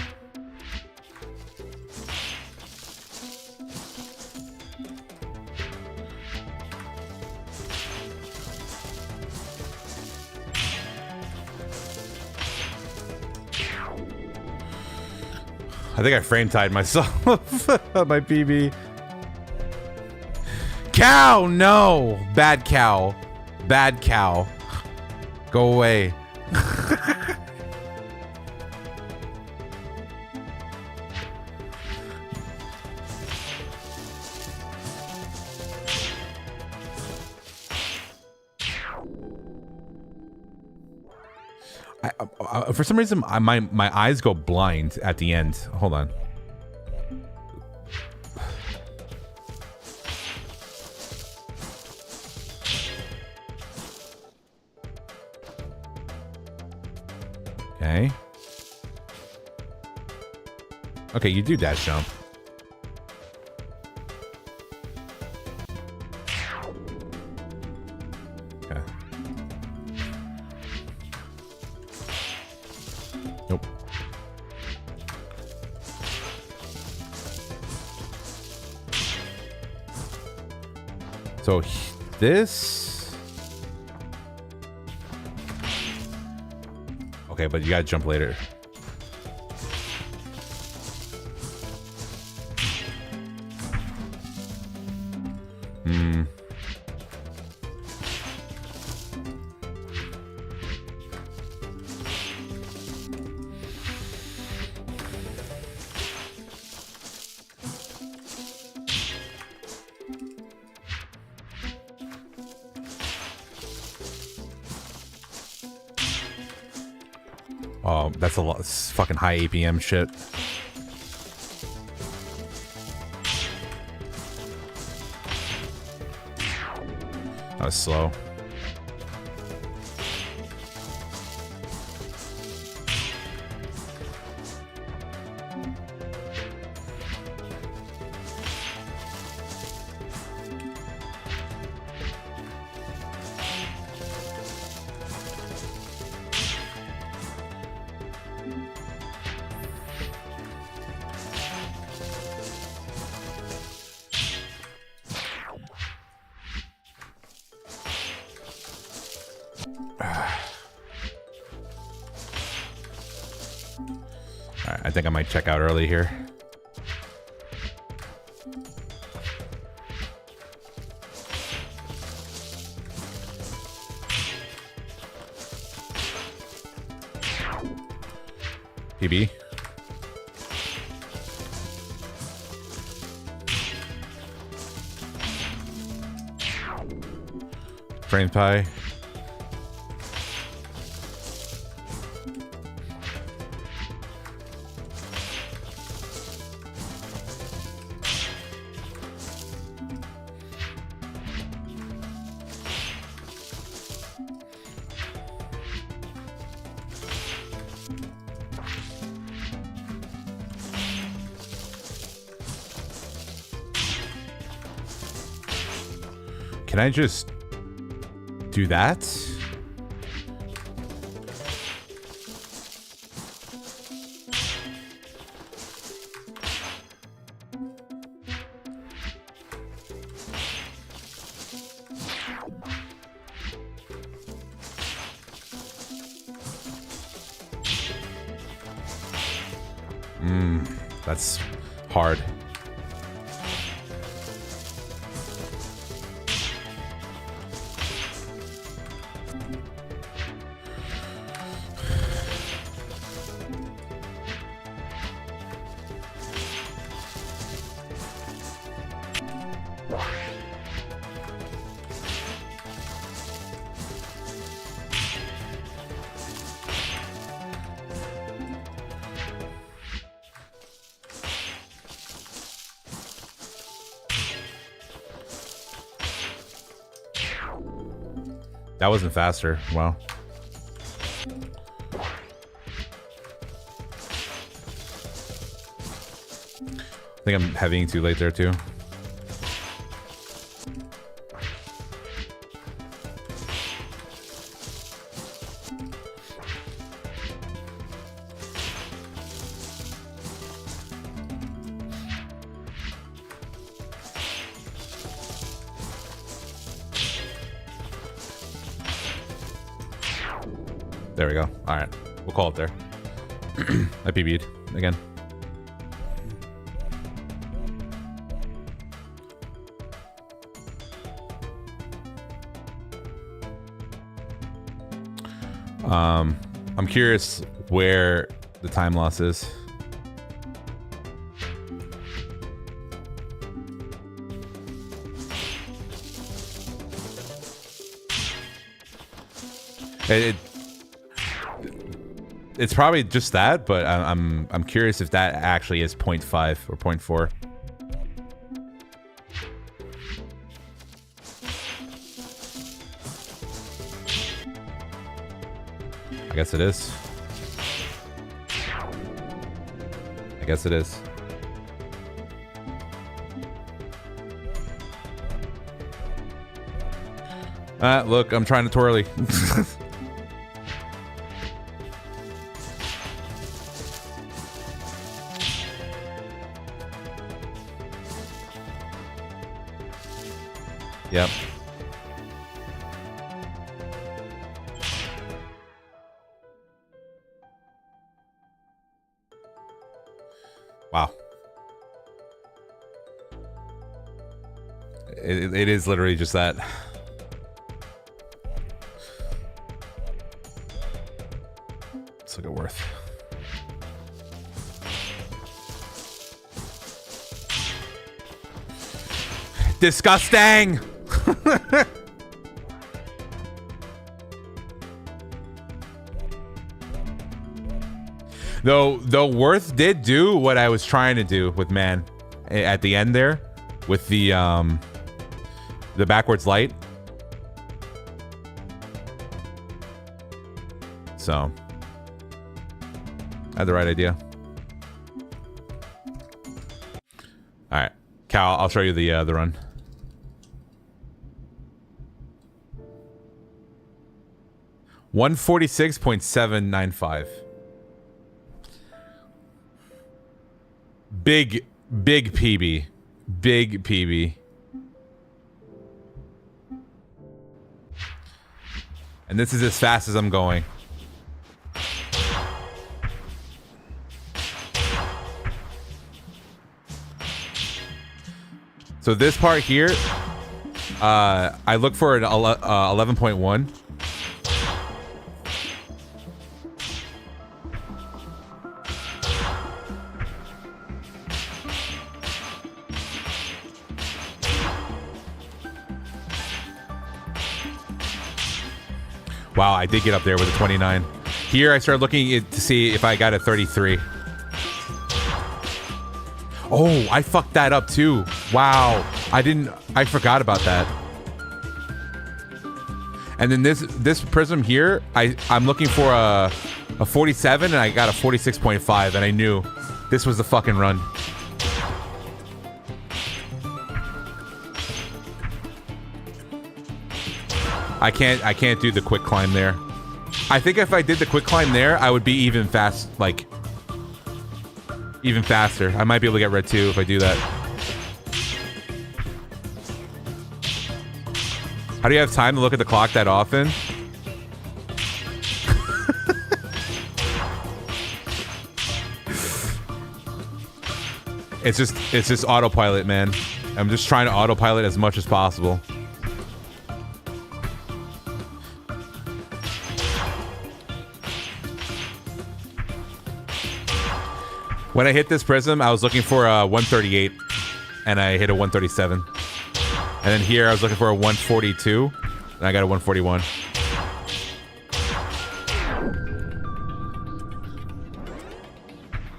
I think I frame tied myself. My PB. Cow! No! Bad cow. Bad cow. Go away. For some reason, my eyes go blind at the end. Hold on. Okay. Okay, you do dash jump. Okay. Nope. So this... Okay, but you gotta jump later. Hmm. Oh, that's a lot. It's fucking high APM shit. That was slow. right, I think I might check out early here. PB. Frame pie. Can I just do that? That's hard. That wasn't faster. Wow. I think I'm heavying too late there too. There we go. All right, we'll call it there. I PB'd again. I'm curious where the time loss is. It's probably just that, but I'm curious if that actually is 0.5 or 0.4. I guess it is. I guess it is. Look, I'm trying to twirly. Yep. Wow. It is literally just that. Let's look at worth. Disgusting! Though Worth did do what I was trying to do with Man at the end there with the backwards light. So I had the right idea. All right, Cal, I'll show you the run. $146.795. Big PB. Big PB. And this is as fast as I'm going. So this part here, I look for an 11.1. Wow, I did get up there with a 29. Here, I started looking to see if I got a 33. Oh, I fucked that up too. Wow, I forgot about that. And then this prism here, I'm looking for a 47, and I got a 46.5, and I knew this was the fucking run. I can't do the quick climb there. I think if I did the quick climb there, I would be even faster. I might be able to get red 2 if I do that. How do you have time to look at the clock that often? It's just autopilot, man. I'm just trying to autopilot as much as possible. When I hit this prism, I was looking for a 138, and I hit a 137. And then here, I was looking for a 142, and I got a 141.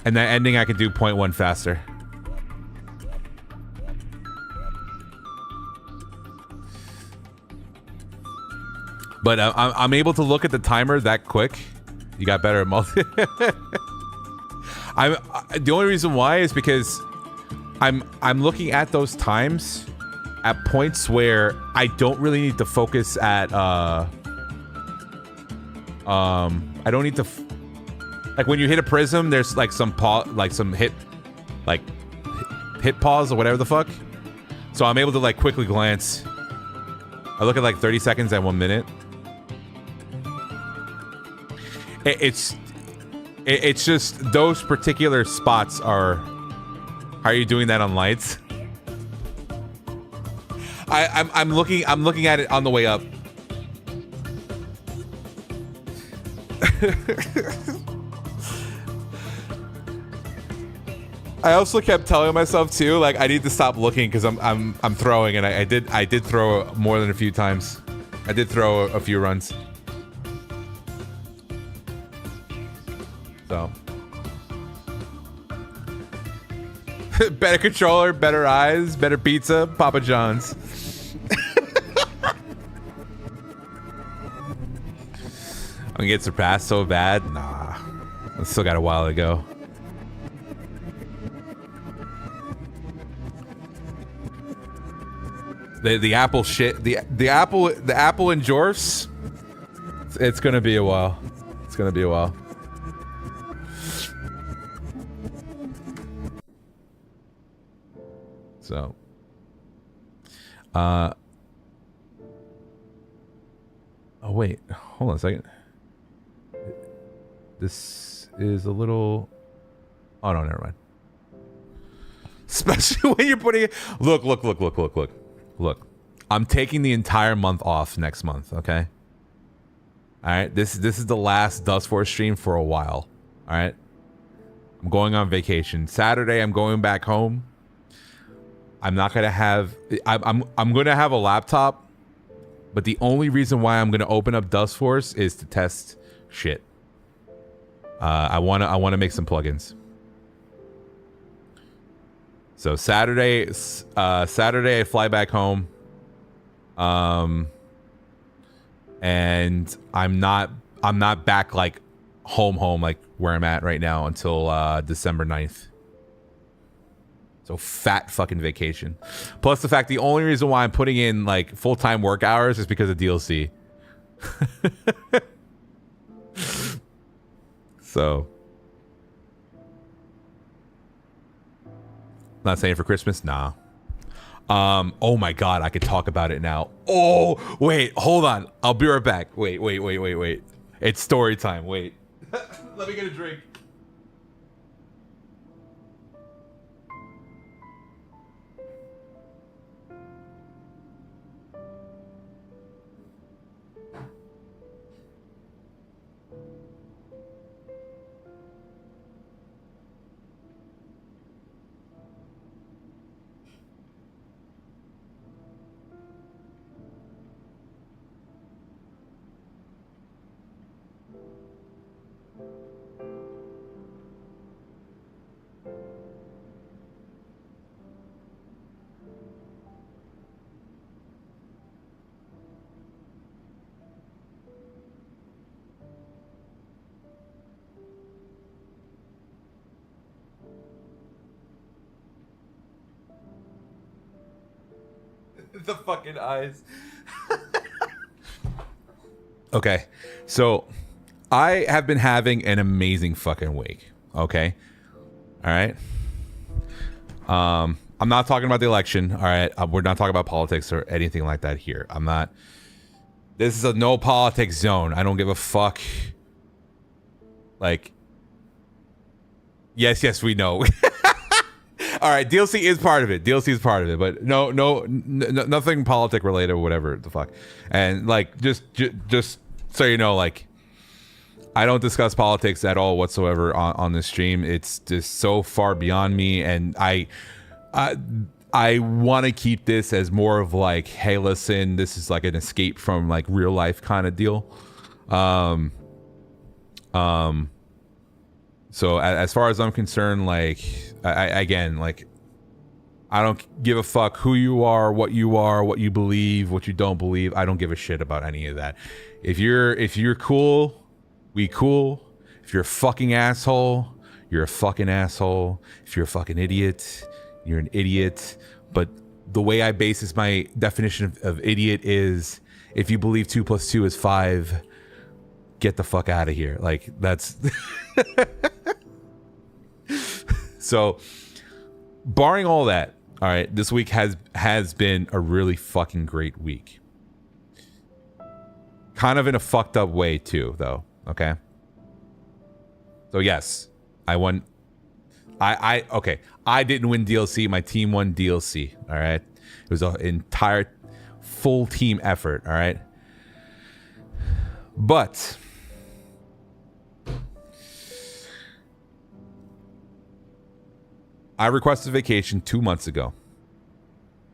And that ending, I could do 0.1 faster. But I'm able to look at the timer that quick. You got better at multi. The only reason why is because I'm looking at those times at points where I don't really need to focus at I don't need to like when you hit a prism, there's like some hit pause or whatever the fuck. So I'm able to like quickly glance. I look at like 30 seconds and 1 minute. It's just those particular spots are. How are you doing that on lights? I'm looking at it on the way up. I also kept telling myself too, like I need to stop looking because I'm throwing, and I did throw more than a few times. I did throw a few runs. So better controller, better eyes, better pizza, Papa John's. I'm gonna get surpassed so bad. Nah, I still got a while to go. The apple shit. The apple endorse. It's gonna be a while. It's gonna be a while. So, oh wait, hold on a second. This is a little. Oh no, never mind. Especially when you're putting it. Look. I'm taking the entire month off next month. Okay. All right. This is the last DUSTFORCE stream for a while. All right. I'm going on vacation. Saturday, I'm going back home. I'm not gonna have. I'm gonna have a laptop, but the only reason why I'm gonna open up DUSTFORCE is to test shit. I wanna make some plugins. So Saturday I fly back home. And I'm not back like home like where I'm at right now until December 9th. So fat fucking vacation. Plus the fact the only reason why I'm putting in like full-time work hours is because of DLC. So not saying for Christmas, nah. Oh my god, I could talk about it now. Oh, wait, hold on. I'll be right back. Wait. It's story time. Wait. Let me get a drink. The fucking eyes. Okay, so I have been having an amazing fucking week. Okay, all right. I'm not talking about the election. All right, we're not talking about politics or anything like that here. I'm not. This is a no politics zone. I don't give a fuck. Like, yes, we know. All right, DLC is part of it. DLC is part of it, but nothing politic related or whatever the fuck. And like, just so you know, like, I don't discuss politics at all whatsoever on this stream. It's just so far beyond me, and I want to keep this as more of like, hey, listen, this is like an escape from like real life kind of deal. So as far as I'm concerned, like, I don't give a fuck who you are, what you believe, what you don't believe. I don't give a shit about any of that. If you're cool, we cool. If you're a fucking asshole, you're a fucking asshole. If you're a fucking idiot, you're an idiot. But the way I base my definition of idiot is, if you believe 2 + 2 is 5, get the fuck out of here. Like, that's so, barring all that, all right, this week has been a really fucking great week. Kind of in a fucked up way too, though. Okay. So yes, I won. Okay. I didn't win DLC. My team won DLC. All right. It was an entire full team effort. All right. But I requested vacation 2 months ago.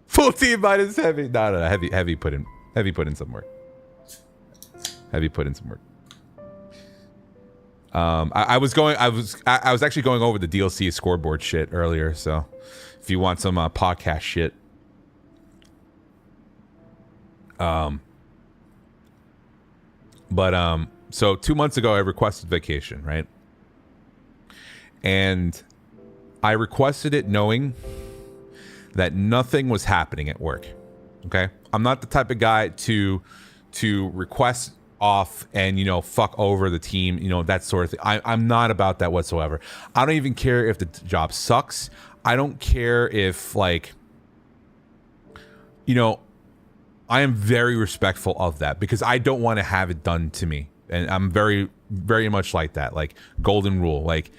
Full team minus heavy. No. Heavy put in some work. Heavy put in some work. I was actually going over the DLC scoreboard shit earlier. So if you want some podcast shit, so 2 months ago I requested vacation, right? And I requested it knowing that nothing was happening at work. Okay, I'm not the type of guy to request off and, you know, fuck over the team, you know, that sort of thing. I'm not about that whatsoever. I don't even care if the job sucks. I don't care if, like, you know, I am very respectful of that because I don't want to have it done to me. And I'm very, very much like that. Like, golden rule, like,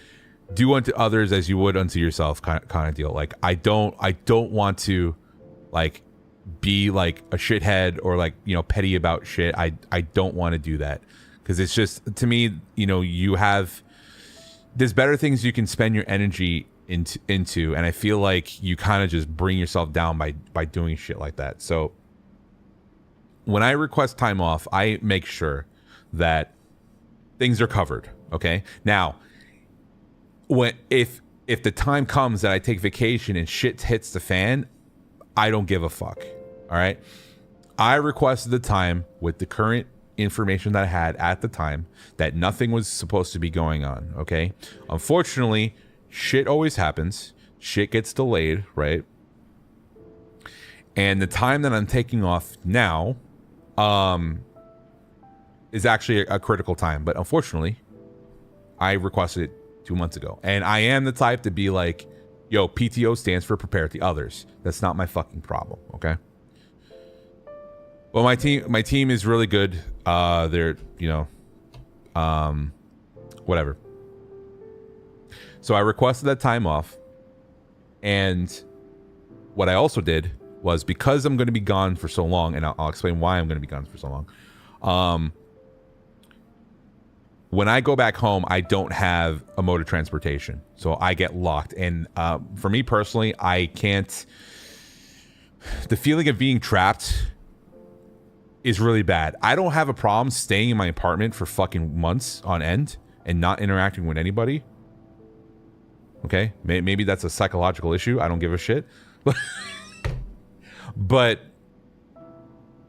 do unto others as you would unto yourself kind of deal. Like, I don't want to, like, be like a shithead or, like, you know, petty about shit. I don't want to do that because it's just, to me, you know, there's better things you can spend your energy into, and I feel like you kind of just bring yourself down by doing shit like that. So when I request time off, I make sure that things are covered. Okay, now if the time comes that I take vacation and shit hits the fan, I don't give a fuck. All right, I requested the time with the current information that I had at the time that nothing was supposed to be going on. Okay, unfortunately, shit always happens. Shit gets delayed, right? And the time that I'm taking off now is actually a critical time, but unfortunately I requested it 2 months ago, and I am the type to be like, yo, PTO stands for prepare the others. That's not my fucking problem. Okay, well, my team is really good. They're, you know, whatever. So I requested that time off, and what I also did was, because I'm going to be gone for so long, and I'll explain why I'm going to be gone for so long. When I go back home, I don't have a mode of transportation, so I get locked. And for me personally, I can't. The feeling of being trapped is really bad. I don't have a problem staying in my apartment for fucking months on end and not interacting with anybody. Okay, maybe that's a psychological issue. I don't give a shit. But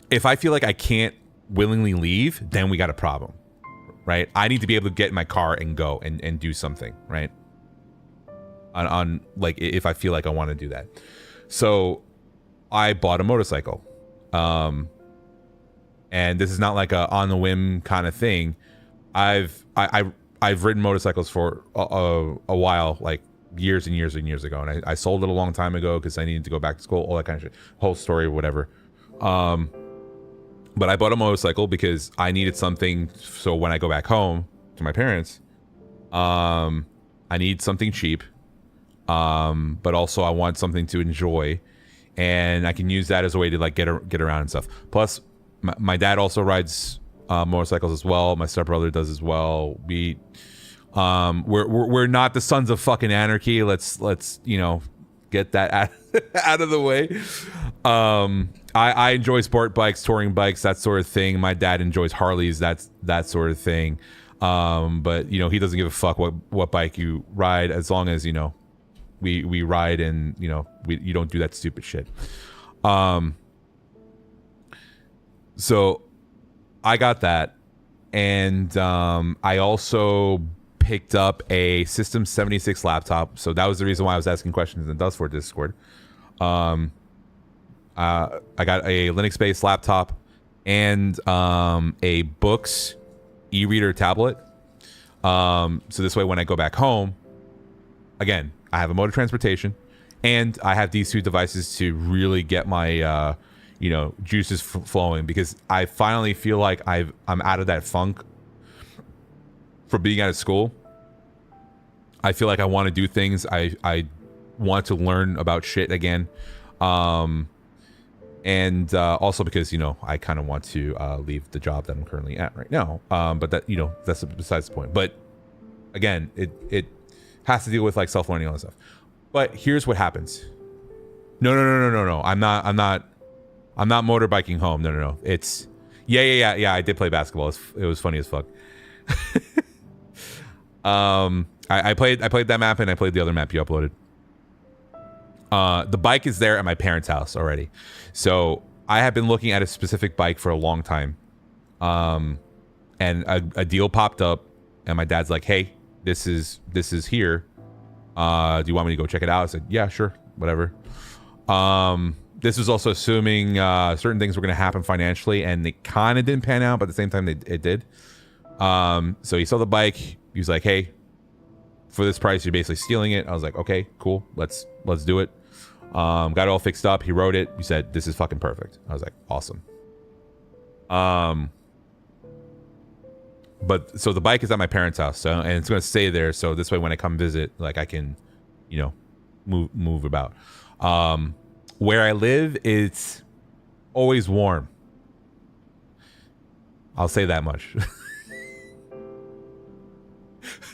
if I feel like I can't willingly leave, then we got a problem, right? I need to be able to get in my car and go and do something, right? On like, if I feel like I want to do that. So I bought a motorcycle. And this is not like a on the whim kind of thing. I've ridden motorcycles for a while, like years and years and years ago, and I sold it a long time ago because I needed to go back to school, all that kind of shit, whole story, whatever. But I bought a motorcycle because I needed something, so when I go back home to my parents, I need something cheap, but also I want something to enjoy, and I can use that as a way to like get around and stuff. Plus, my dad also rides motorcycles as well. My stepbrother does as well. We're not the sons of fucking anarchy. Let's you know, get that out of the way. I enjoy sport bikes, touring bikes, that sort of thing. My dad enjoys Harleys, that sort of thing. But you know, he doesn't give a fuck what bike you ride, as long as, you know, we ride, and you know, you don't do that stupid shit. So I got that, and I also picked up a System 76 laptop. So that was the reason why I was asking questions in the DUSTFORCE Discord. I got a Linux-based laptop and a Books e-reader tablet. So this way, when I go back home, again, I have a mode of transportation, and I have these two devices to really get my you know, juices flowing, because I finally feel like I'm out of that funk for being out of school. I feel like I want to do things. I want to learn about shit again. And also because, you know, I kind of want to leave the job that I'm currently at right now. But that, you know, that's besides the point. But again, it has to deal with like self-learning and all that stuff. But here's what happens. No. I'm not motorbiking home. No. It's yeah. I did play basketball. It was funny as fuck. I played that map, and I played the other map you uploaded. The bike is there at my parents' house already. So I have been looking at a specific bike for a long time. And a deal popped up, and my dad's like, "Hey, this is here. Do you want me to go check it out?" I said, "Yeah, sure, whatever." This was also assuming certain things were going to happen financially, and they kind of didn't pan out, but at the same time it did. So he saw the bike. He was like, "Hey, for this price, you're basically stealing it." I was like, "Okay, cool. Let's do it." Got it all fixed up. He wrote it. He said, "This is fucking perfect." I was like, "Awesome." But so the bike is at my parents' house, so, and it's going to stay there. So this way, when I come visit, like, I can, you know, move about. Where I live, it's always warm. I'll say that much.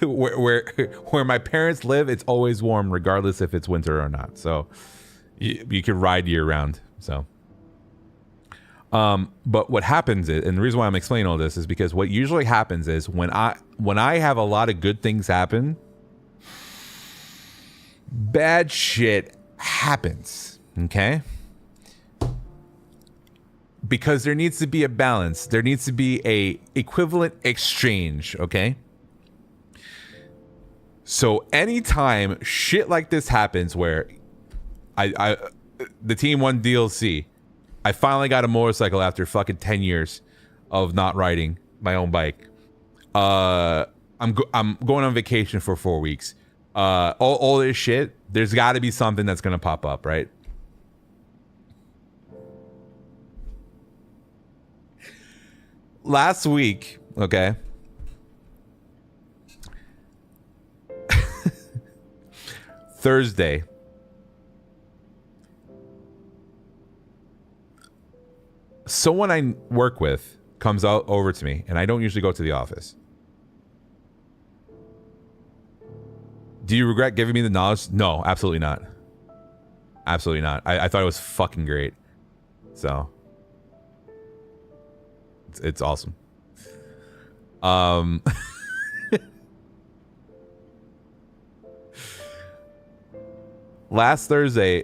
where my parents live, it's always warm, regardless if it's winter or not. So you can ride year round. So, but what happens is, and the reason why I'm explaining all this is because what usually happens is when I have a lot of good things happen, bad shit happens. Okay? Because there needs to be a balance. There needs to be a equivalent exchange, okay? So anytime shit like this happens where the team won DLC, I finally got a motorcycle after fucking 10 years of not riding my own bike. I'm going on vacation for 4 weeks. All this shit, there's got to be something that's going to pop up, right? Last week, okay, Thursday, someone I work with comes out over to me, and I don't usually go to the office. Do you regret giving me the knowledge? No, absolutely not. Absolutely not. I thought it was fucking great. So It's awesome. Last Thursday,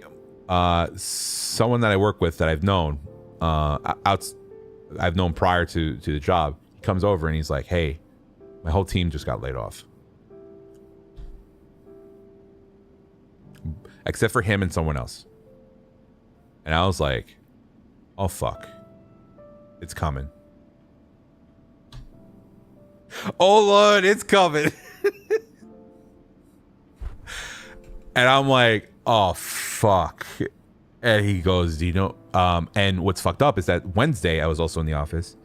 someone that I work with that I've known, I've known prior to the job, he comes over and he's like, "Hey, my whole team just got laid off, except for him and someone else." And I was like, "Oh fuck, it's coming." Oh Lord, it's coming. And I'm like, "Oh fuck." And he goes, "Do you know?" And what's fucked up is that Wednesday I was also in the office,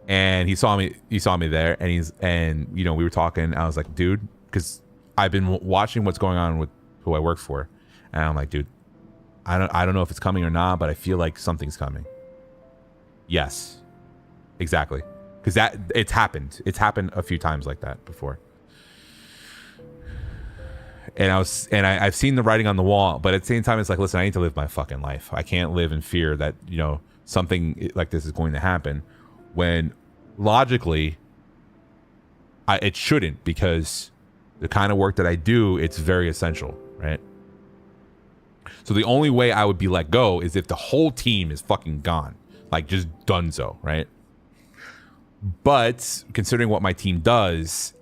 and he saw me there, and we were talking. I was like, "Dude," because I've been watching what's going on with who I work for, and I'm like, "Dude, I don't know if it's coming or not, but I feel like something's coming." Yes, exactly, because it's happened. It's happened a few times like that before. And I've seen the writing on the wall, but at the same time, it's like, listen, I need to live my fucking life. I can't live in fear that, something like this is going to happen when logically it shouldn't, because the kind of work that I do, it's very essential, right? So the only way I would be let go is if the whole team is fucking gone, like just donezo, right? But considering what my team does,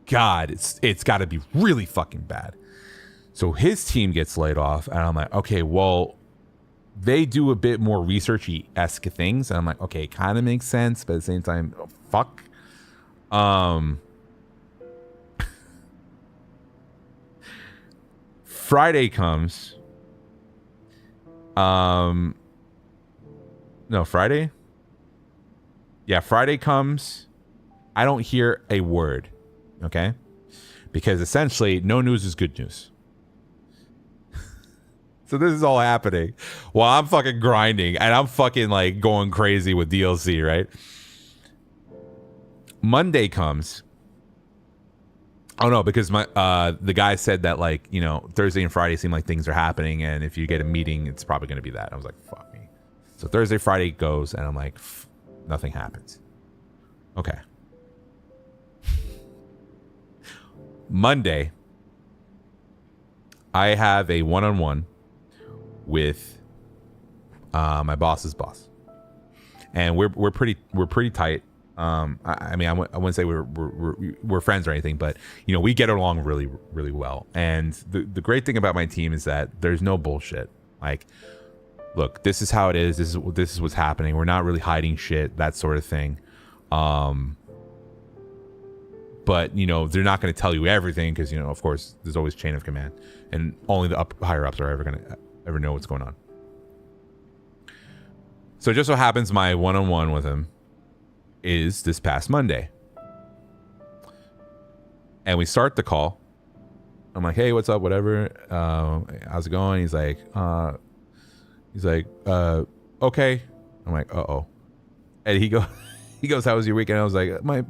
God, it's got to be really fucking bad. So his team gets laid off, and I'm like, okay, well, they do a bit more researchy-esque things, and I'm like, okay, it kind of makes sense, but at the same time, oh, fuck. Friday comes. No, Friday? Yeah, Friday comes. I don't hear a word. Okay? Because essentially, no news is good news. So this is all happening while I'm fucking grinding and I'm fucking like going crazy with DLC, right? Monday comes. Oh no, because the guy said that like, Thursday and Friday seem like things are happening, and if you get a meeting, it's probably going to be that. I was like, fuck me. So Thursday, Friday goes, and I'm like, nothing happens. Okay. Monday, I have a one-on-one with my boss's boss, and we're pretty tight. I mean, I wouldn't say we're friends or anything, but we get along really, really well. And the great thing about my team is that there's no bullshit. Like, look, this is how it is. This is what's happening. We're not really hiding shit, that sort of thing. But they're not going to tell you everything because of course there's always chain of command, and only the higher ups are ever know what's going on. So it just so happens my one-on-one with him is this past Monday, and we start the call. I'm like, "Hey, what's up? Whatever. How's it going?" He's like, "Okay." I'm like, "Uh-oh," and he goes. He goes, "How was your weekend?" I was like, my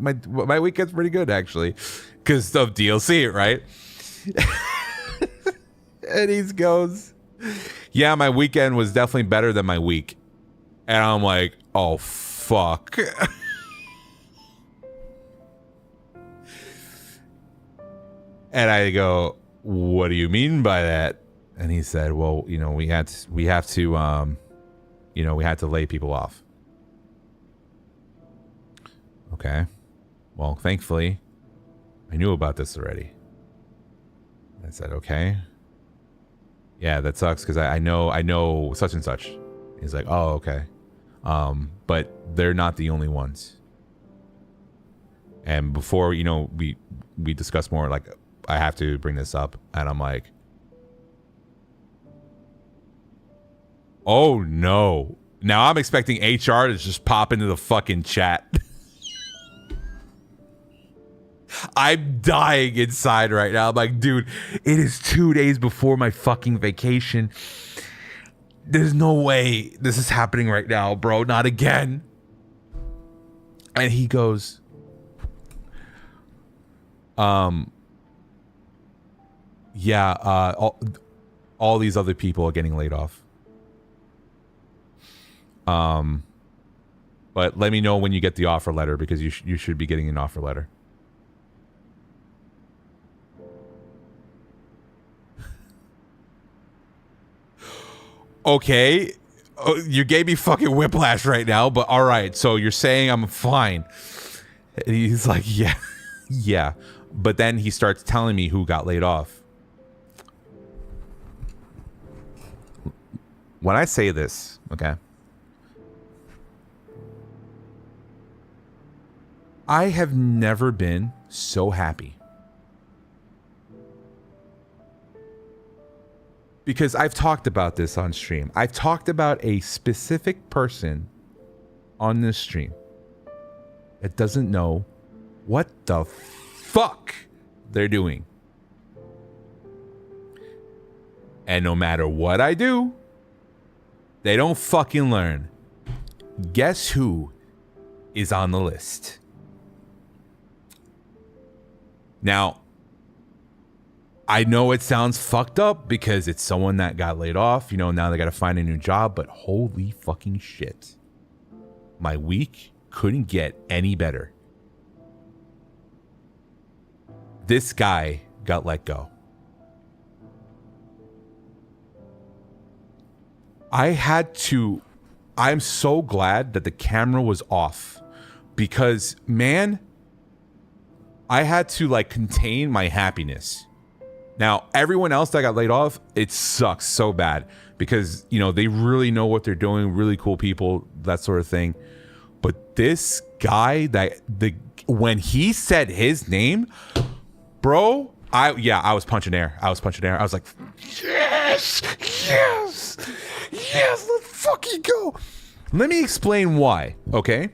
weekend's pretty good, actually, because of DLC, right? And he goes, "Yeah, my weekend was definitely better than my week." And I'm like, "Oh, fuck." And I go, "What do you mean by that?" And he said, "Well, we had to lay people off." Okay. Well, thankfully, I knew about this already. I said, "Okay. Yeah, that sucks because I know such and such." He's like, "Oh, okay. But they're not the only ones." And before, we discuss more, like, I have to bring this up, and I'm like, "Oh no." Now I'm expecting HR to just pop into the fucking chat. I'm dying inside right now. I'm like, dude, it is 2 days before my fucking vacation. There's no way this is happening right now, bro. Not again. And he goes, yeah, all these other people are getting laid off. But let me know when you get the offer letter, because you should be getting an offer letter. Okay. Oh, you gave me fucking whiplash right now, but all right. So you're saying I'm fine. And he's like, yeah, yeah. But then he starts telling me who got laid off. When I say this, okay, I have never been so happy. Because I've talked about this on stream. I've talked about a specific person on this stream that doesn't know what the fuck they're doing. And no matter what I do, they don't fucking learn. Guess who is on the list? Now, I know it sounds fucked up because it's someone that got laid off. You know, now they got to find a new job. But holy fucking shit. My week couldn't get any better. This guy got let go. I'm so glad that the camera was off. Because, man, I had to like contain my happiness. Now, everyone else that got laid off, it sucks so bad because, you know, they really know what they're doing, really cool people, that sort of thing. But this guy, when he said his name, bro, I was punching air. I was like, yes, let's fucking go. Let me explain why, okay?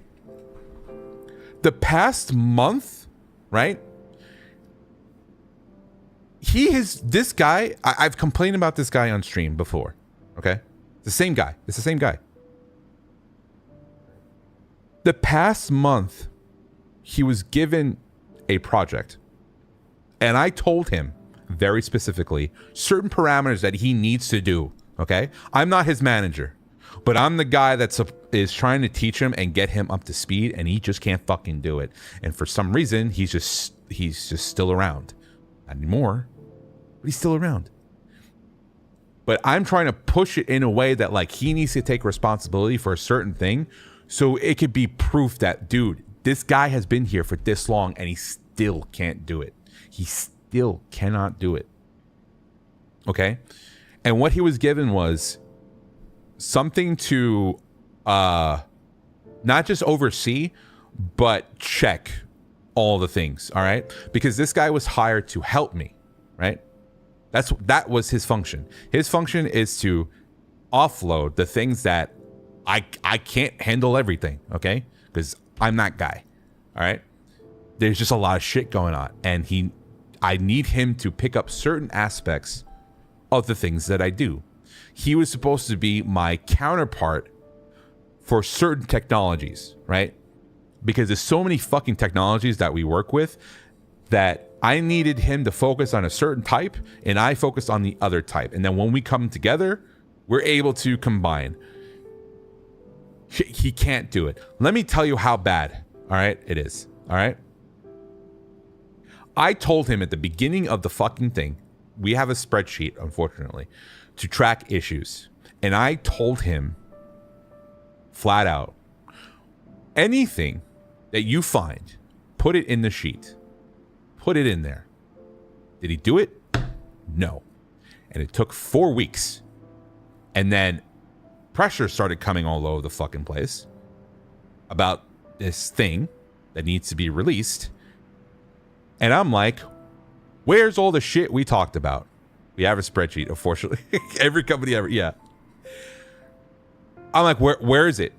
The past month, right? This guy, I've complained about this guy on stream before, okay? It's the same guy. The past month, he was given a project. And I told him very specifically certain parameters that he needs to do, okay? I'm not his manager, but I'm the guy that is trying to teach him and get him up to speed, and he just can't fucking do it. And for some reason, he's just still around. Not anymore, but he's still around. But I'm trying to push it in a way that like he needs to take responsibility for a certain thing, so it could be proof that, dude, this guy has been here for this long and he still can't do it. He still cannot do it. Okay? And what he was given was something to not just oversee, but check all the things, all right? Because this guy was hired to help me, right? That was his function. His function is to offload the things that I can't handle everything, okay? Because I'm that guy, all right? There's just a lot of shit going on, and I need him to pick up certain aspects of the things that I do. He was supposed to be my counterpart for certain technologies, right? Because there's so many fucking technologies that we work with that I needed him to focus on a certain type and I focused on the other type. And then when we come together, we're able to combine. He can't do it. Let me tell you how bad, all right, it is, all right? I told him at the beginning of the fucking thing, we have a spreadsheet, unfortunately, to track issues. And I told him flat out, anything that you find, put it in the sheet. Put it in there. Did he do it? No. And it took 4 weeks. And then pressure started coming all over the fucking place about this thing that needs to be released. And I'm like, where's all the shit we talked about? We have a spreadsheet, unfortunately. Every company ever, yeah. I'm like, where is it?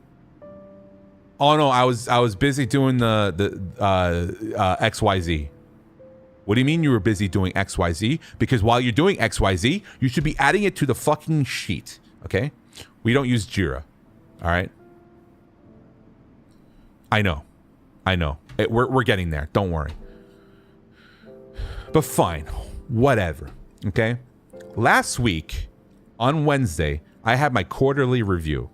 Oh no, I was busy doing the XYZ. What do you mean you were busy doing XYZ? Because while you're doing XYZ, you should be adding it to the fucking sheet, okay? We don't use Jira, all right? I know. We're getting there, don't worry. But fine, whatever, okay? Last week, on Wednesday, I had my quarterly review.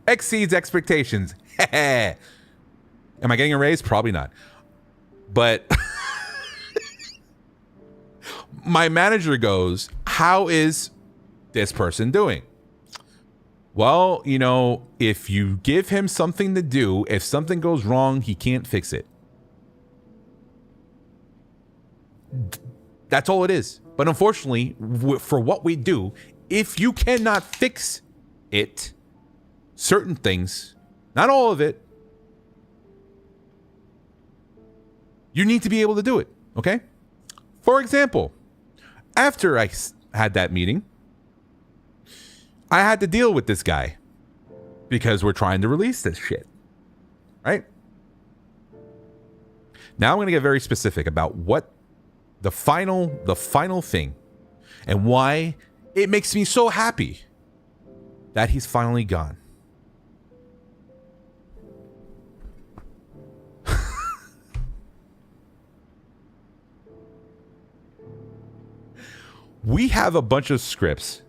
Exceeds expectations. Am I getting a raise? Probably not. But my manager goes, how is this person doing? Well, you know, if you give him something to do, if something goes wrong, he can't fix it. That's all it is. But unfortunately, for what we do, if you cannot fix it, certain things, not all of it, you need to be able to do it, okay? For example, after I had that meeting, I had to deal with this guy because we're trying to release this shit, right? Now I'm going to get very specific about what the final thing and why it makes me so happy that he's finally gone. We have a bunch of scripts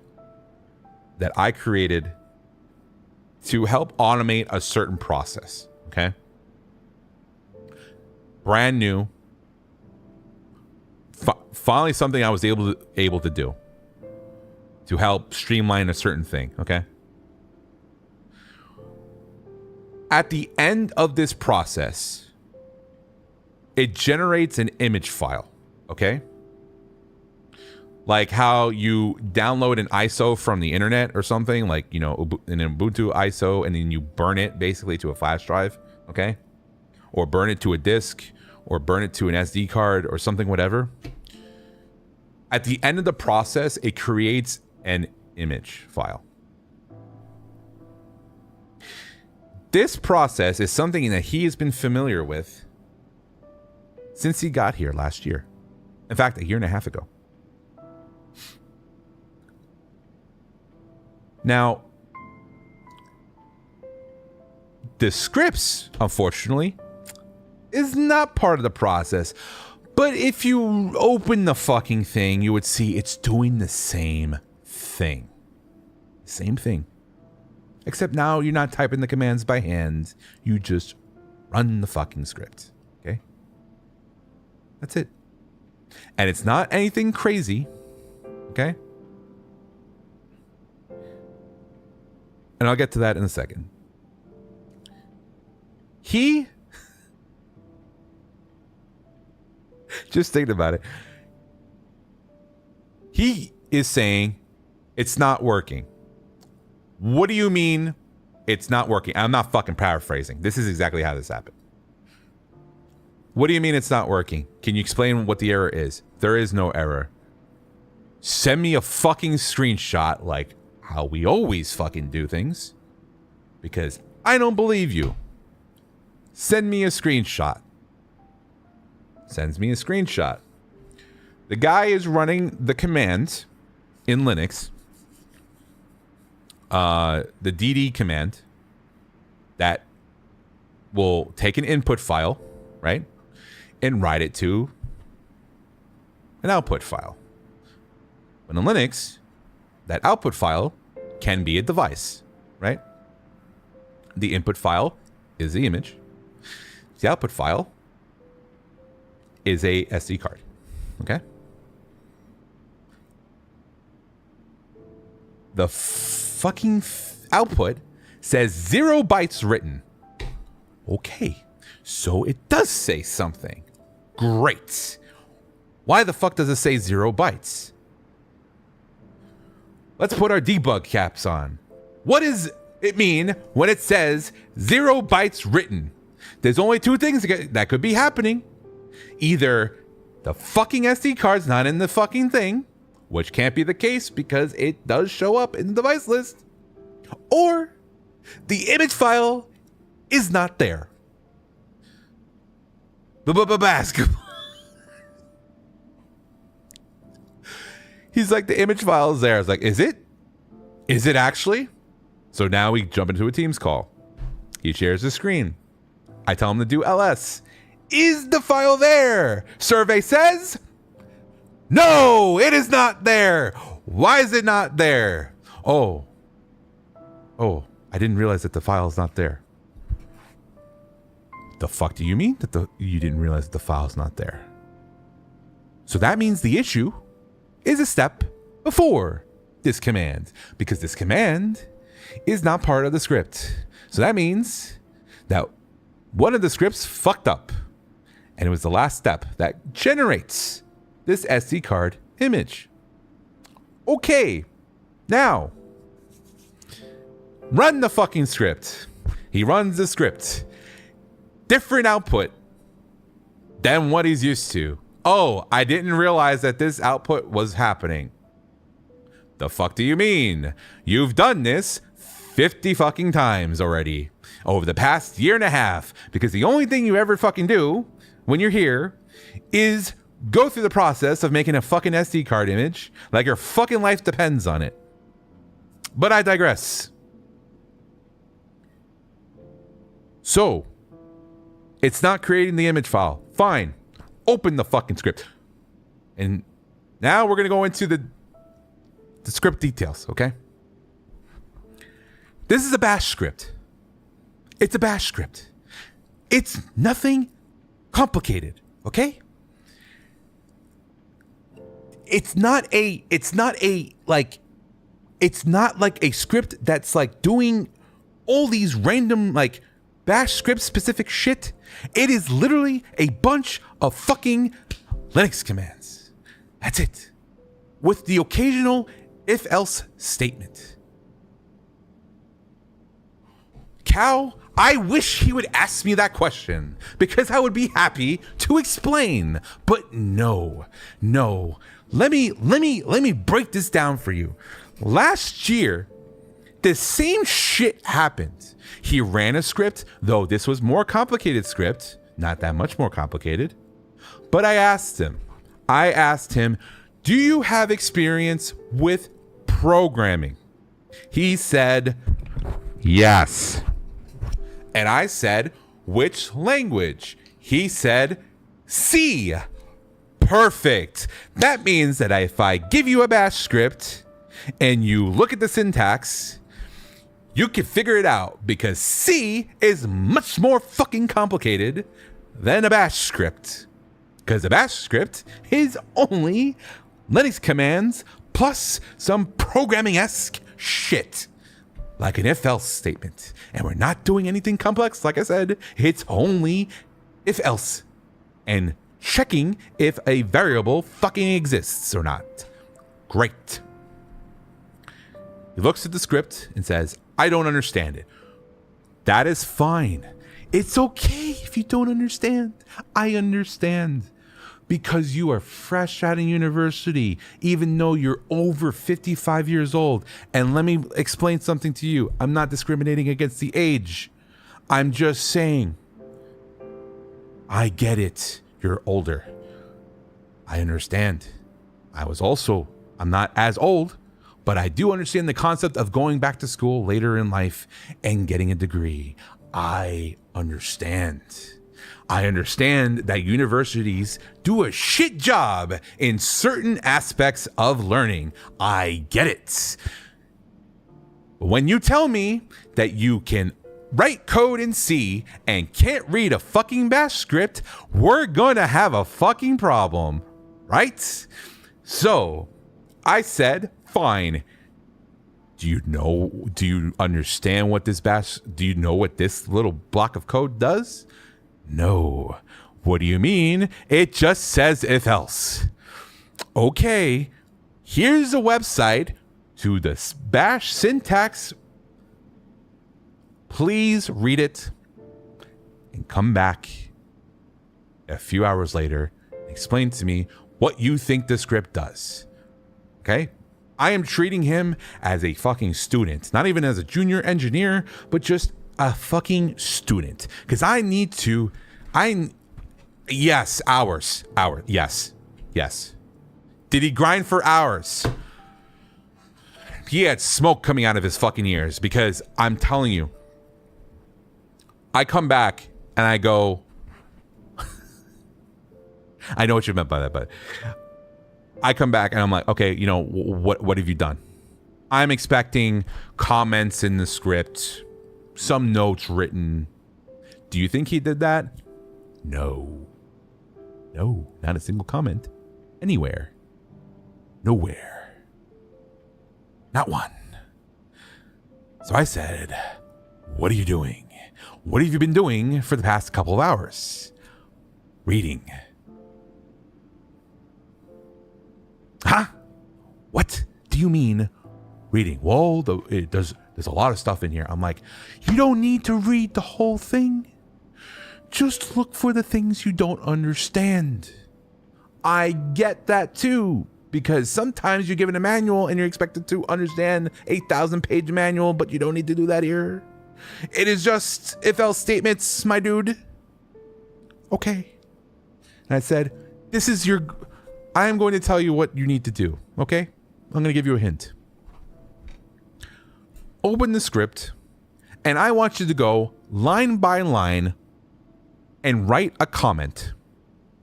that I created to help automate a certain process, okay? Brand new. Finally something I was able to do to help streamline a certain thing, okay? At the end of this process, it generates an image file, okay? Like how you download an ISO from the internet or something, like, you know, an Ubuntu ISO, and then you burn it basically to a flash drive, okay? Or burn it to a disk, or burn it to an SD card or something, whatever. At the end of the process, it creates an image file. This process is something that he has been familiar with since he got here last year. In fact, a year and a half ago. Now, the scripts, unfortunately, is not part of the process. But if you open the fucking thing, you would see it's doing the same thing. Same thing. Except now you're not typing the commands by hand. You just run the fucking script. Okay? That's it. And it's not anything crazy. Okay? And I'll get to that in a second. He... just thinking about it. He is saying it's not working. What do you mean it's not working? I'm not fucking paraphrasing. This is exactly how this happened. What do you mean it's not working? Can you explain what the error is? There is no error. Send me a fucking screenshot like how we always fucking do things. Because I don't believe you. Send me a screenshot. Sends me a screenshot. The guy is running the command in Linux. The DD command that will take an input file, right? And write it to an output file. But in Linux, that output file can be a device, right? The input file is the image. The output file is a SD card, okay? The fucking output says 0 bytes written. Okay, so it does say something. Great. Why the fuck does it say 0 bytes? Let's put our debug caps on. What does it mean when it says 0 bytes written? There's only two things that could be happening. Either the fucking SD card's not in the fucking thing, which can't be the case because it does show up in the device list, or the image file is not there. Basketball. He's like, the image file is there. I was like, is it? Is it actually? So now we jump into a Teams call. He shares the screen. I tell him to do LS. Is the file there? Survey says, no, it is not there. Why is it not there? Oh, I didn't realize that the file's not there. The fuck do you mean that you didn't realize that the file's not there? So that means the issue is a step before this command, because this command is not part of the script. So that means that one of the scripts fucked up, and it was the last step that generates this SD card image. Okay, now run the fucking script. He runs the script. Different output than what he's used to. Oh, I didn't realize that this output was happening. The fuck do you mean? You've done this 50 fucking times already over the past year and a half, because the only thing you ever fucking do when you're here is go through the process of making a fucking SD card image like your fucking life depends on it. But I digress. So, it's not creating the image file. Fine. Open the fucking script. And now we're going to go into the script details, okay? This is a bash script. It's a bash script. It's nothing complicated, okay? It's not like a script that's like doing all these random like bash script specific shit. It is literally a bunch of fucking Linux commands. That's it. With the occasional if-else statement. Cow, I wish he would ask me that question, because I would be happy to explain. But no. Let me break this down for you. Last year, the same shit happened. He ran a script, though this was more complicated script, not that much more complicated. But I asked him, do you have experience with programming? He said, yes. And I said, which language? He said, C. Perfect. That means that if I give you a bash script and you look at the syntax, you can figure it out, because C is much more fucking complicated than a bash script. Because a bash script is only Linux commands plus some programming-esque shit, like an if-else statement. And we're not doing anything complex. Like I said, it's only if-else and checking if a variable fucking exists or not. Great. He looks at the script and says, I don't understand it. That is fine. It's okay if you don't understand. I understand. Because you are fresh out of university, even though you're over 55 years old. And let me explain something to you. I'm not discriminating against the age. I'm just saying, I get it. You're older. I understand. I'm not as old, but I do understand the concept of going back to school later in life and getting a degree. I understand. I understand that universities do a shit job in certain aspects of learning. I get it. When you tell me that you can write code in C and can't read a fucking bash script, we're gonna have a fucking problem, right? So I said, fine. Do you understand what do you know what this little block of code does? No. What do you mean? It just says if else. Okay, here's a website to the bash syntax. Please read it and come back a few hours later and explain to me what you think the script does. Okay? I am treating him as a fucking student, not even as a junior engineer, but just a fucking student. Because yes, hours, yes. Did he grind for hours? He had smoke coming out of his fucking ears, because I'm telling you, I come back and I go, I know what you meant by that, but I come back and I'm like, okay, what have you done? I'm expecting comments in the script, some notes written. Do you think he did that? No. No, not a single comment. Anywhere. Nowhere. Not one. So I said, what are you doing? What have you been doing for the past couple of hours? Reading. Huh? What do you mean reading? Well, there's a lot of stuff in here. I'm like, you don't need to read the whole thing. Just look for the things you don't understand. I get that too, because sometimes you're given a manual and you're expected to understand 8,000-page manual, but you don't need to do that here. It is just if-else statements, my dude. Okay. And I said, I am going to tell you what you need to do, okay? I'm going to give you a hint. Open the script, and I want you to go line by line and write a comment,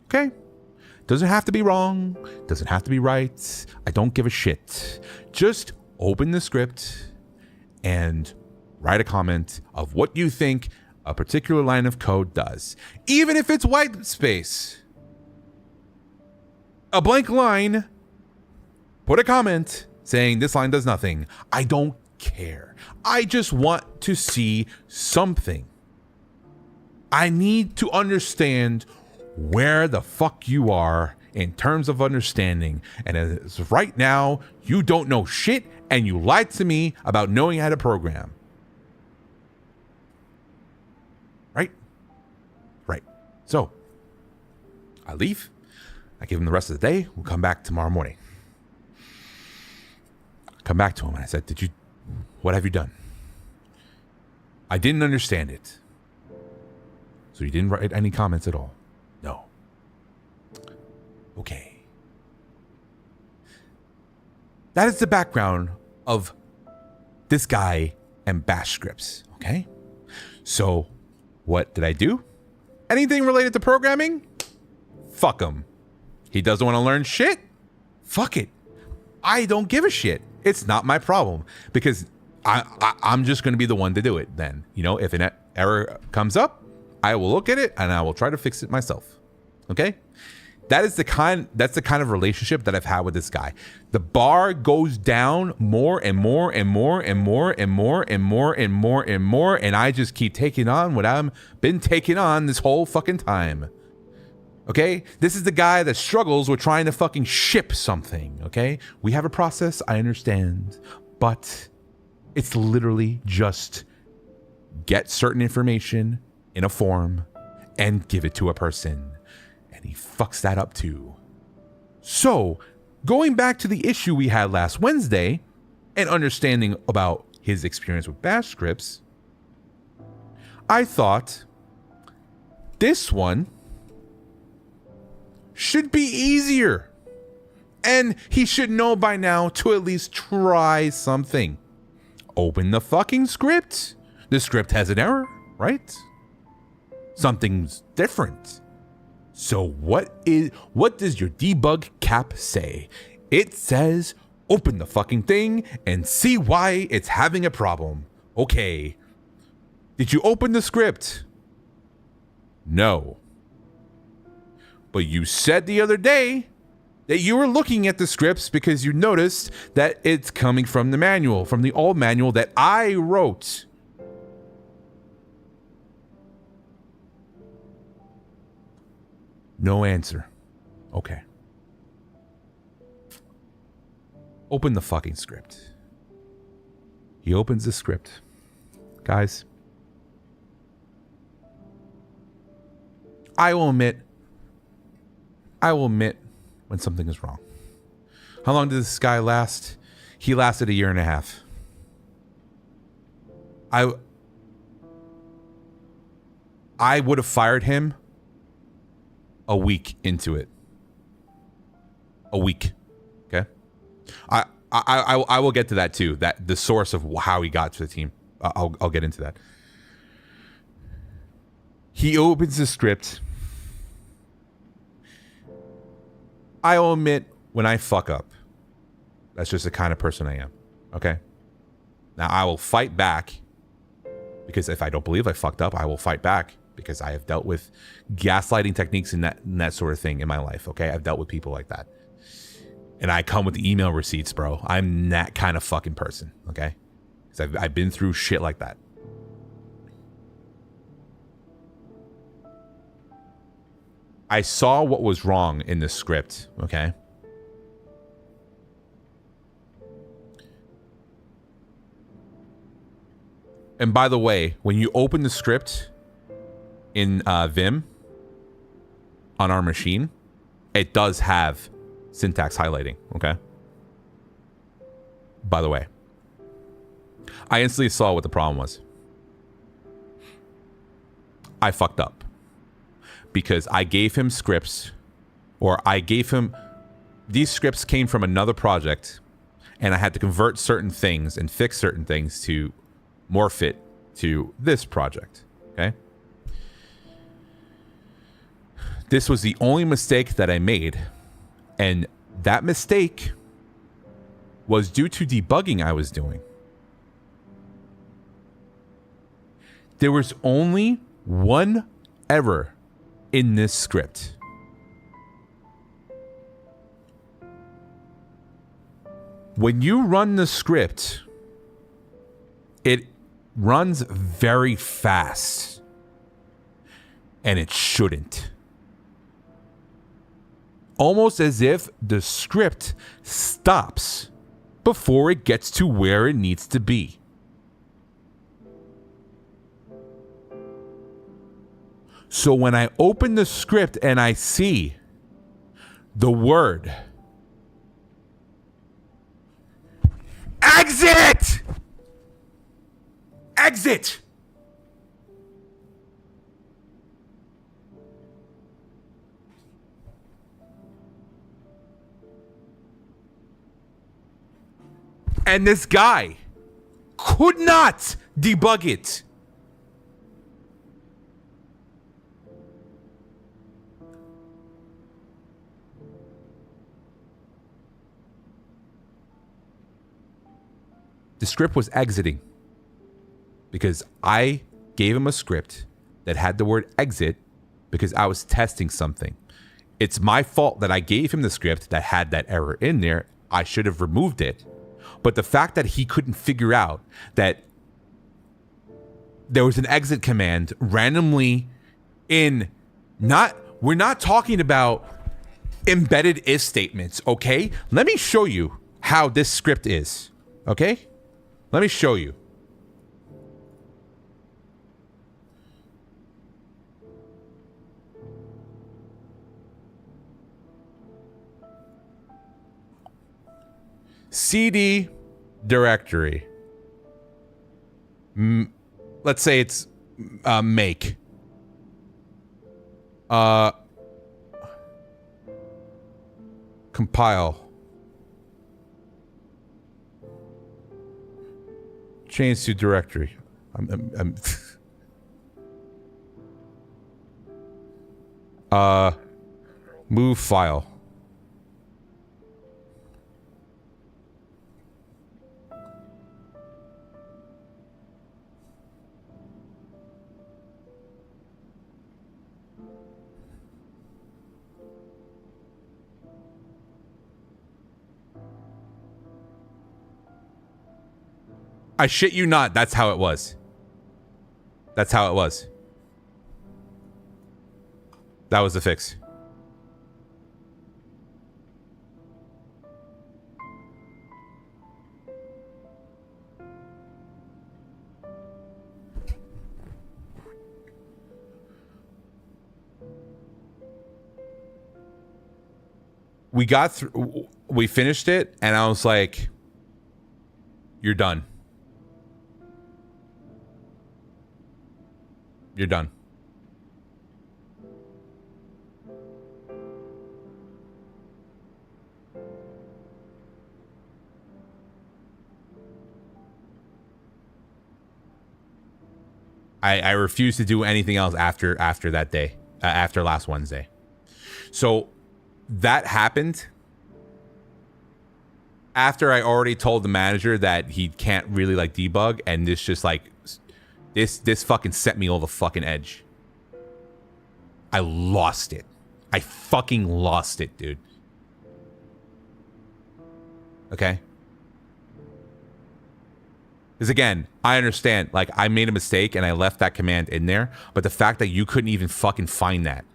okay? Doesn't have to be wrong, doesn't have to be right. I don't give a shit. Just open the script and write a comment of what you think a particular line of code does. Even if it's white space. A blank line, put a comment saying this line does nothing. I don't care. I just want to see something. I need to understand where the fuck you are in terms of understanding. And as of right now, you don't know shit and you lied to me about knowing how to program. Right? Right. So, I leave. I give him the rest of the day. We'll come back tomorrow morning. Come back to him and I said, what have you done? I didn't understand it. So you didn't write any comments at all? No. Okay. That is the background of this guy and bash scripts, okay? So what did I do? Anything related to programming? Fuck him. He doesn't want to learn shit? Fuck it. I don't give a shit. It's not my problem because I'm just going to be the one to do it then. You know, if an error comes up, I will look at it and I will try to fix it myself. Okay? That's the kind of relationship that I've had with this guy. The bar goes down more and more and more and more and more and more and more and more, and I just keep taking on what I've been taking on this whole fucking time. Okay? This is the guy that struggles with trying to fucking ship something. Okay? We have a process, I understand, but it's literally just get certain information in a form and give it to a person. And he fucks that up too. So, going back to the issue we had last Wednesday and understanding about his experience with bash scripts, I thought this one should be easier. And he should know by now to at least try something. Open the fucking script. The script has an error, right? Something's different. So what does your debug cap say? It says open the fucking thing and see why it's having a problem. Okay. Did you open the script? No. But you said the other day that you were looking at the scripts because you noticed that it's coming from the manual, from the old manual that I wrote. No answer. Okay. Open the fucking script. He opens the script. Guys, I will admit when something is wrong. How long did this guy last? He lasted 1.5 years. I would have fired him a week into it. A week. Okay? I will get to that too. That the source of how he got to the team. I'll get into that. He opens the script. I'll admit when I fuck up. That's just the kind of person I am. Okay. Now I will fight back, because if I don't believe I fucked up, I will fight back, because I have dealt with gaslighting techniques and that sort of thing in my life. Okay. I've dealt with people like that. And I come with email receipts, bro. I'm that kind of fucking person. Okay. Because I've been through shit like that. I saw what was wrong in the script. Okay. And by the way, when you open the script in Vim on our machine, it does have syntax highlighting, okay? By the way, I instantly saw what the problem was. I fucked up because I gave him scripts, or I gave him... These scripts came from another project, and I had to convert certain things and fix certain things to morph it to this project, okay? This was the only mistake that I made, and that mistake was due to debugging I was doing. There was only one error in this script. When you run the script, it runs very fast, and it shouldn't. Almost as if the script stops before it gets to where it needs to be. So when I open the script and I see the word exit! Exit! And this guy could not debug it. The script was exiting because I gave him a script that had the word exit because I was testing something. It's my fault that I gave him the script that had that error in there. I should have removed it. But the fact that he couldn't figure out that there was an exit command randomly in we're not talking about embedded if statements, okay? Let me show you how this script is, okay? Let me show you. CD directory. Let's say it's make. Compile. Change to directory. Move file. I shit you not, that's how it was. That's how it was. That was the fix. We got through, we finished it, and I was like, you're done. You're done. I refuse to do anything else after that day, after last Wednesday. So that happened. after I already told the manager that he can't really like debug, and this just like this fucking set me over the fucking edge. I lost it. I fucking lost it, dude. Okay? Because again, I understand, like, I made a mistake and I left that command in there, but the fact that you couldn't even fucking find that.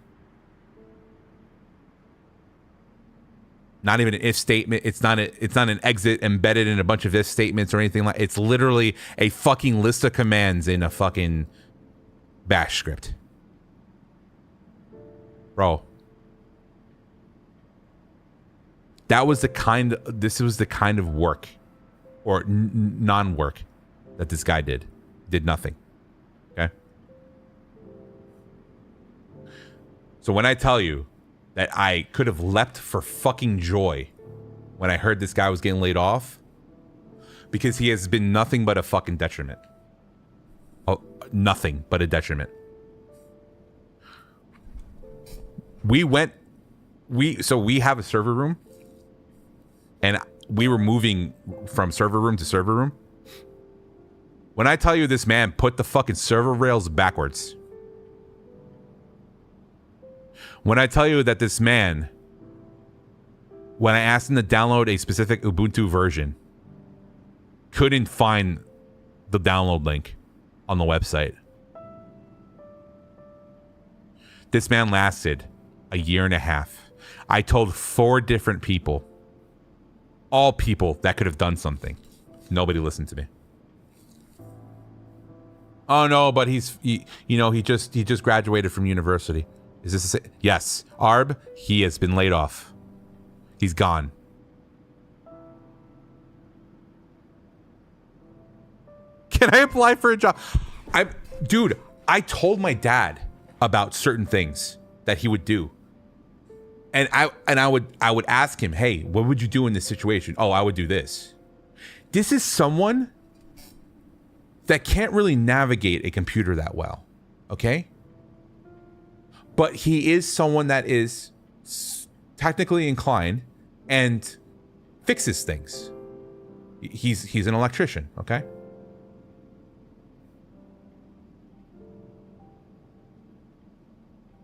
Not even an if statement. It's not an exit embedded in a bunch of if statements or anything like. It's literally a fucking list of commands in a fucking bash script. Bro. That was the kind this was the kind of work or non-work that this guy did. Did nothing. Okay? So when I tell you that I could have leapt for fucking joy when I heard this guy was getting laid off, because he has been nothing but a fucking detriment. Oh, nothing but a detriment. We have a server room, and we were moving from server room to server room. When I tell you this man put the fucking server rails backwards. When I tell you that this man, when I asked him to download a specific Ubuntu version, couldn't find the download link on the website. This man lasted a year and a half. I told 4 different people, all people that could have done something. Nobody listened to me. Oh no, but he just graduated from university. Is this yes, Arb, he has been laid off. He's gone. Can I apply for a job? Dude, I told my dad about certain things that he would do. And I would ask him, "Hey, what would you do in this situation?" "Oh, I would do this." This is someone that can't really navigate a computer that well. Okay? But he is someone that is technically inclined and fixes things. He's an electrician, okay?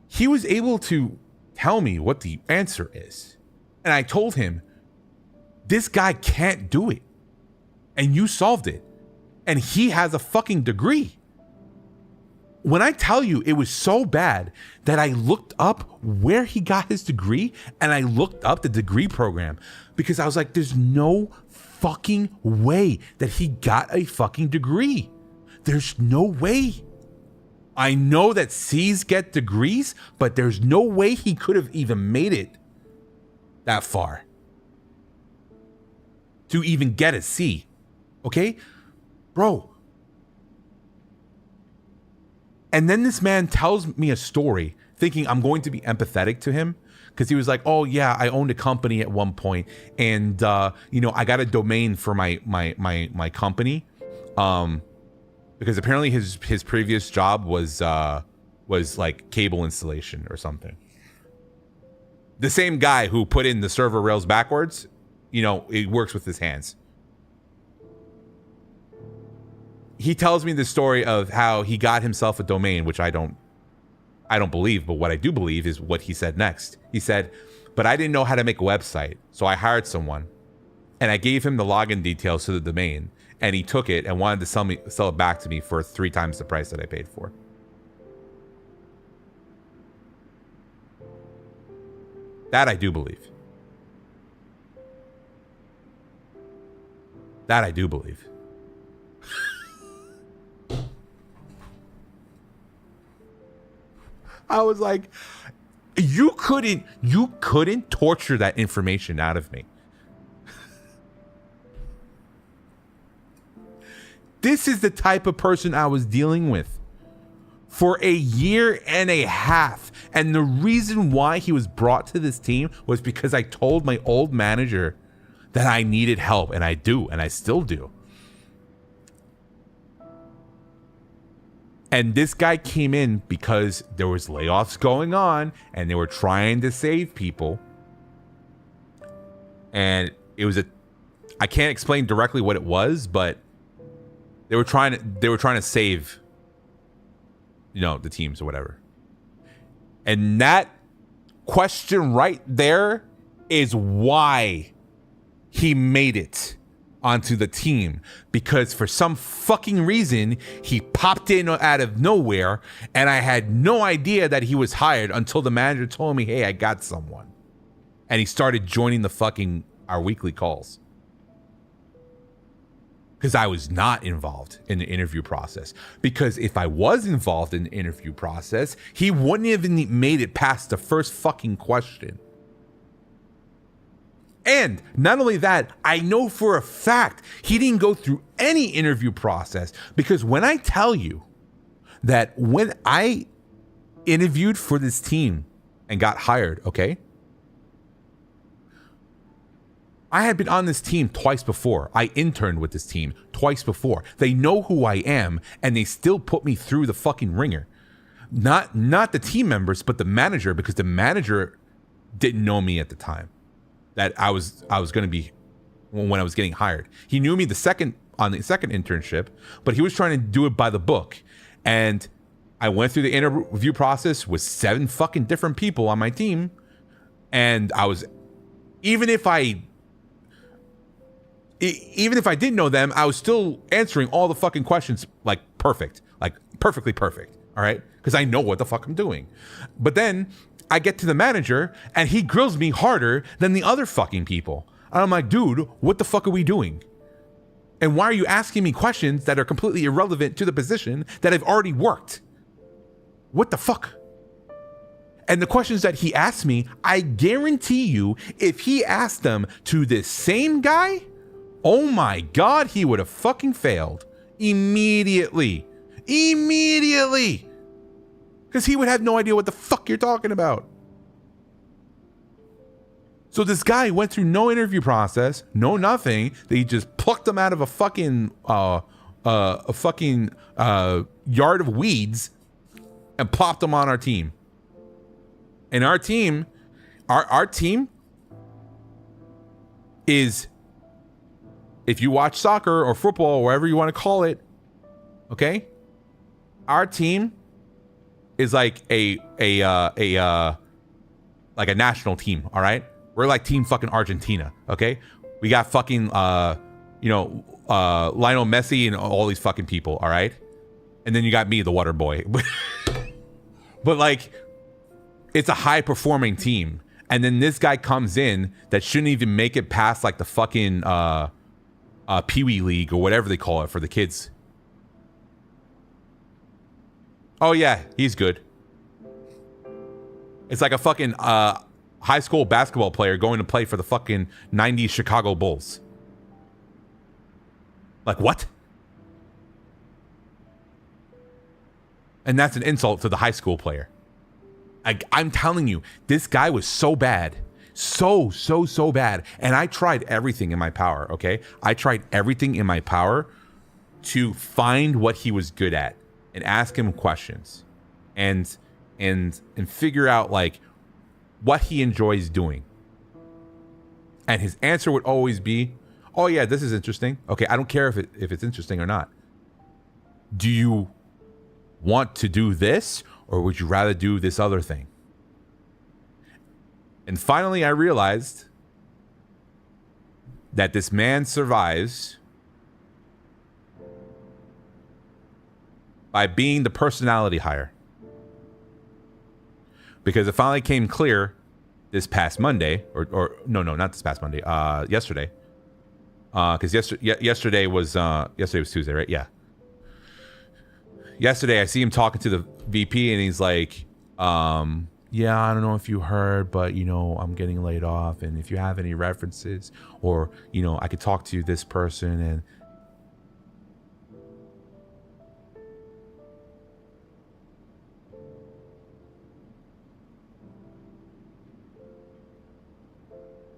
He was able to tell me what the answer is. And I told him, this guy can't do it. And you solved it. And he has a fucking degree. When I tell you it was so bad that I looked up where he got his degree, and I looked up the degree program, because I was like, there's no fucking way that he got a fucking degree. There's no way. I know that C's get degrees, but there's no way he could have even made it that far to even get a C. Okay? Bro. And then this man tells me a story thinking I'm going to be empathetic to him, because he was like, "Oh yeah, I owned a company at one point, and I got a domain for my company, because apparently his previous job was like cable installation or something." The same guy who put in the server rails backwards, it works with his hands. He tells me the story of how he got himself a domain, which I don't believe, but what I do believe is what he said next. He said, "But I didn't know how to make a website, so I hired someone, and I gave him the login details to the domain, and he took it and wanted to sell it back to me for 3 times the price that I paid for." That I do believe. That I do believe. I was like, you couldn't torture that information out of me. This is the type of person I was dealing with for a year and a half. And the reason why he was brought to this team was because I told my old manager that I needed help, and I do, and I still do. And this guy came in because there was layoffs going on and they were trying to save people. And it was I can't explain directly what it was, but they were trying to save, you know, the teams or whatever. And that question right there is why he made it onto the team, because for some fucking reason he popped in out of nowhere, and I had no idea that he was hired until the manager told me, hey, I got someone. And he started joining our weekly calls, because I was not involved in the interview process. Because if I was involved in the interview process, he wouldn't have even made it past the first fucking question. And not only that, I know for a fact he didn't go through any interview process, because when I tell you that when I interviewed for this team and got hired, okay, I had been on this team twice before. I interned with this team twice before. They know who I am, and they still put me through the fucking ringer. Not the team members, but the manager, because the manager didn't know me at the time that I was going to be when I was getting hired. He knew me on the second internship, but he was trying to do it by the book. And I went through the interview process with 7 fucking different people on my team, and even if I didn't know them, I was still answering all the fucking questions like perfectly perfect. All right, because I know what the fuck I'm doing. But then I get to the manager, and he grills me harder than the other fucking people. And I'm like, dude, what the fuck are we doing? And why are you asking me questions that are completely irrelevant to the position that I've already worked? What the fuck? And the questions that he asked me, I guarantee you, if he asked them to this same guy, oh my God, he would have fucking failed immediately. Because he would have no idea what the fuck you're talking about. So this guy went through no interview process, no nothing. They just plucked him out of a fucking yard of weeds and plopped him on our team. And our team is, if you watch soccer or football or whatever you want to call it, okay? Our team is like a national team, all right? We're like team fucking Argentina, okay? We got fucking Lionel Messi and all these fucking people, all right? And then you got me, the water boy. But like, it's a high performing team. And then this guy comes in that shouldn't even make it past like the fucking Pee Wee League or whatever they call it for the kids. Oh yeah, he's good. It's like a fucking high school basketball player going to play for the fucking 90s Chicago Bulls. Like, what? And that's an insult to the high school player. I'm telling you, this guy was so bad. So bad. And I tried everything in my power, okay? I tried everything in my power to find what he was good at and ask him questions and figure out like what he enjoys doing. And his answer would always be, oh yeah, this is interesting. Okay, I don't care if it's interesting or not. Do you want to do this, or would you rather do this other thing? And finally, I realized that this man survives by being the personality hire. Because it finally came clear this past Monday, or no, not this past Monday, yesterday. Because yesterday was Tuesday, right? Yeah. Yesterday, I see him talking to the VP, and he's like, yeah, I don't know if you heard, but, you know, I'm getting laid off. And if you have any references, or, you know, I could talk to this person. And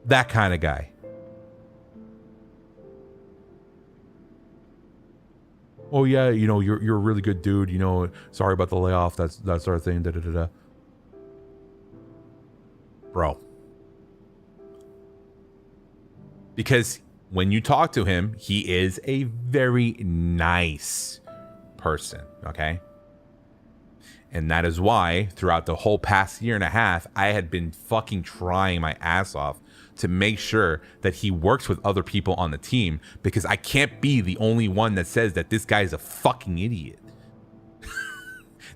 that kind of guy. Oh yeah, you know, you're a really good dude, you know, sorry about the layoff, that sort of thing, da-da-da-da. Bro. Because when you talk to him, he is a very nice person, okay? And that is why throughout the whole past year and a half, I had been fucking trying my ass off to make sure that he works with other people on the team, because I can't be the only one that says that this guy is a fucking idiot.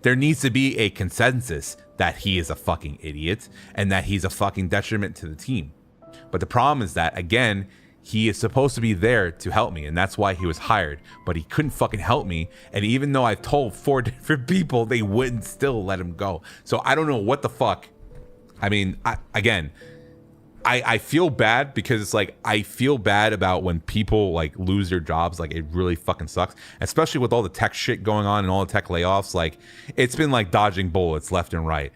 There needs to be a consensus that he is a fucking idiot and that he's a fucking detriment to the team. But the problem is that, again, he is supposed to be there to help me, and that's why he was hired, but he couldn't fucking help me. And even though I've told 4 different people, they wouldn't still let him go. So I don't know what the fuck. I mean, I feel bad, because it's like, I feel bad about when people like lose their jobs. Like, it really fucking sucks, especially with all the tech shit going on and all the tech layoffs. Like, it's been like dodging bullets left and right.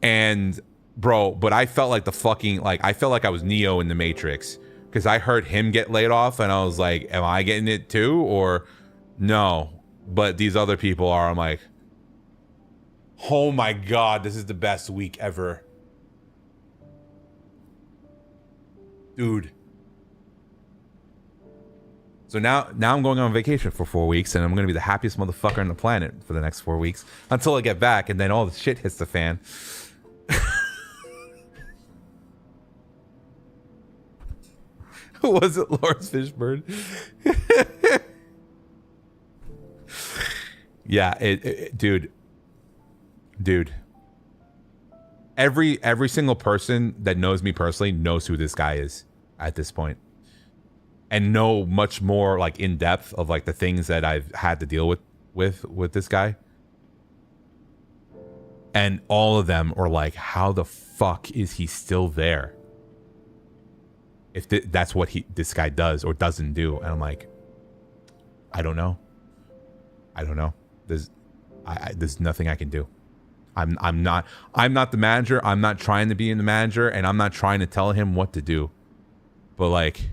And bro, but I felt like I felt like I was Neo in the Matrix, because I heard him get laid off and I was like, am I getting it too? Or no, but these other people are. I'm like, oh my God, this is the best week ever. Dude. So now I'm going on vacation for 4 weeks, and I'm going to be the happiest motherfucker on the planet for the next 4 weeks until I get back, and then all the shit hits the fan. Who was it? Lawrence Fishburne? Yeah, dude. Every single person that knows me personally knows who this guy is at this point, and know much more like in depth of like the things that I've had to deal with this guy. And all of them are like, how the fuck is he still there? If that's what this guy does or doesn't do. And I'm like, I don't know. There's nothing I can do. I'm not the manager. I'm not trying to be in the manager, and I'm not trying to tell him what to do. But like,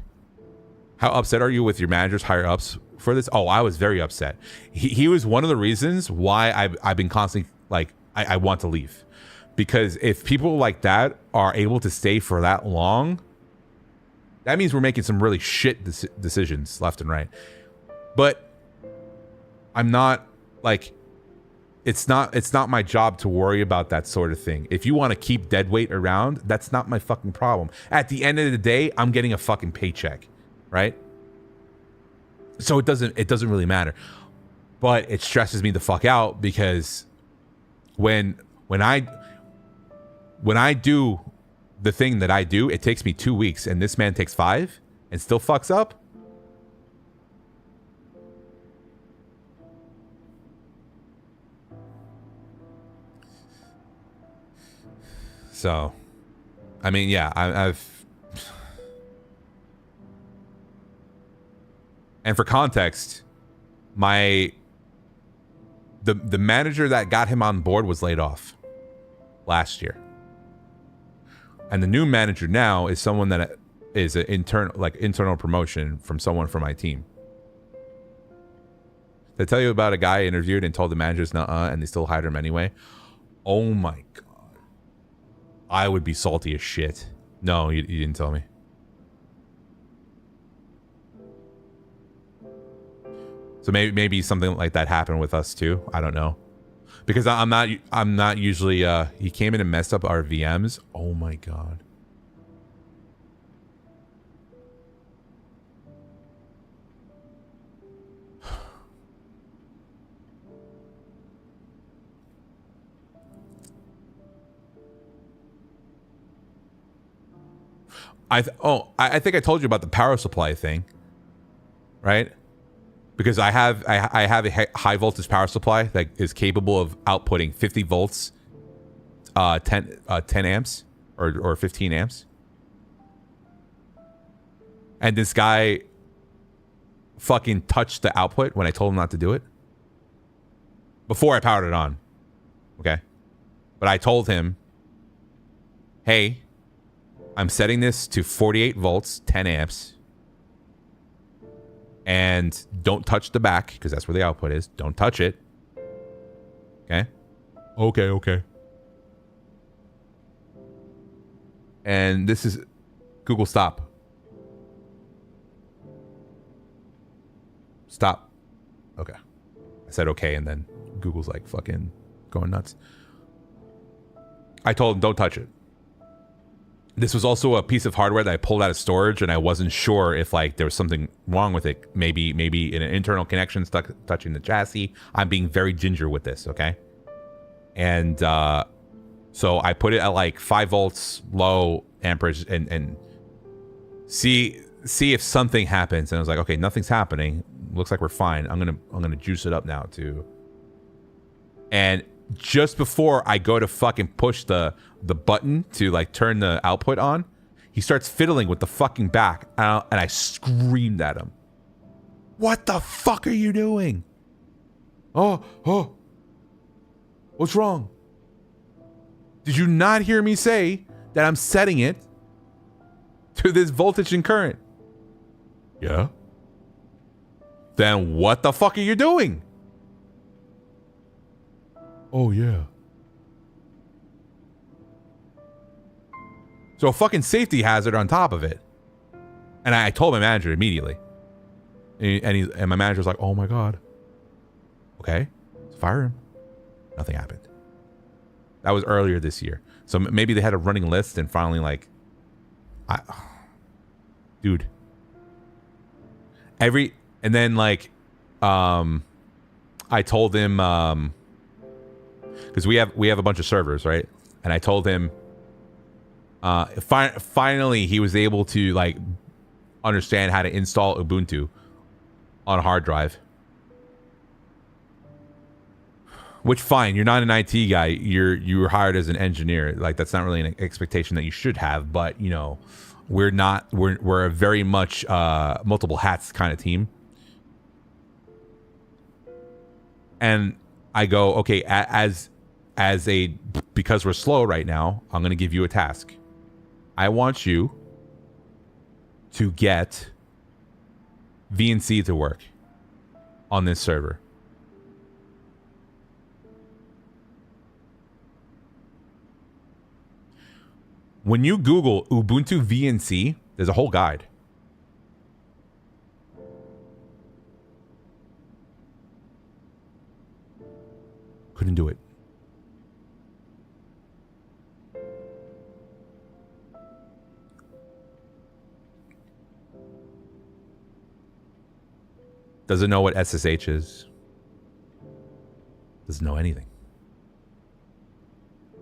how upset are you with your managers, higher ups for this? Oh, I was very upset. He was one of the reasons why I've been constantly like, I want to leave, because if people like that are able to stay for that long, that means we're making some really shit decisions left and right. But I'm not like, it's not my job to worry about that sort of thing. If you want to keep deadweight around, that's not my fucking problem. At the end of the day, I'm getting a fucking paycheck, right? So it doesn't really matter. But it stresses me the fuck out, because when I do the thing that I do, it takes me 2 weeks, and this man takes 5 and still fucks up. So, I mean, yeah, I've... And for context, the manager that got him on board was laid off last year. And the new manager now is someone that is an internal promotion from someone from my team. Did I tell you about a guy I interviewed and told the managers nuh-uh, and they still hired him anyway? Oh my God. I would be salty as shit. No, you didn't tell me. So maybe something like that happened with us too. I don't know, because I'm not usually. He came in and messed up our VMs. Oh my God. I think I told you about the power supply thing, right? Because I have a high voltage power supply that is capable of outputting 50 volts, 10 amps or 15 amps. And this guy fucking touched the output when I told him not to do it. Before I powered it on. Okay? But I told him, hey, I'm setting this to 48 volts, 10 amps. And don't touch the back, because that's where the output is. Don't touch it. Okay? Okay. And this is... Google stop. Okay. I said okay, and then Google's like fucking going nuts. I told him, don't touch it. This was also a piece of hardware that I pulled out of storage, and I wasn't sure if like there was something wrong with it. Maybe an internal connection stuck touching the chassis. I'm being very ginger with this, okay? And so I put it at like 5 volts, low amperage, and see if something happens. And I was like, okay, nothing's happening. Looks like we're fine. I'm gonna juice it up now too. And just before I go to fucking push the button to like turn the output on, he starts fiddling with the fucking back, and I screamed at him. What the fuck are you doing? Oh, what's wrong? Did you not hear me say that I'm setting it to this voltage and current? Yeah. Then what the fuck are you doing? Oh, yeah. So a fucking safety hazard on top of it. And I told my manager immediately. And my manager's like, oh my God. Okay, let's fire him. Nothing happened. That was earlier this year. So maybe they had a running list and finally like... Dude. And then like... I told him... because we have a bunch of servers, right? And I told him finally he was able to like understand how to install Ubuntu on a hard drive. Which fine, you're not an IT guy. You were hired as an engineer. Like that's not really an expectation that you should have. But you know, we're a very much multiple hats kind of team. And I go, okay, because we're slow right now, I'm going to give you a task. I want you to get VNC to work on this server. When you Google Ubuntu VNC, there's a whole guide. Couldn't do it. Doesn't know what SSH is. Doesn't know anything.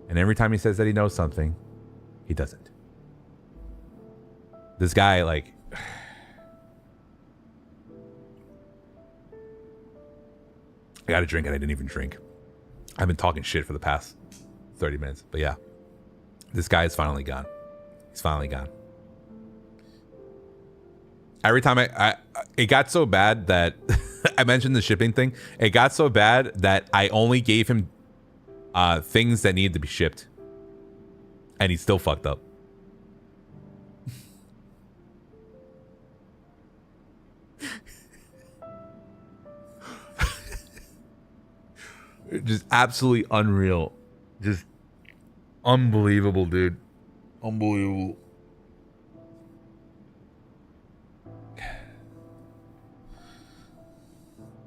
And every time he says that he knows something, he doesn't. This guy, like... I got a drink and I didn't even drink. I've been talking shit for the past 30 minutes. But yeah. This guy is finally gone. He's finally gone. Every time it got so bad that I mentioned the shipping thing. It got so bad that I only gave him things that needed to be shipped, and he still fucked up. Just absolutely unreal, just unbelievable, dude. Unbelievable.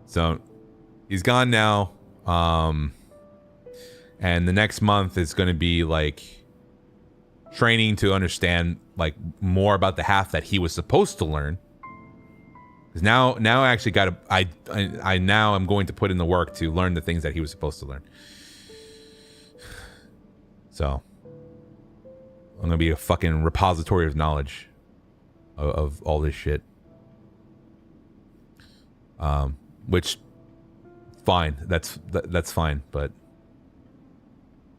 So he's gone now. And the next month is going to be like training to understand like more about the half that he was supposed to learn. Because now I actually got to, I now am going to put in the work to learn the things that he was supposed to learn. So I'm going to be a fucking repository of knowledge of all this shit. Which, fine, that's fine, but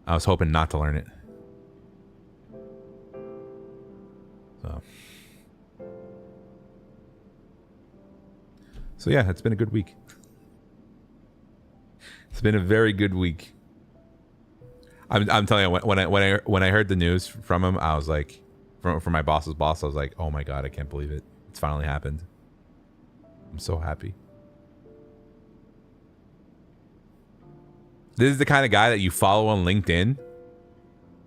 I was hoping not to learn it. So yeah, it's been a good week. It's been a very good week. I'm telling you, when I heard the news from him, I was like, from my boss's boss, I was like, oh my god, I can't believe it. It's finally happened. I'm so happy. This is the kind of guy that you follow on LinkedIn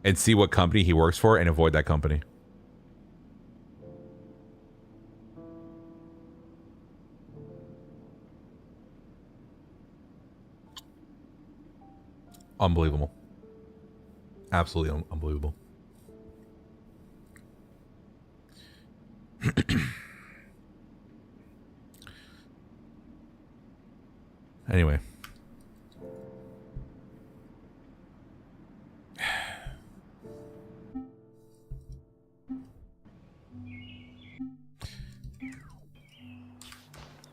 and see what company he works for and avoid that company. Unbelievable. Absolutely unbelievable. Anyway.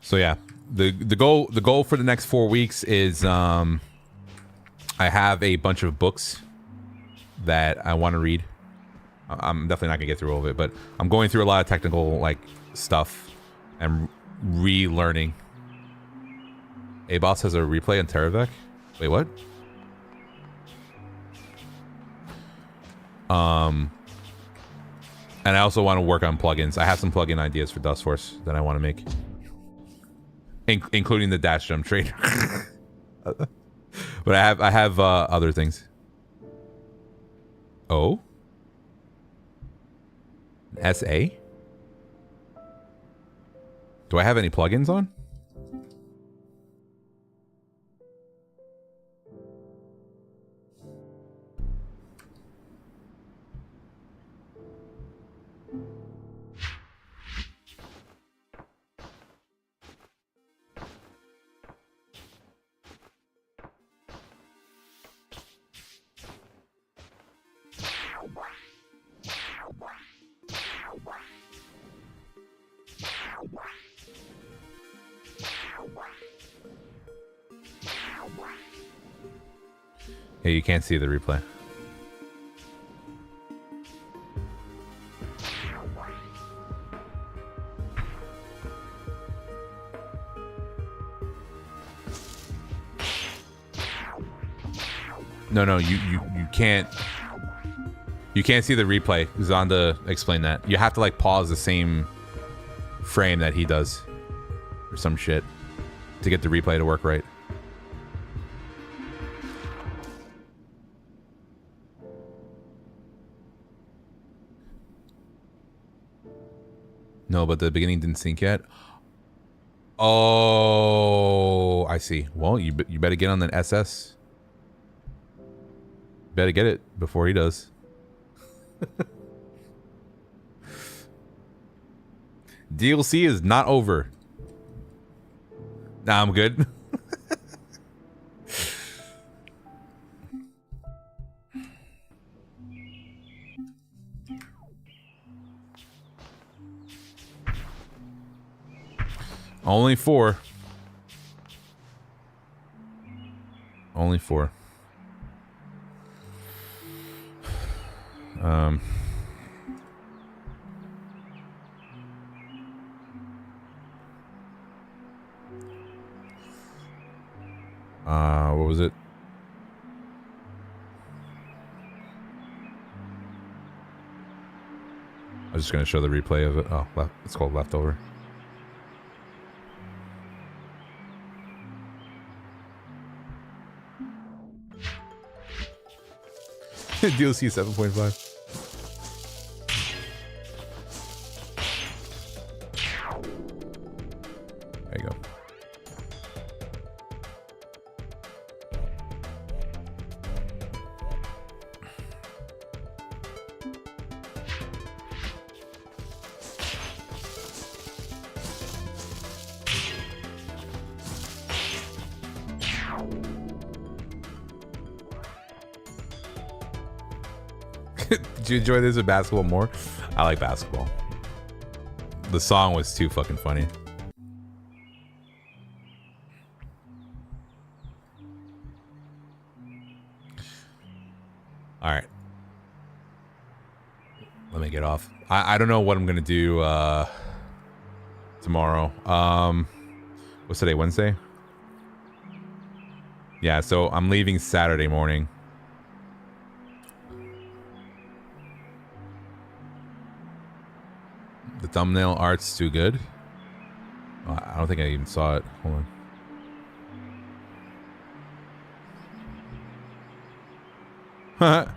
So yeah, the goal for the next 4 weeks is I have a bunch of books that I want to read. I'm definitely not gonna get through all of it, but I'm going through a lot of technical like stuff and relearning. A boss has a replay on Terravec. Wait, what? And I also want to work on plugins. I have some plugin ideas for DUSTFORCE that I want to make, including the dash jump trader. But I have other things. Oh, SA. Do I have any plugins on? Yeah, you can't see the replay. No, you can't. You can't see the replay. Zonda explained that. You have to like pause the same frame that he does, or some shit, to get the replay to work right. No, but the beginning didn't sync yet. Oh, I see. Well, you better get on the SS. Better get it before he does. DLC is not over. Nah, I'm good. Only 4. Only 4. What was it? I was just going to show the replay of it. Oh, it's called Leftover. DLC 7.5. There you go. Did you enjoy this with basketball more? I like basketball. The song was too fucking funny. All right. Let me get off. I don't know what I'm going to do tomorrow. What's today? Wednesday? Yeah, so I'm leaving Saturday morning. The thumbnail art's too good. I don't think I even saw it. Hold on.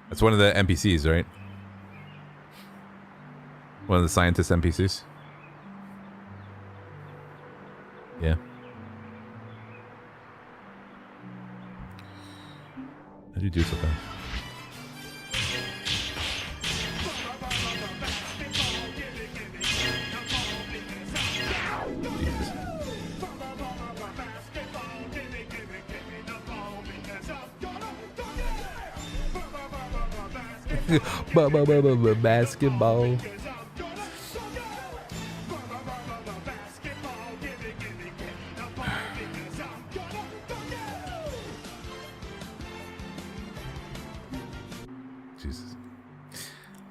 That's one of the NPCs, right? One of the scientist NPCs. Yeah. How'd you do so fast? Basketball. Jesus.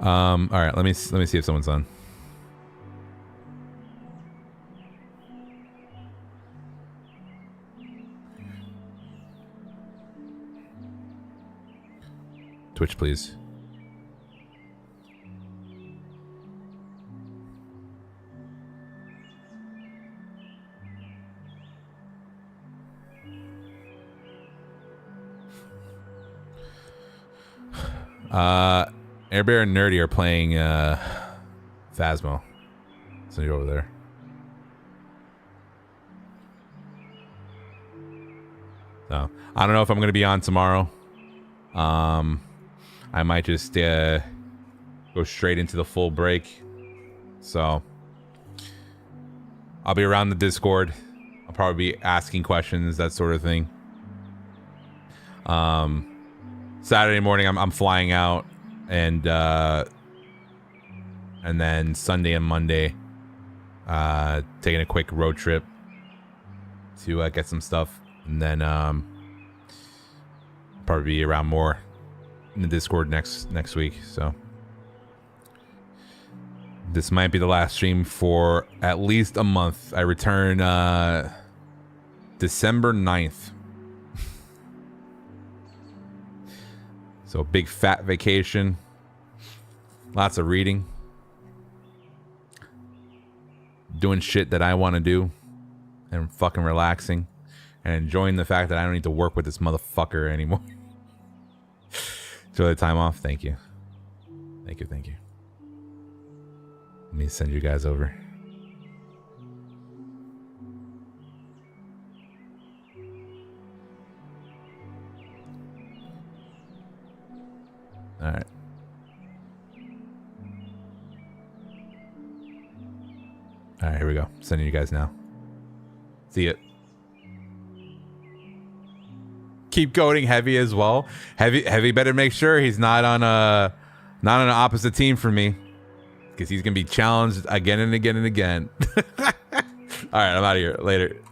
All right, let me see if someone's on. Twitch, please. Airbear and Nerdy are playing Phasmo. So you're over there. So I don't know if I'm gonna be on tomorrow. I might just go straight into the full break. So I'll be around the Discord. I'll probably be asking questions, that sort of thing. Saturday morning I'm flying out, and then Sunday and Monday taking a quick road trip to get some stuff, and then probably be around more in the Discord next week. So this might be the last stream for at least a month. I return December 9th. So big fat vacation, lots of reading, doing shit that I want to do, and fucking relaxing, and enjoying the fact that I don't need to work with this motherfucker anymore. Enjoy the time off. Thank you. Thank you. Thank you. Let me send you guys over. All right. All right, here we go. Sending you guys now. See it. Keep coding Heavy as well. Heavy better make sure he's not on an opposite team for me, because he's gonna be challenged again and again and again. All right, I'm out of here. Later.